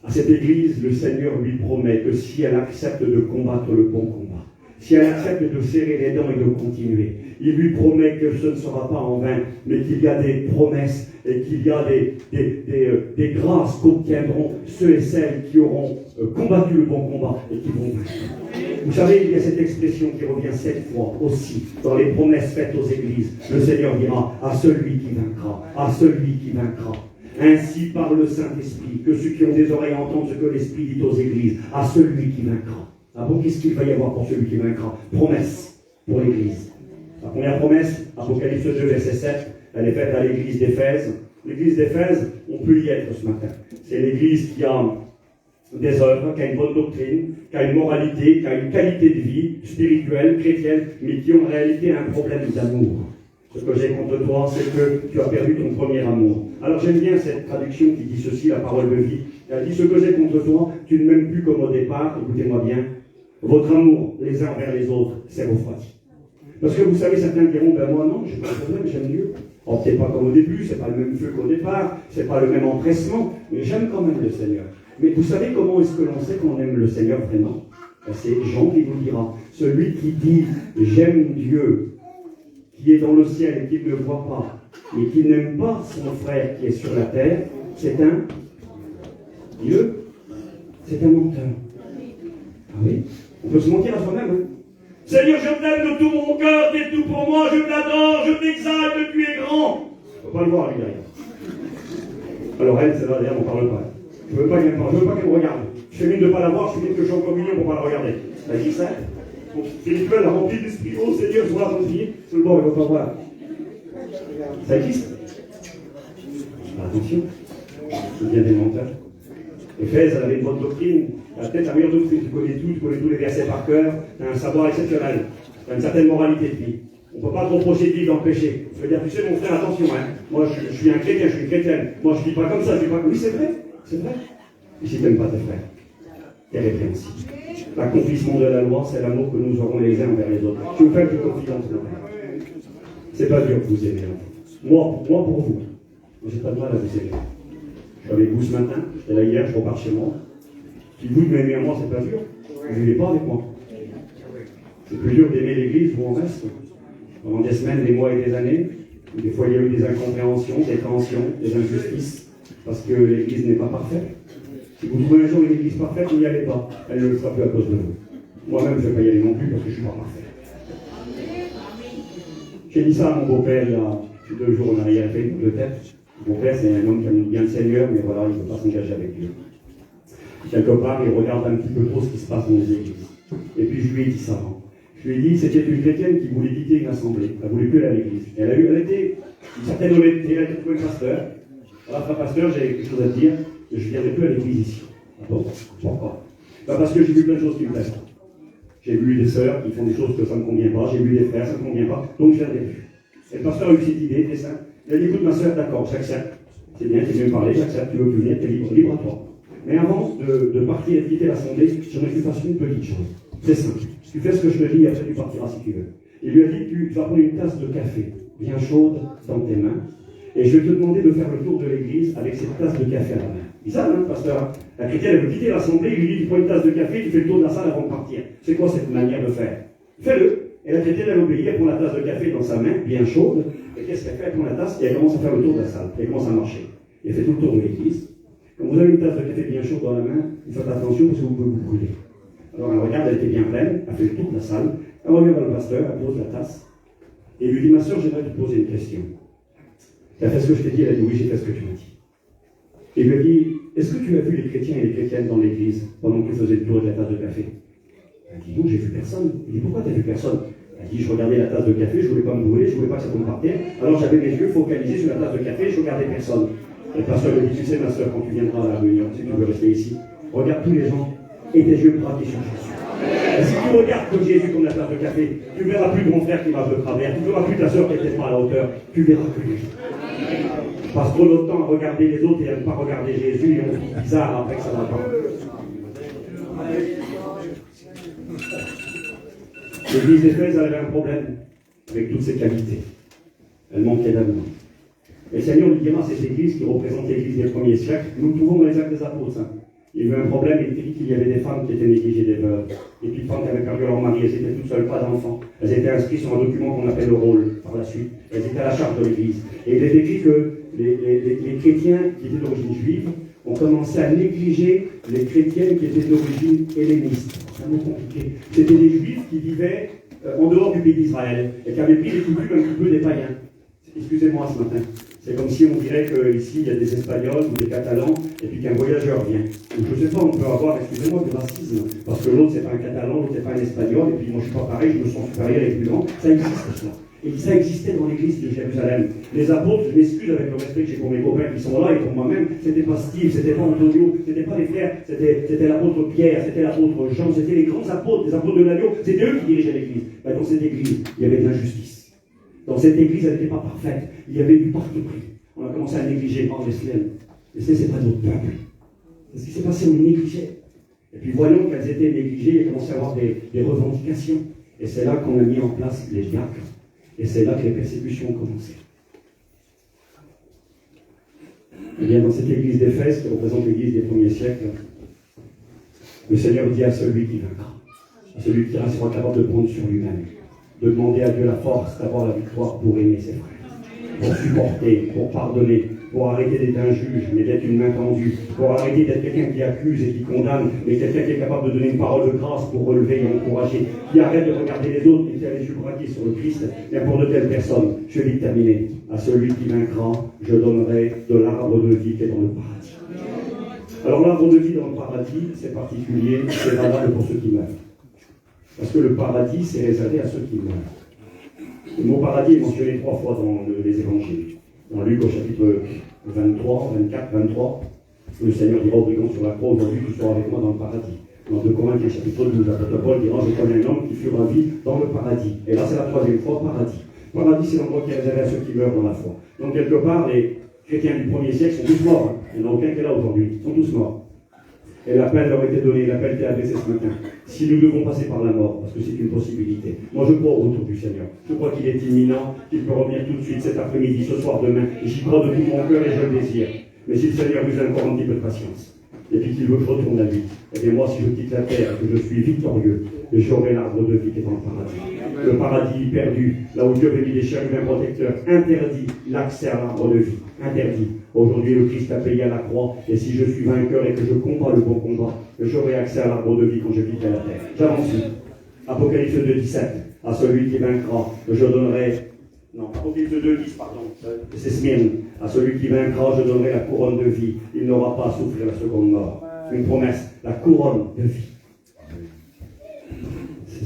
À cette église, le Seigneur lui promet que si elle accepte de combattre le bon combat, si elle accepte de serrer les dents et de continuer, il lui promet que ce ne sera pas en vain, mais qu'il y a des promesses et qu'il y a des grâces qu'obtiendront ceux et celles qui auront combattu le bon combat et qui vont vaincre. Vous savez, il y a cette expression qui revient 7 fois aussi dans les promesses faites aux églises. Le Seigneur dira à celui qui vaincra, à celui qui vaincra. Ainsi parle le Saint-Esprit, que ceux qui ont des oreilles entendent ce que l'Esprit dit aux églises, à celui qui vaincra. Ah bon, qu'est-ce qu'il va y avoir pour celui qui vaincra? Promesse pour l'Église. La première promesse, Apocalypse 2, verset 7, elle est faite à l'Église d'Éphèse. L'Église d'Éphèse, on peut y être ce matin. C'est l'Église qui a des œuvres, qui a une bonne doctrine, qui a une moralité, qui a une qualité de vie spirituelle, chrétienne, mais qui en réalité a un problème d'amour. Ce que j'ai contre toi, c'est que tu as perdu ton premier amour. Alors j'aime bien cette traduction qui dit ceci, la parole de vie. Il a dit, ce que j'ai contre toi, tu ne m'aimes plus comme au départ, écoutez-moi bien, votre amour les uns envers les autres s'est refroidi. Parce que vous savez, certains diront, ben moi non, j'ai pas de problème, j'aime Dieu. Alors peut-être pas comme au début, c'est pas le même feu qu'au départ, c'est pas le même empressement, mais j'aime quand même le Seigneur. Mais vous savez comment est-ce que l'on sait qu'on aime le Seigneur vraiment? Ben, c'est Jean qui vous dira. Celui qui dit, j'aime Dieu, qui est dans le ciel et qui ne le voit pas, et qui n'aime pas son frère qui est sur la terre, c'est un Dieu, c'est un menteur. Ah oui, on peut se mentir à soi-même. Hein? Seigneur, je t'aime de tout mon cœur, t'es tout pour moi, je t'adore, je t'exalte, tu es grand. On ne peut pas le voir, lui, derrière. Alors elle, c'est là, derrière, on ne parle pas. Je ne veux pas qu'elle me parle, je ne veux pas qu'elle me regarde. Je fais mine de ne pas la voir, je fais mine que je suis en communion pour ne pas la regarder. Elle dit ça. Donc, Philippe a rempli d'esprit. Oh Seigneur, je vois la fille. Tout le monde ne va pas voir. Ça existe. Attention, c'est bien des menteurs. Éphèse, elle avait une bonne doctrine. La tête, la meilleure doctrine, tu connais tous les versets par cœur, tu as un savoir exceptionnel, tu as une certaine moralité de vie. On ne peut pas te reprocher de vivre dans le péché. Je veux dire, tu sais, mon frère, attention, hein. Moi, je suis un chrétien, je suis une chrétienne. Moi, je ne vis pas comme ça, je vis pas comme... Oui, c'est vrai, c'est vrai. Et si tu n'aimes pas tes frères, t'es répréhensible. L'accomplissement de la loi, c'est l'amour que nous aurons les uns envers les autres. Je vous fais une petite confidence, mon frère. C'est pas dur que vous aimez, hein. Moi, pour vous, j'ai pas de mal à vous aimer. Je suis avec vous ce matin, j'étais là hier, je repars chez moi. Si vous m'aimez à moi, c'est pas dur. Vous ne vivez pas avec moi. C'est plus dur d'aimer l'Église où on reste. Pendant des semaines, des mois et des années, où des fois il y a eu des incompréhensions, des tensions, des injustices, parce que l'Église n'est pas parfaite. Si vous trouvez un jour une Église parfaite, n'y allez pas. Elle ne le sera plus à cause de vous. Moi-même, je ne vais pas y aller non plus parce que je ne suis pas parfait. J'ai dit ça à mon beau-père il y a 2 jours en arrière, il fait une double tête. Mon père, c'est un homme qui aime bien le Seigneur, mais voilà, il ne veut pas s'engager avec Dieu. Quelque part, il regarde un petit peu trop ce qui se passe dans les églises. Et puis je lui ai dit ça avant. Je lui ai dit, c'était une chrétienne qui voulait quitter une assemblée. Elle ne voulait plus aller à l'église. Elle était une certaine honnêteté, elle a été trouvée pasteur. Alors, pasteur, j'ai quelque chose à te dire, je ne viendrai plus à l'église ici. Pourquoi? Parce que j'ai vu plein de choses qui me plaisent. J'ai vu des sœurs qui font des choses que ça ne me convient pas, j'ai vu des frères, ça ne me convient pas, donc je ne viendrai plus. Et le pasteur a eu cette idée, des saints. Il a dit, écoute ma sœur, d'accord, j'accepte. C'est bien, tu viens me parler, j'accepte, tu veux plus venir, tu es libre à toi. Mais avant de partir et de quitter l'assemblée, j'aimerais que tu fasses une petite chose. C'est simple. Tu fais ce que je te dis et après tu partiras si tu veux. Il lui a dit, tu vas prendre une tasse de café, bien chaude, dans tes mains, et je vais te demander de faire le tour de l'église avec cette tasse de café à la main. Il ça, hein, pasteur? La chrétienne, elle veut quitter l'assemblée, il lui dit, tu prends une tasse de café, tu fais le tour de la salle avant de partir. C'est quoi cette manière de faire? Fais-le. Et la chrétienne, elle obéit, elle prend la tasse de café dans sa main, bien chaude, et qu'est-ce qu'elle fait? Elle prend la tasse et elle commence à faire le tour de la salle. Elle commence à marcher. Et elle fait tout le tour de l'église. Quand vous avez une tasse de café bien chaude dans la main, vous faites attention parce que vous pouvez vous brûler. Alors elle regarde, elle était bien pleine, elle fait le tour de la salle, elle revient vers le pasteur, elle pose la tasse, et lui dit, ma soeur, j'aimerais te poser une question. Tu as fait ce que je t'ai dit? Elle a dit, oui, j'ai fait ce que tu m'as dit. Et il lui a dit, est-ce que tu as vu les chrétiens et les chrétiennes dans l'église pendant que tu faisais le tour de la tasse de café? Elle a dit, non, j'ai vu personne. Il dit, pourquoi tu n'as vu personne? Elle a dit, je regardais la tasse de café, je ne voulais pas me brûler, je ne voulais pas que ça tombe par terre, alors j'avais mes yeux focalisés sur la tasse de café, je ne regardais personne. Et le pasteur lui dit, tu sais ma soeur, quand tu viendras à la réunion, si tu veux rester ici, regarde tous les gens et tes yeux braqués sur Jésus. Et si tu regardes comme Jésus comme la tasse de café, tu ne verras plus ton frère qui marche de travers, tu ne verras plus ta soeur qui n'était pas à la hauteur, tu verras que Jésus. Je passe trop de temps à regarder les autres et à ne pas regarder Jésus et on se dit bizarre après que ça va pas. L'église d'Éphèse avait un problème avec toutes ses qualités. Elle manquait d'amour. Et le Seigneur lui dira, cette église qui représente l'église des premiers siècles, nous le trouvons dans les actes des apôtres. Hein. Il y avait un problème, il dit qu'il y avait des femmes qui étaient négligées, des veuves, et puis des femmes qui avaient perdu leur mari, elles étaient toutes seules, pas d'enfants. Elles étaient inscrites sur un document qu'on appelle le rôle, par la suite. Elles étaient à la charge de l'église. Et il est écrit que les chrétiens qui étaient d'origine juive ont commencé à négliger les chrétiennes qui étaient d'origine helléniste. C'est un mot compliqué. C'était des juifs qui vivaient en dehors du pays d'Israël, et qui avaient pris les coutumes un petit peu des païens. Excusez-moi ce matin. C'est comme si on dirait qu'ici il y a des Espagnols ou des Catalans et puis qu'un voyageur vient. Donc, je ne sais pas, on peut avoir, excusez-moi, du racisme. Parce que l'autre c'est pas un Catalan, l'autre c'est pas un Espagnol, et puis moi je ne suis pas pareil, je me sens supérieur et plus grand. Ça existe cela. Et ça existait dans l'église de Jérusalem. Les apôtres, je m'excuse avec le respect que j'ai pour mes copains qui sont là et pour moi-même, c'était pas Steve, c'était pas Antonio, c'était pas les frères, c'était l'apôtre Pierre, c'était l'apôtre Jean, c'était les grands apôtres, les apôtres de l'agneau, c'était eux qui dirigeaient l'église. Dans cette église, il y avait de l'injustice. Dans cette église, elle n'était pas parfaite. Il y avait du parti pris. On a commencé à négliger. Oh, Wesley, c'est pas notre peuple. C'est ce qui s'est passé, on les négligeait. Et puis voyons qu'elles étaient négligées, il a commencé à avoir des revendications. Et c'est là qu'on a mis en place les diacres. Et c'est là que les persécutions ont commencé. Eh bien, dans cette église d'Éphèse, qui représente l'église des premiers siècles, le Seigneur dit à celui qui vaincra, à celui qui sera capable de prendre sur lui-même, de demander à Dieu la force d'avoir la victoire pour aimer ses frères, pour supporter, pour pardonner, pour arrêter d'être un juge, mais d'être une main tendue, pour arrêter d'être quelqu'un qui accuse et qui condamne, mais quelqu'un qui est capable de donner une parole de grâce pour relever et encourager, qui arrête de regarder les autres et qui a les yeux braqués sur le Christ. Et pour de telles personnes, je vais terminer. À celui qui vaincra, je donnerai de l'arbre de vie qui est dans le paradis. Alors l'arbre de vie dans le paradis, c'est particulier, c'est valable pour ceux qui meurent. Parce que le paradis, c'est réservé à ceux qui meurent. Le mot paradis est mentionné 3 fois dans les évangiles. Dans Luc au chapitre 23, 24, 23, le Seigneur dira aux brigands sur la croix, aujourd'hui tu seras avec moi dans le paradis. Dans 2 Corinthiens chapitre 12, l'apôtre Paul dira, je connais un homme qui fut ravi dans le paradis. Et là c'est la 3e fois, paradis. Paradis, c'est l'endroit qui est réservé à ceux qui meurent dans la foi. Donc quelque part, les chrétiens du 1er siècle sont tous morts. Il n'y en a aucun qui est là aujourd'hui. Ils sont tous morts. Et l'appel leur a été donné, l'appel était adressé ce matin. Si nous devons passer par la mort, parce que c'est une possibilité. Moi je crois au retour du Seigneur. Je crois qu'il est imminent, qu'il peut revenir tout de suite cet après-midi, ce soir, demain. J'y crois de tout mon cœur et je le désire. Mais si le Seigneur nous a encore un petit peu de patience, et puis qu'il veut que je retourne à lui, eh bien moi si je quitte la terre et que je suis victorieux, j'aurai l'arbre de vie qui est dans le paradis. Le paradis perdu, là où Dieu avait mis des chérubins protecteurs, interdit l'accès à l'arbre de vie. Interdit. Aujourd'hui, le Christ a payé à la croix, et si je suis vainqueur et que je combats le bon combat, j'aurai accès à l'arbre de vie quand je quitterai la terre. J'avance. Apocalypse 2,17. À celui qui vaincra, je donnerai. Non, Apocalypse 2,10, pardon. C'est Smyrne. À celui qui vaincra, je donnerai la couronne de vie. Il n'aura pas à souffrir la seconde mort. Une promesse. La couronne de vie.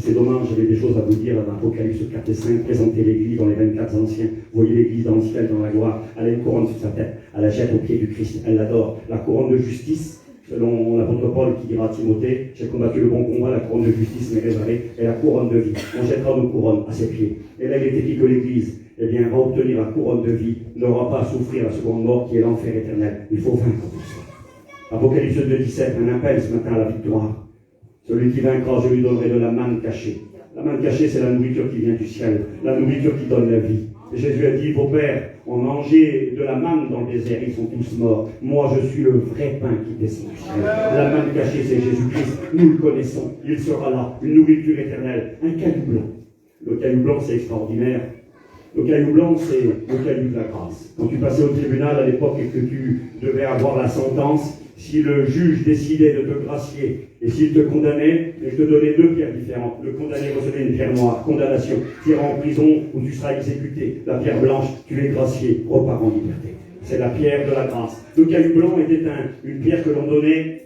C'est dommage, j'avais des choses à vous dire dans Apocalypse 4 et 5, présenter l'église dans les 24 anciens. Vous voyez l'église dans le ciel, dans la gloire. Elle a une couronne sur sa tête. Elle la jette au pied du Christ. Elle l'adore. La couronne de justice, selon l'apôtre Paul qui dira à Timothée, j'ai combattu le bon combat, la couronne de justice m'est réservée, et la couronne de vie. On jettera nos couronnes à ses pieds. Et là, il est écrit que l'église, eh bien, va obtenir la couronne de vie, n'aura pas à souffrir la seconde mort qui est l'enfer éternel. Il faut vaincre tout ça. Apocalypse 2,17, un appel ce matin à la victoire. Celui qui vaincra, je lui donnerai de la manne cachée. La manne cachée, c'est la nourriture qui vient du ciel, la nourriture qui donne la vie. Et Jésus a dit, vos pères ont mangé de la manne dans le désert, ils sont tous morts. Moi, je suis le vrai pain qui descend du ciel. La manne cachée, c'est Jésus-Christ. Nous le connaissons. Il sera là, une nourriture éternelle, un caillou blanc. Le caillou blanc, c'est extraordinaire. Le caillou blanc, c'est le caillou de la grâce. Quand tu passais au tribunal à l'époque et que tu devais avoir la sentence, si le juge décidait de te gracier et s'il te condamnait, il te donnait 2 pierres différentes. Le condamné recevait une pierre noire, condamnation, tu iras en prison où tu seras exécuté. La pierre blanche, tu es gracié, repars en liberté. C'est la pierre de la grâce. Le caillou blanc était une pierre que l'on donnait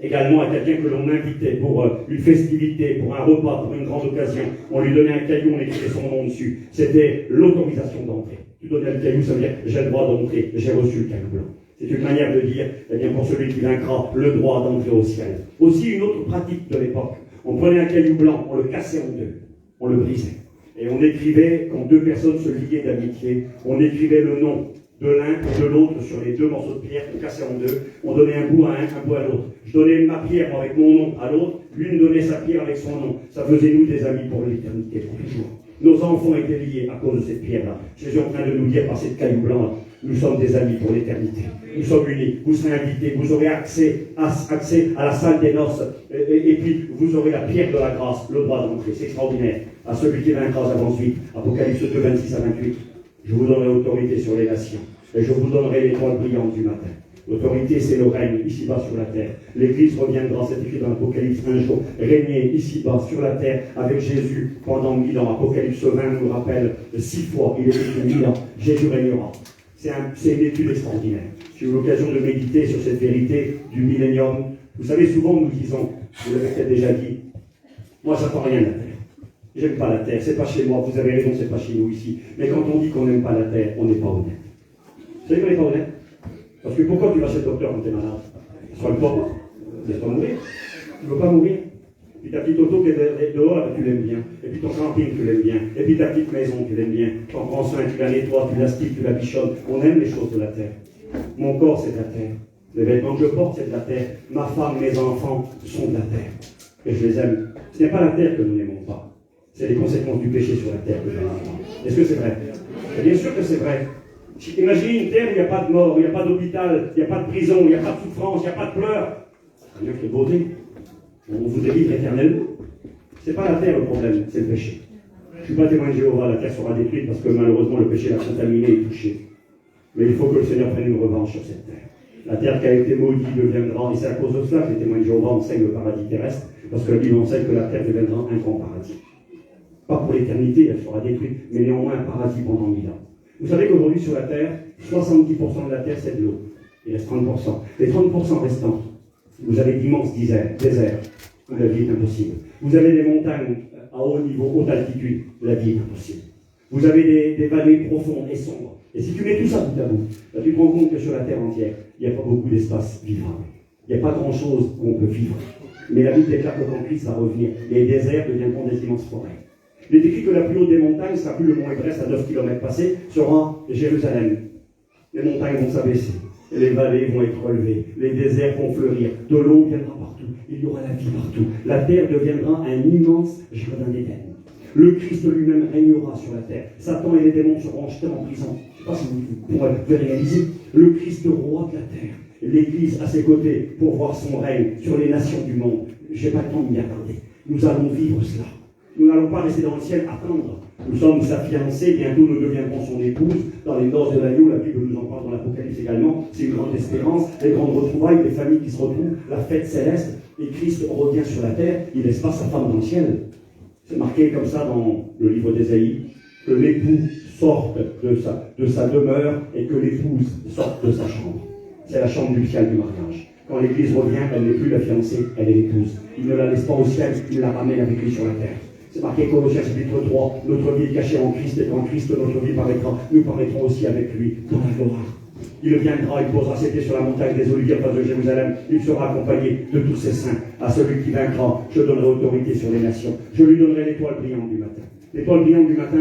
également à quelqu'un que l'on invitait pour une festivité, pour un repas, pour une grande occasion. On lui donnait un caillou, on écrivait son nom dessus. C'était l'autorisation d'entrer. Tu donnais le caillou, ça veut dire j'ai le droit d'entrer, j'ai reçu le caillou blanc. C'est une manière de dire, eh bien, pour celui qui vaincra, le droit d'entrer au ciel. Aussi, une autre pratique de l'époque. On prenait un caillou blanc, on le cassait en deux, on le brisait. Et on écrivait, quand 2 personnes se liaient d'amitié, on écrivait le nom de l'un et de l'autre sur les 2 morceaux de pierre qu'on cassait en deux. On donnait un bout à un bout à l'autre. Je donnais ma pierre avec mon nom à l'autre, l'une donnait sa pierre avec son nom. Ça faisait nous des amis pour l'éternité, pour toujours. Nos enfants étaient liés à cause de cette pierre-là. Jésus est en train de nous dire par cette caillou blanc, nous sommes des amis pour l'éternité. Nous sommes unis. Vous serez invités. Vous aurez accès à la salle des noces. Et puis, vous aurez la pierre de la grâce, le droit d'entrer. C'est extraordinaire. À celui qui vaincra, avance vite. Apocalypse 2, 26 à 28. Je vous donnerai autorité sur les nations. Et je vous donnerai l'étoile brillante du matin. L'autorité, c'est le règne, ici-bas sur la terre. L'Église reviendra, c'est écrit dans l'Apocalypse, un jour, régner ici-bas sur la terre avec Jésus pendant 1000 ans. Apocalypse 20 nous rappelle 6 fois, il est écrit 1000 ans. Jésus régnera. C'est une étude extraordinaire. J'ai eu l'occasion de méditer sur cette vérité du millénium. Vous savez, souvent nous disons, vous l'avez peut-être déjà dit, moi j'attends rien de la terre. J'aime pas la terre, c'est pas chez moi, vous avez raison, c'est pas chez nous ici. Mais quand on dit qu'on n'aime pas la terre, on n'est pas honnête. Vous savez qu'on n'est pas honnête? Parce que pourquoi tu vas chez le docteur quand tu es malade? Soigne pas, laisse-toi mourir. Tu ne veux pas mourir. Et puis ta petite auto qui est dehors, tu l'aimes bien. Et puis ton camping, tu l'aimes bien. Et puis ta petite maison, tu l'aimes bien. Tu en prends soin, tu la nettoies, tu la styles, tu la bichonnes. On aime les choses de la terre. Mon corps, c'est la terre. Les vêtements que je porte, c'est de la terre. Ma femme, mes enfants sont de la terre. Et je les aime. Ce n'est pas la terre que nous n'aimons pas. C'est les conséquences du péché sur la terre que nous aimons. Est-ce que c'est vrai? Et bien sûr que c'est vrai. Imaginez une terre où il n'y a pas de mort, où il n'y a pas d'hôpital, il n'y a pas de prison, il n'y a pas de souffrance, il n'y a pas de pleurs. Rien que beauté. On vous délivre éternellement. Ce n'est pas la terre le problème, c'est le péché. Je ne suis pas témoin de Jéhovah, la terre sera détruite parce que malheureusement le péché l'a contaminée et touchée. Mais il faut que le Seigneur prenne une revanche sur cette terre. La terre qui a été maudite deviendra, et c'est à cause de cela que les témoins de Jéhovah enseignent le paradis terrestre, parce que la Bible enseigne que la terre deviendra un grand paradis. Pas pour l'éternité, elle sera détruite, mais néanmoins un paradis pendant 1000 ans. Vous savez qu'aujourd'hui sur la terre, 70% de la terre c'est de l'eau. Il reste 30%. Les 30% restants, vous avez d'immenses déserts, où la vie est impossible. Vous avez des montagnes à haut niveau, haute altitude, la vie est impossible. Vous avez des vallées profondes et sombres. Et si tu mets tout ça bout à bout, là, tu te rends compte que sur la terre entière, il n'y a pas beaucoup d'espace vivable. Il n'y a pas grand-chose où on peut vivre. Mais la Bible déclare que quand Christ va revenir, les déserts deviendront des immenses forêts. Il est écrit que la plus haute des montagnes, sera plus le mont Everest à 9 km passés, sera Jérusalem. Les montagnes vont s'abaisser, les vallées vont être relevées, les déserts vont fleurir, de l'eau viendra partout, il y aura la vie partout. La terre deviendra un immense jardin d'Éden. Le Christ lui-même régnera sur la terre. Satan et les démons seront jetés en prison. Je ne sais pas si vous pourrez réaliser. Le Christ roi de la terre. L'Église à ses côtés pour voir son règne sur les nations du monde. Je n'ai pas le temps de m'y attarder. Nous allons vivre cela. Nous n'allons pas rester dans le ciel attendre. Nous sommes sa fiancée, bientôt nous deviendrons son épouse. Dans les noces de l'agneau, la Bible nous en parle dans l'Apocalypse également. C'est une grande espérance, les grandes retrouvailles, les familles qui se retrouvent, la fête céleste. Et Christ revient sur la terre, il laisse pas sa femme dans le ciel. C'est marqué comme ça dans le livre d'Ésaïe, que l'époux sorte de sa demeure et que l'épouse sorte de sa chambre. C'est la chambre nuptiale du mariage. Quand l'Église revient, elle n'est plus la fiancée, elle est l'épouse. Il ne la laisse pas au ciel, il la ramène avec lui sur la terre. C'est marqué Colossiens chapitre 3, notre vie est cachée en Christ, et quand Christ, notre vie paraîtra, nous paraîtrons aussi avec lui dans la gloire. Il viendra, il posera ses pieds sur la montagne des Oliviers, face de Jérusalem, il sera accompagné de tous ses saints. À celui qui vaincra, je donnerai autorité sur les nations. Je lui donnerai l'étoile brillante du matin. L'étoile brillante du matin,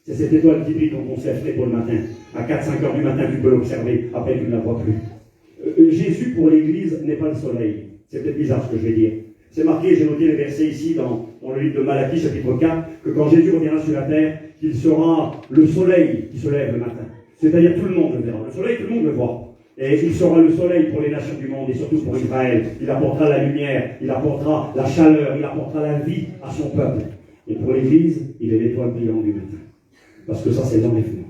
c'est cette étoile qui brille quand on se lève très tôt le matin. À 4-5 heures du matin, tu peux l'observer, après tu ne la vois plus. Jésus pour l'Église n'est pas le soleil. C'est peut-être bizarre ce que je vais dire. C'est marqué, j'ai noté les versets ici dans le livre de Malachie, chapitre 4, que quand Jésus reviendra sur la terre, qu'il sera le soleil qui se lève le matin. C'est-à-dire tout le monde le verra. Le soleil, tout le monde le voit. Et il sera le soleil pour les nations du monde et surtout pour Israël. Il apportera la lumière, il apportera la chaleur, il apportera la vie à son peuple. Et pour l'Église, il est l'étoile brillante du matin. Parce que ça, c'est l'enlèvement.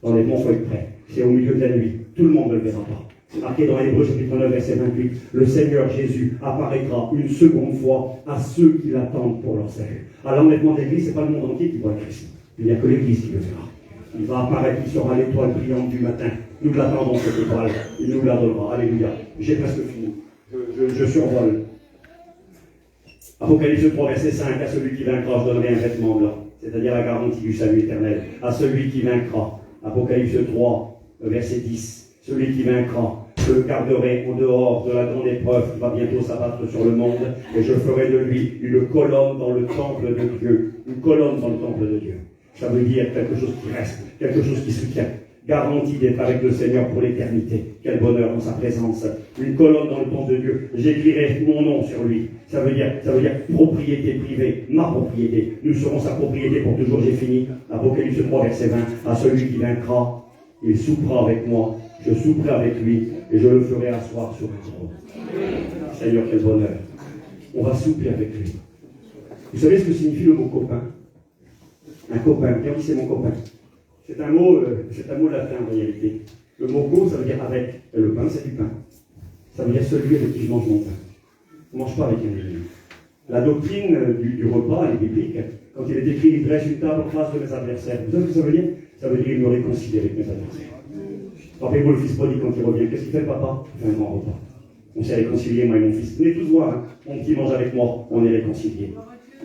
L'enlèvement, il faut être prêt. C'est au milieu de la nuit. Tout le monde ne le verra pas. C'est marqué dans Hébreux chapitre 9, verset 28. Le Seigneur Jésus apparaîtra une seconde fois à ceux qui l'attendent pour leur salut. À l'enlèvement de l'Église, ce n'est pas le monde entier qui voit Christ. Il n'y a que l'Église qui le verra. Il va apparaître, il sera l'étoile brillante du matin. Nous l'attendons cette étoile. Il nous la donnera. Alléluia. J'ai presque fini. Je survole. Apocalypse 3, verset 5. À celui qui vaincra, je donnerai un vêtement blanc. C'est-à-dire la garantie du salut éternel. À celui qui vaincra. Apocalypse 3, verset 10. Celui qui vaincra, je le garderai en dehors de la grande épreuve qui va bientôt s'abattre sur le monde, et je ferai de lui une colonne dans le temple de Dieu. Une colonne dans le temple de Dieu. Ça veut dire quelque chose qui reste, quelque chose qui soutient. Garantie d'être avec le Seigneur pour l'éternité. Quel bonheur en sa présence. Une colonne dans le temple de Dieu. J'écrirai mon nom sur lui. Ça veut dire propriété privée, ma propriété. Nous serons sa propriété pour toujours. J'ai fini. Apocalypse 3, verset 20. À celui qui vaincra, il soupera avec moi. Je souperai avec lui et je le ferai asseoir sur un trône. Seigneur, quel bonheur. On va souper avec lui. Vous savez ce que signifie le mot copain? Un copain. Bien oui, c'est mon copain. C'est un mot latin en réalité. Le mot co, ça veut dire avec. Et le pain, c'est du pain. Ça veut dire celui avec qui je mange mon pain. On ne mange pas avec un ennemi. La doctrine du repas, elle est biblique. Quand il est écrit, il dresse une table en face de mes adversaires. Vous savez ce que ça veut dire? Ça veut dire qu'il me réconcilie avec mes adversaires. Rappelez-vous le fils prodigue quand il revient. Qu'est-ce qu'il fait, papa? Il fait un grand repas. On s'est réconciliés, moi et mon fils. Venez tous voir, hein. Mon petit mange avec moi, on est réconciliés.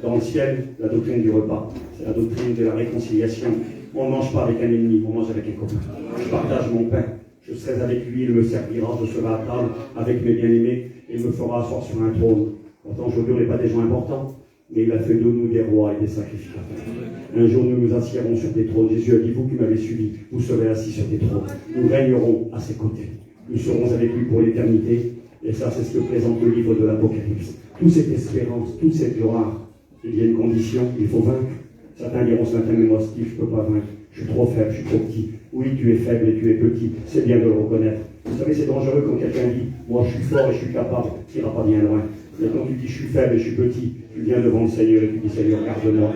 Dans le ciel, la doctrine du repas, c'est la doctrine de la réconciliation. On ne mange pas avec un ennemi, on mange avec un copain. Je partage mon pain. Je serai avec lui, il me servira, je serai à table avec mes bien-aimés, et il me fera asseoir sur un trône. Pourtant, aujourd'hui, on n'est pas des gens importants, mais il a fait de nous des rois et des sacrificateurs. Un jour, nous nous assiérons sur des trônes. Jésus a dit, vous qui m'avez suivi, vous serez assis sur des trônes. Nous régnerons à ses côtés. Nous serons avec lui pour l'éternité. Et ça, c'est ce que présente le livre de l'Apocalypse. Toute cette espérance, toute cette gloire, il y a une condition, il faut vaincre. Certains diront ce matin, mais moi, Steve, je ne peux pas vaincre. Je suis trop faible, je suis trop petit. Oui, tu es faible et tu es petit. C'est bien de le reconnaître. Vous savez, c'est dangereux quand quelqu'un dit, moi, je suis fort et je suis capable. Tu n'iras pas bien loin. Mais quand tu dis, je suis faible et je suis petit, tu viens devant le Seigneur et tu dis, Seigneur, garde-moi.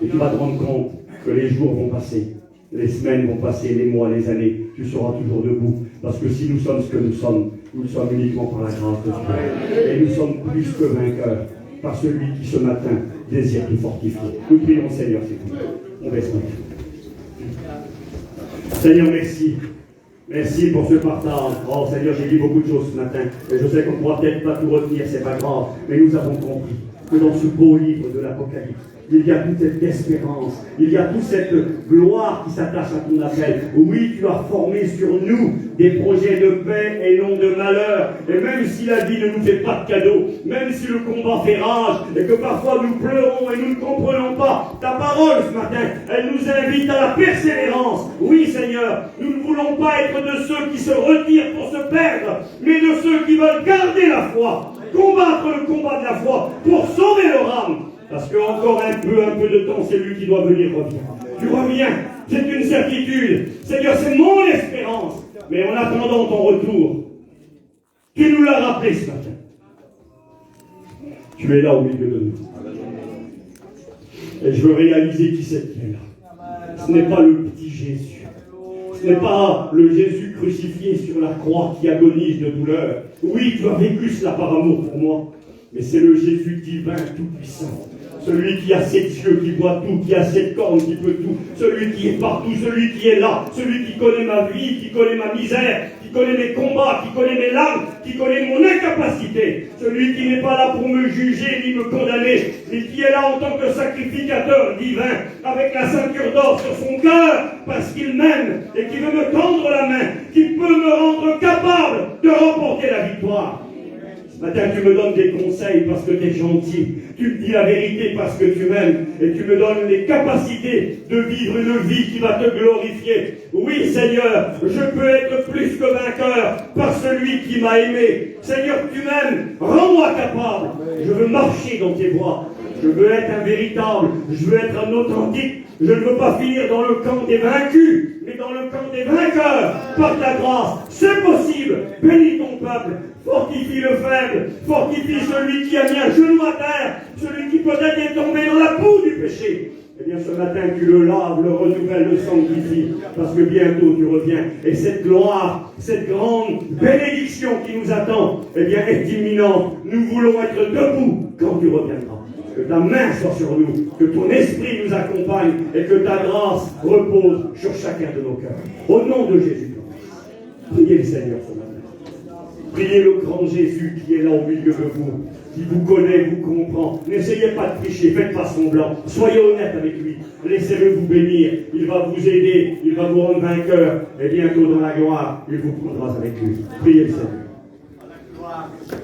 Et tu vas te rendre compte que les jours vont passer. Les semaines vont passer, les mois, les années. Tu seras toujours debout. Parce que si nous sommes ce que nous sommes uniquement par la grâce de Dieu. Et nous sommes plus que vainqueurs par celui qui ce matin désire nous fortifier. Nous prions Seigneur, c'est tout. On baisse notre Seigneur, merci. Merci pour ce partage. Oh Seigneur, j'ai dit beaucoup de choses ce matin. Et je sais qu'on ne pourra peut-être pas tout retenir, c'est pas grave. Mais nous avons compris que dans ce beau livre de l'Apocalypse, il y a toute cette espérance, il y a toute cette gloire qui s'attache à ton appel. Oui, tu as formé sur nous des projets de paix et non de malheur. Et même si la vie ne nous fait pas de cadeaux, même si le combat fait rage, et que parfois nous pleurons et nous ne comprenons pas, ta parole ce matin, elle nous invite à la persévérance. Oui Seigneur, nous ne voulons pas être de ceux qui se retirent pour se perdre, mais de ceux qui veulent garder la foi, combattre le combat de la foi pour sauver leur âme. Parce qu'encore un peu de temps, c'est lui qui doit venir revenir. Tu reviens, c'est une certitude. Seigneur, c'est mon espérance. Mais en attendant ton retour, tu nous l'as rappelé ce matin. Tu es là au milieu de nous. Et je veux réaliser qui c'est qui est là. Ce n'est pas le petit Jésus. Ce n'est pas le Jésus crucifié sur la croix qui agonise de douleur. Oui, tu as vécu cela par amour pour moi. Mais c'est le Jésus divin tout-puissant. Celui qui a sept yeux, qui voit tout, qui a sept cornes, qui peut tout. Celui qui est partout, celui qui est là. Celui qui connaît ma vie, qui connaît ma misère, qui connaît mes combats, qui connaît mes larmes, qui connaît mon incapacité. Celui qui n'est pas là pour me juger ni me condamner, mais qui est là en tant que sacrificateur divin, avec la ceinture d'or sur son cœur, parce qu'il m'aime et qui veut me tendre la main, qui peut me rendre capable de remporter la victoire. Ce matin, tu me donnes des conseils parce que tu es gentil. Tu me dis la vérité parce que tu m'aimes. Et tu me donnes les capacités de vivre une vie qui va te glorifier. Oui, Seigneur, je peux être plus que vainqueur par celui qui m'a aimé. Seigneur, tu m'aimes. Rends-moi capable. Je veux marcher dans tes voies. Je veux être un véritable. Je veux être un authentique. Je ne veux pas finir dans le camp des vaincus, mais dans le camp des vainqueurs. Par ta grâce, c'est possible. Bénis ton peuple. Fortifie le faible, fortifie celui qui a mis un genou à terre, celui qui peut-être est tombé dans la boue du péché. Eh bien, ce matin, tu le laves, le renouvelles, le sanctifies, parce que bientôt tu reviens. Et cette gloire, cette grande bénédiction qui nous attend, eh bien, est imminente. Nous voulons être debout quand tu reviendras. Que ta main soit sur nous, que ton esprit nous accompagne et que ta grâce repose sur chacun de nos cœurs. Au nom de Jésus-Christ, priez le Seigneur ce matin. Priez le grand Jésus qui est là au milieu de vous, qui vous connaît, vous comprend. N'essayez pas de tricher, faites pas semblant. Soyez honnête avec lui. Laissez-le vous bénir. Il va vous aider, il va vous rendre vainqueur. Et bientôt dans la gloire, il vous prendra avec lui. Priez le Seigneur.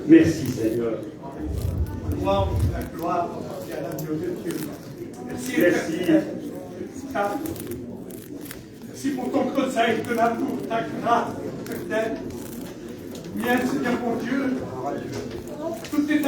Merci Seigneur. La gloire à la Dieu de Dieu. Merci. Merci pour ton conseil, ton amour, ta grâce, ta aide. Bien, Seigneur mon Dieu, tout est